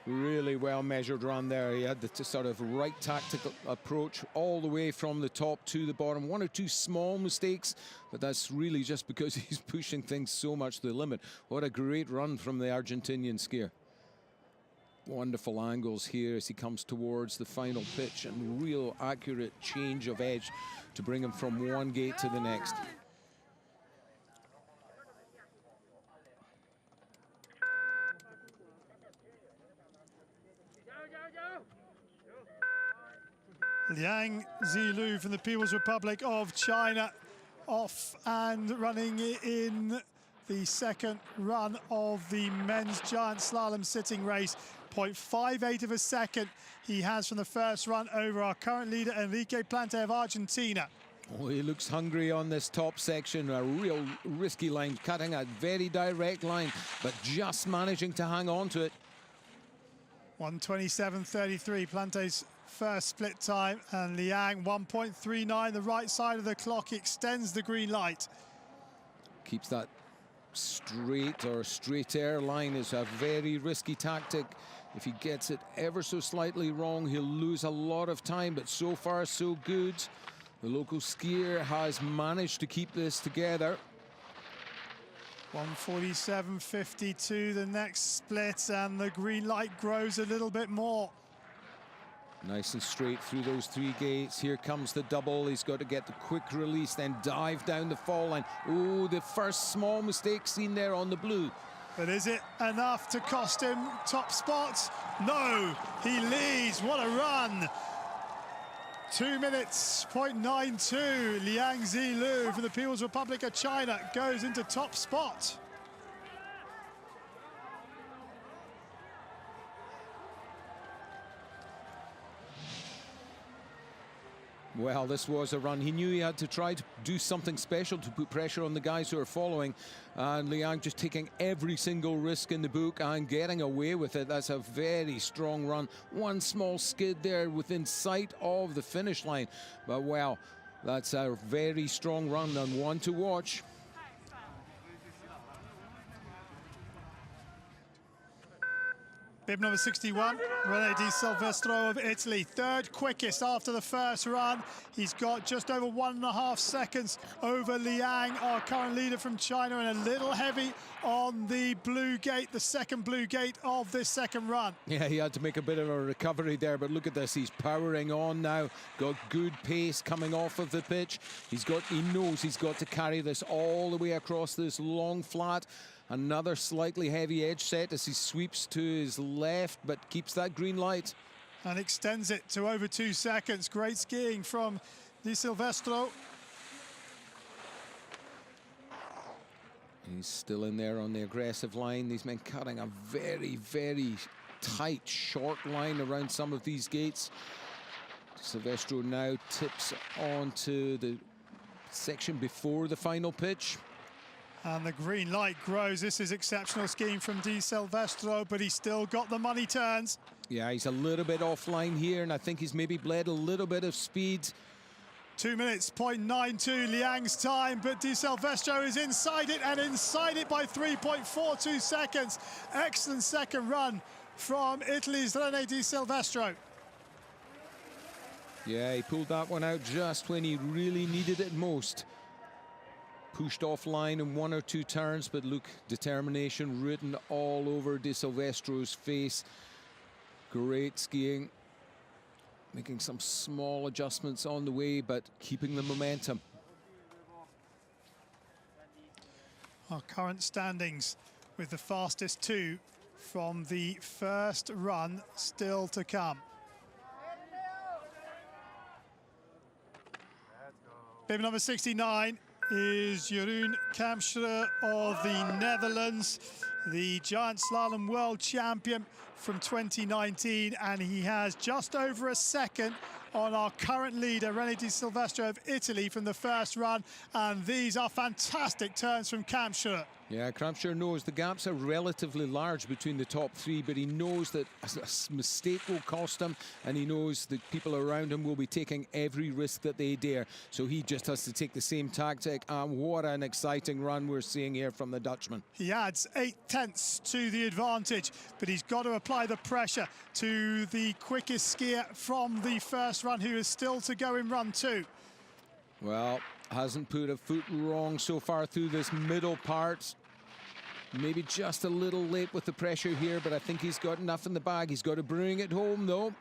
Speaker 2: Really well measured run there. He had the sort of right tactical approach all the way from the top to the bottom. One or two small mistakes, but that's really just because he's pushing things so much to the limit. What a great run from the Argentinian skier. Wonderful angles here as he comes towards the final pitch, and real accurate change of edge to bring him from one gate to the next.
Speaker 1: Liang Zilu from the People's Republic of China off and running in the second run of the men's giant slalom sitting race. 0.58 of a second he has from the first run over our current leader Enrique Plante of Argentina.
Speaker 2: Oh, he looks hungry on this top section. A real risky line, cutting a very direct line, but just managing to hang on to it.
Speaker 1: 1:27.33, Plante's first split time, and Liang 1.39, the right side of the clock, extends the green light.
Speaker 2: Keeps that straight or straight air line. Is a very risky tactic. If he gets it ever so slightly wrong, he'll lose a lot of time, but so far so good. The local skier has managed to keep this together.
Speaker 1: 1:47.52, the next split, and the green light grows a little bit more.
Speaker 2: Nice and straight through those three gates. Here comes the double. He's got to get the quick release, then dive down the fall line. Oh, the first small mistake seen there on the blue.
Speaker 1: But is it enough to cost him top spots? No, he leads. What a run. 2 minutes, 0.92. Liang Zilu from the People's Republic of China goes into top spot.
Speaker 2: Well, this was a run. He knew he had to try to do something special to put pressure on the guys who are following. And Liang just taking every single risk in the book and getting away with it. That's a very strong run. One small skid there within sight of the finish line. But, well, that's a very strong run and one to watch.
Speaker 1: Bib number 61, René Di Silvestro of Italy, third quickest after the first run. He's got just over 1.5 seconds over Liang, our current leader from China, and a little heavy on the blue gate, the second blue gate of this second run.
Speaker 2: Yeah, he had to make a bit of a recovery there, but look at this. He's powering on now. Got good pace coming off of the pitch. He knows he's got to carry this all the way across this long flat. Another slightly heavy edge set as he sweeps to his left, but keeps that green light.
Speaker 1: and extends it to over 2 seconds. Great skiing from Di Silvestro.
Speaker 2: He's still in there on the aggressive line. These men cutting a very, very tight, short line around some of these gates. Silvestro now tips onto the section before the final pitch.
Speaker 1: And the green light grows. This is exceptional skiing from Di Silvestro, but he's still got the money turns.
Speaker 2: Yeah, he's a little bit offline here, and I think he's maybe bled a little bit of speed.
Speaker 1: 2 minutes, 0.92 Liang's time, but Di Silvestro is inside it, and inside it by 3.42 seconds. Excellent second run from Italy's René Di Silvestro.
Speaker 2: Yeah, he pulled that one out just when he really needed it most. Pushed offline in 1 or 2 turns, but look, determination written all over Di Silvestro's face. Great skiing. Making some small adjustments on the way, but keeping the momentum.
Speaker 1: Our current standings with the fastest 2 from the first run still to come. Bib number 69 is Jeroen Kampschreur of the Netherlands, the giant slalom world champion from 2019, and he has just over a second on our current leader, René Di Silvestro of Italy, from the first run, and these are fantastic turns from Kampschreur.
Speaker 2: Yeah, Kampschreur knows the gaps are relatively large between the top 3, but he knows that a mistake will cost him, and he knows that people around him will be taking every risk that they dare. So he just has to take the same tactic, and what an exciting run we're seeing here from the Dutchman.
Speaker 1: He adds 8/10 to the advantage, but he's got to apply the pressure to the quickest skier from the first run, who is still to go in run 2.
Speaker 2: Well, hasn't put a foot wrong so far through this middle part. Maybe just a little late with the pressure here, but I think he's got enough in the bag. He's got to bring it home, though.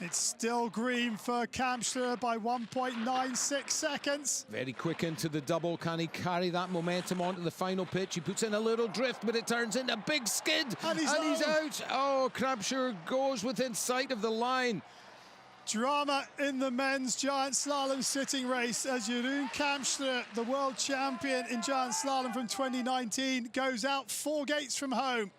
Speaker 1: It's still green for Kampschreur by 1.96 seconds.
Speaker 2: Very quick into the double. Can he carry that momentum onto the final pitch? He puts in a little drift, but it turns into a big skid.
Speaker 1: And he's
Speaker 2: out. Oh, Kampschreur goes within sight of the line.
Speaker 1: Drama in the men's giant slalom sitting race as Jeroen Kampschreur, the world champion in giant slalom from 2019, goes out 4 gates from home.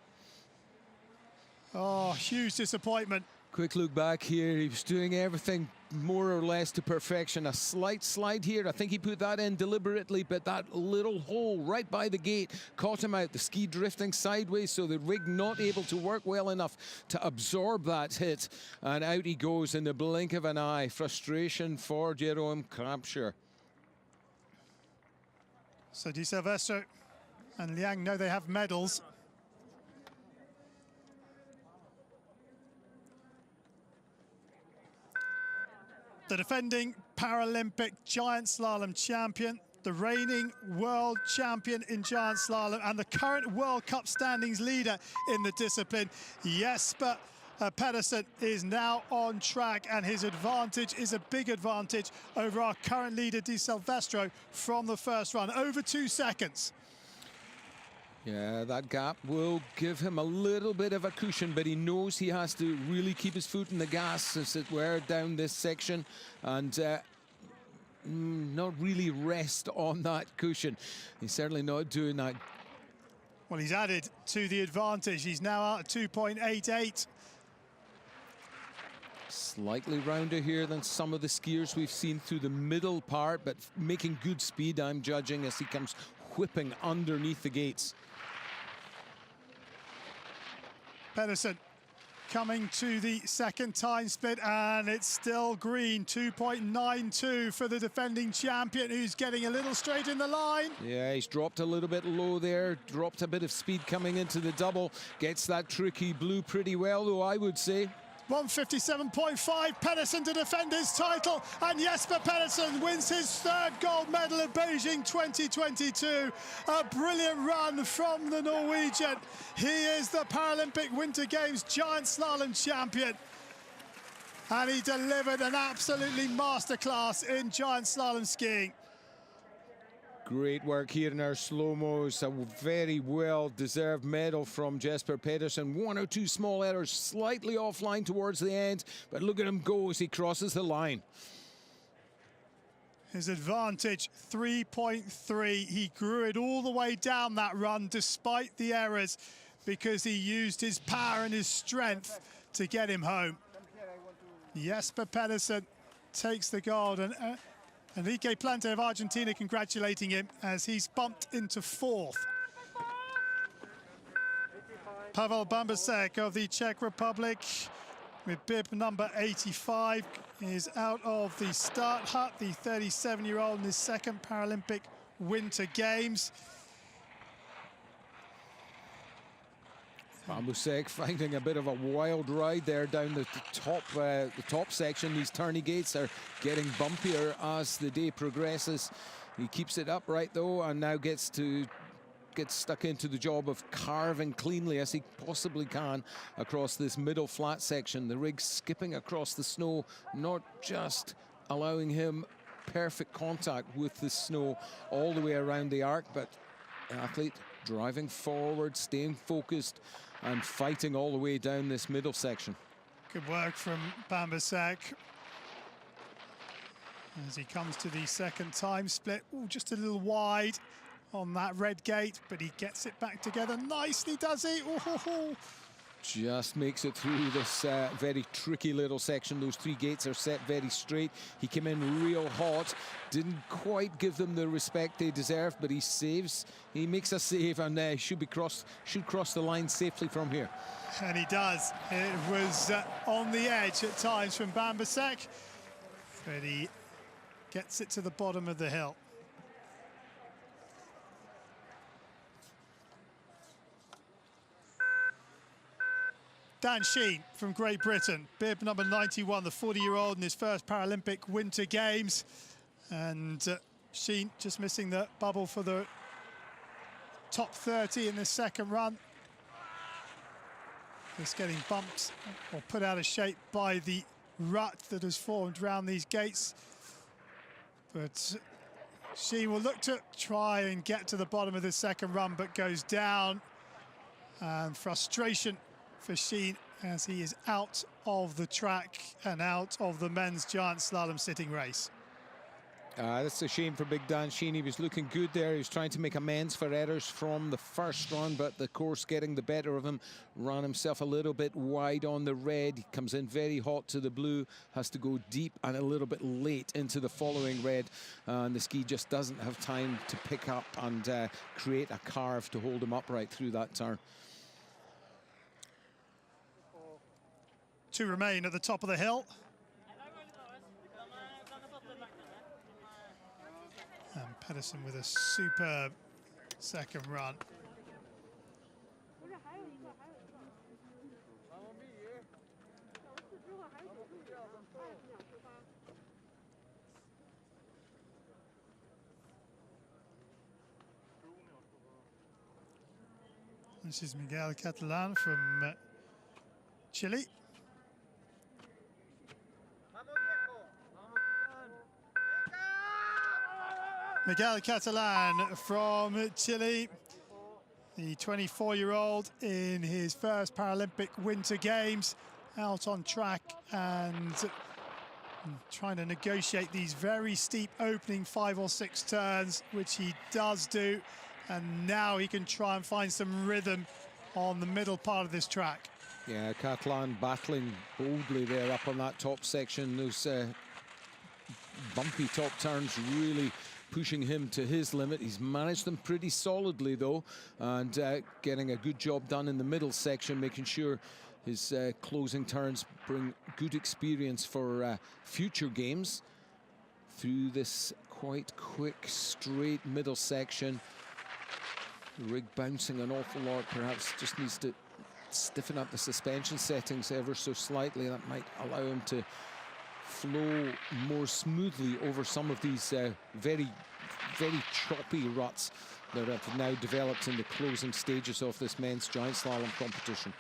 Speaker 1: Oh, huge disappointment.
Speaker 2: Quick look back here. He was doing everything more or less to perfection. A slight slide here. I think he put that in deliberately, but that little hole right by the gate caught him out. The ski drifting sideways, so the rig not able to work well enough to absorb that hit. And out he goes in the blink of an eye. Frustration for Jeroen Kampschreur.
Speaker 1: So Di Silvestro and Liang know they have medals. The defending Paralympic giant slalom champion, the reigning world champion in giant slalom, and the current World Cup standings leader in the discipline, Jesper Pedersen, is now on track, and his advantage is a big advantage over our current leader, Di Silvestro, from the first run, over 2 seconds.
Speaker 2: Yeah, that gap will give him a little bit of a cushion, but he knows he has to really keep his foot in the gas, as it were, down this section, and not really rest on that cushion. He's certainly not doing that.
Speaker 1: Well, he's added to the advantage. He's now out at 2.88.
Speaker 2: Slightly rounder here than some of the skiers we've seen through the middle part, but making good speed, I'm judging, as he comes whipping underneath the gates.
Speaker 1: Pedersen coming to the second time split, and it's still green. 2.92 for the defending champion, who's getting a little straight in the line.
Speaker 2: Yeah, he's dropped a little bit low there, dropped a bit of speed coming into the double. Gets that tricky blue pretty well, though, I would say.
Speaker 1: 157.5, Pedersen to defend his title, and Jesper Pedersen wins his 3rd gold medal of Beijing 2022. A brilliant run from the Norwegian. He is the Paralympic Winter Games giant slalom champion, and he delivered an absolutely masterclass in giant slalom skiing.
Speaker 2: Great work here in our slow-mos. A very well-deserved medal from Jesper Pedersen. One or two small errors, slightly offline towards the end, but look at him go as he crosses the line.
Speaker 1: His advantage, 3.3. He grew it all the way down that run despite the errors because he used his power and his strength to get him home. Jesper Pedersen takes the gold, and Enrique Plante of Argentina congratulating him as he's bumped into fourth. Pavel Bambasek of the Czech Republic with bib number 85 is out of the start hut, the 37-year-old in his second Paralympic Winter Games.
Speaker 2: Bambusek finding a bit of a wild ride there down the top section. These tourney gates are getting bumpier as the day progresses. He keeps it upright though, and now gets stuck into the job of carving cleanly as he possibly can across this middle flat section. The rig skipping across the snow, not just allowing him perfect contact with the snow all the way around the arc, but the athlete driving forward, staying focused and fighting all the way down this middle section.
Speaker 1: Good work from Bambasek as he comes to the second time split. Ooh, just a little wide on that red gate, but he gets it back together nicely, does he? Ooh.
Speaker 2: Just makes it through this very tricky little section. Those three gates are set very straight. He came in real hot, didn't quite give them the respect they deserved, but he saves. He makes a save and should cross the line safely from here.
Speaker 1: And he does. It was on the edge at times from Bambasek, but he gets it to the bottom of the hill. Dan Sheen from Great Britain, bib number 91, the 40-year-old in his first Paralympic Winter Games. And Sheen just missing the bubble for the top 30 in the second run. Just getting bumped or put out of shape by the rut that has formed around these gates. But Sheen will look to try and get to the bottom of the second run, but goes down. And frustration for Sheen as he is out of the track and out of the men's giant slalom sitting race.
Speaker 2: That's a shame for Big Dan Sheen. He was looking good there. He was trying to make amends for errors from the first run, but the course getting the better of him. Ran himself a little bit wide on the red. He comes in very hot to the blue, has to go deep and a little bit late into the following red. And the ski just doesn't have time to pick up and create a carve to hold him upright through that turn.
Speaker 1: Two remain at the top of the hill. And Pedersen with a superb second run. This is Miguel Catalan from Chile. Miguel Catalan from Chile, the 24-year-old in his first Paralympic Winter Games, out on track and trying to negotiate these very steep opening 5 or 6 turns, which he does do. And now he can try and find some rhythm on the middle part of this track.
Speaker 2: Yeah, Catalan battling boldly there up on that top section. Those bumpy top turns really pushing him to his limit. He's managed them pretty solidly though, and getting a good job done in the middle section, making sure his closing turns bring good experience for future games. Through this quite quick, straight middle section. The rig bouncing an awful lot, perhaps just needs to stiffen up the suspension settings ever so slightly. That might allow him to flow more smoothly over some of these very choppy ruts that have now developed in the closing stages of this men's giant slalom competition.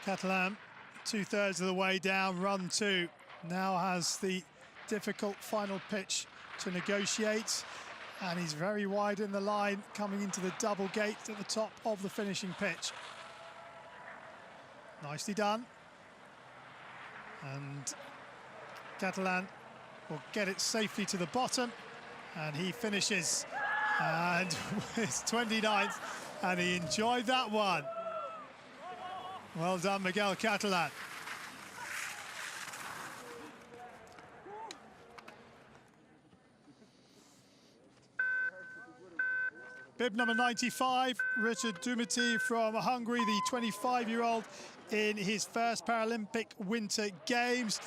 Speaker 1: Catalan, 2/3 of the way down, run 2. Now has the difficult final pitch to negotiate. And he's very wide in the line, coming into the double gate at the top of the finishing pitch. Nicely done. And Catalan will get it safely to the bottom. And he finishes. And it's 29th. And he enjoyed that one. Well done, Miguel Catalan. Bib number 95, Richard Dumity from Hungary, the 25-year-old in his first Paralympic Winter Games.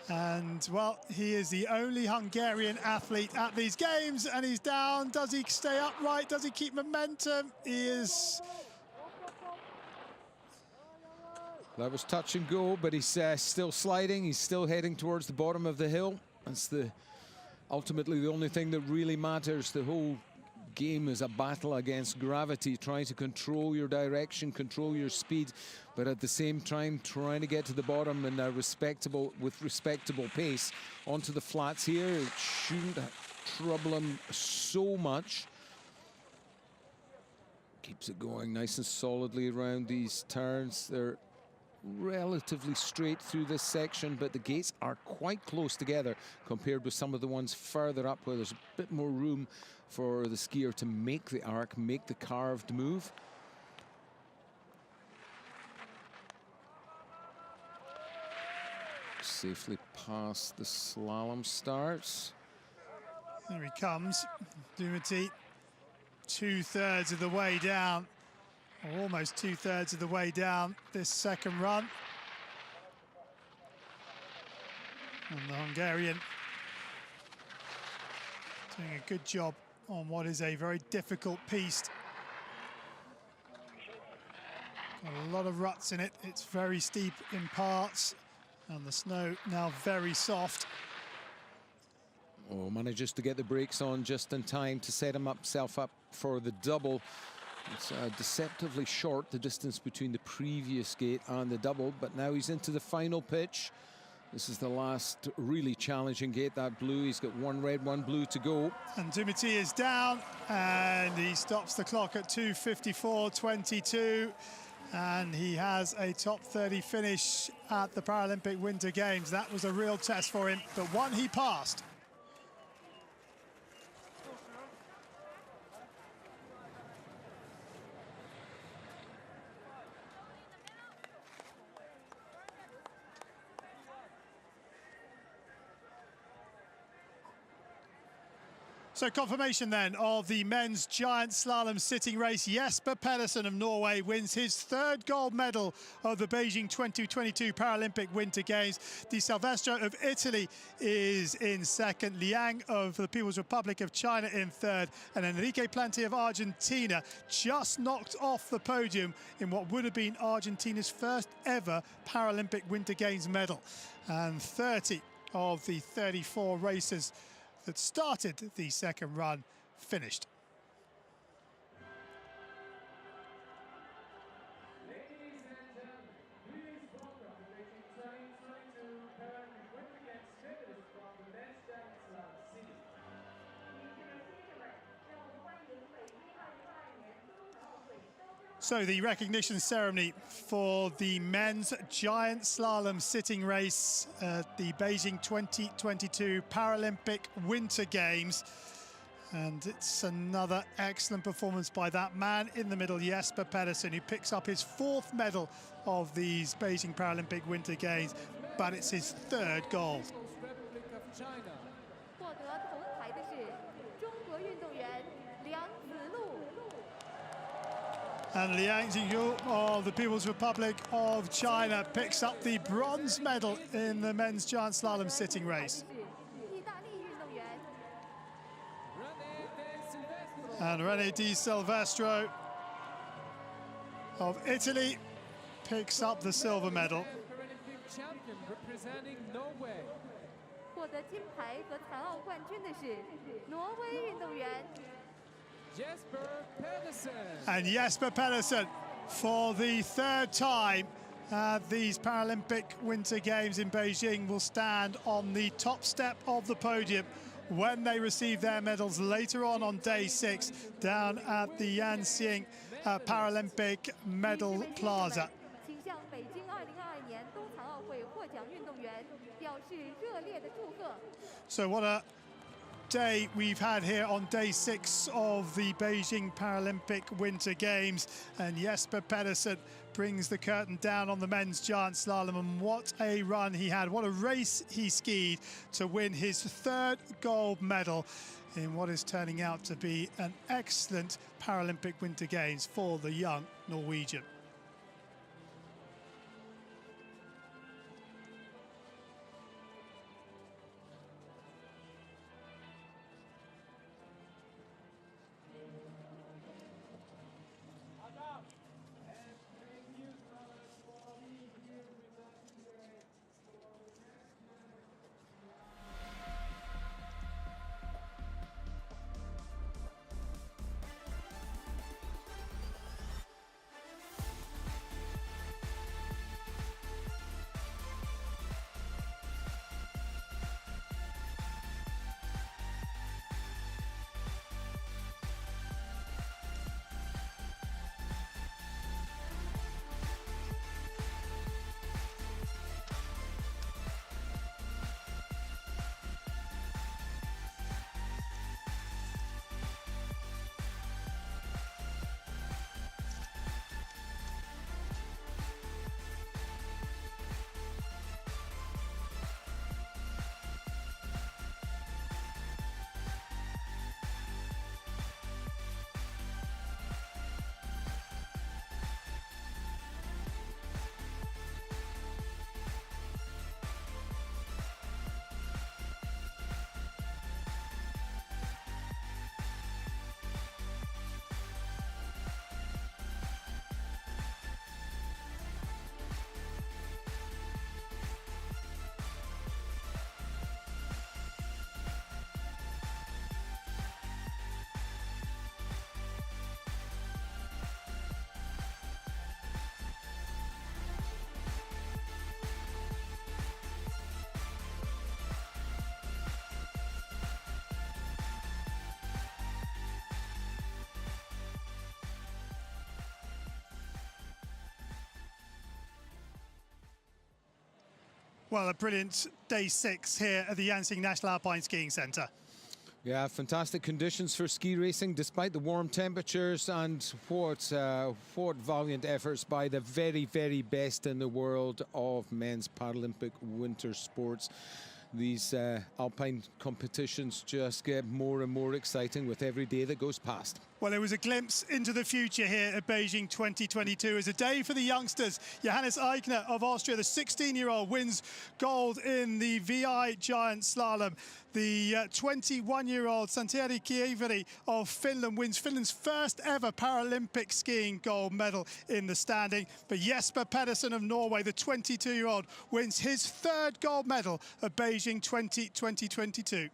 Speaker 1: And, well, he is the only Hungarian athlete at these games, and he's down. Does he stay upright? Does he keep momentum? He is...
Speaker 2: That was touch and go, but he's still sliding. He's still heading towards the bottom of the hill. That's ultimately the only thing that really matters. The whole game is a battle against gravity, trying to control your direction, control your speed, but at the same time trying to get to the bottom in a respectable pace onto the flats here. It shouldn't trouble him so much. Keeps it going nice and solidly around these turns. They're relatively straight through this section, but the gates are quite close together compared with some of the ones further up where there's a bit more room for the skier to make the arc, make the carved move. Safely past the slalom starts.
Speaker 1: There he comes, Dumity, 2/3 of the way down, or almost 2/3 of the way down this second run. And the Hungarian doing a good job on what is a very difficult piste. Got a lot of ruts in it. It's very steep in parts, and the snow now very soft.
Speaker 2: Oh, manages to get the brakes on just in time to set himself up for the double. It's deceptively short, the distance between the previous gate and the double, but now he's into the final pitch. This is the last really challenging gate, that blue. He's got one red, one blue to go.
Speaker 1: And Dumity is down, and he stops the clock at 2:54.22. And he has a top 30 finish at the Paralympic Winter Games. That was a real test for him, but one he passed. So confirmation then of the men's giant slalom sitting race. Jesper Pedersen of Norway wins his third gold medal of the Beijing 2022 Paralympic Winter Games. Di Silvestro of Italy is in second. Liang of the People's Republic of China in third. And Enrique Planti of Argentina just knocked off the podium in what would have been Argentina's first ever Paralympic Winter Games medal. And 30 of the 34 racers that started the second run finished.
Speaker 7: Ladies and gentlemen, please welcome the Beijing 2022 Paralympic Winter Games medalists from the men's giant slalom scene.
Speaker 1: So the recognition ceremony for the men's giant slalom sitting race at the Beijing 2022 Paralympic Winter Games. And it's another excellent performance by that man in the middle, Jesper Pedersen, who picks up his fourth medal of these Beijing Paralympic Winter Games, but it's his third gold. And Liang Zhiyou of the People's Republic of China picks up the bronze medal in the men's giant slalom sitting race. And René Di Silvestro of Italy picks up the silver medal.
Speaker 7: Champion representing Norway.
Speaker 8: 获得金牌和残奥冠军的是挪威运动员
Speaker 7: Jesper Pedersen.
Speaker 1: And Jesper Pedersen, for the third time at these Paralympic Winter Games in Beijing, will stand on the top step of the podium when they receive their medals later on day 6 down at the Yanxing Paralympic Medal Plaza.
Speaker 8: 请向北京2022年冬残奥会获奖运动员表示热烈的祝贺。
Speaker 1: So what a day we've had here on day 6 of the Beijing Paralympic Winter Games, and Jesper Pedersen brings the curtain down on the men's giant slalom, and what a run he had, what a race he skied to win his 3rd gold medal in what is turning out to be an excellent Paralympic Winter Games for the young Norwegian. Well, a brilliant day 6 here at the Yanxing National Alpine Skiing Centre.
Speaker 2: Yeah, fantastic conditions for ski racing despite the warm temperatures, and what valiant efforts by the very, very best in the world of men's Paralympic winter sports. These Alpine competitions just get more and more exciting with every day that goes past.
Speaker 1: Well, it was a glimpse into the future here at Beijing 2022. It's a day for the youngsters. Johannes Eichner of Austria, the 16-year-old, wins gold in the VI giant slalom. The 21-year-old Santeri Kieveri of Finland wins Finland's first ever Paralympic skiing gold medal in the standing. But Jesper Pedersen of Norway, the 22-year-old, wins his 3rd gold medal at Beijing 2022.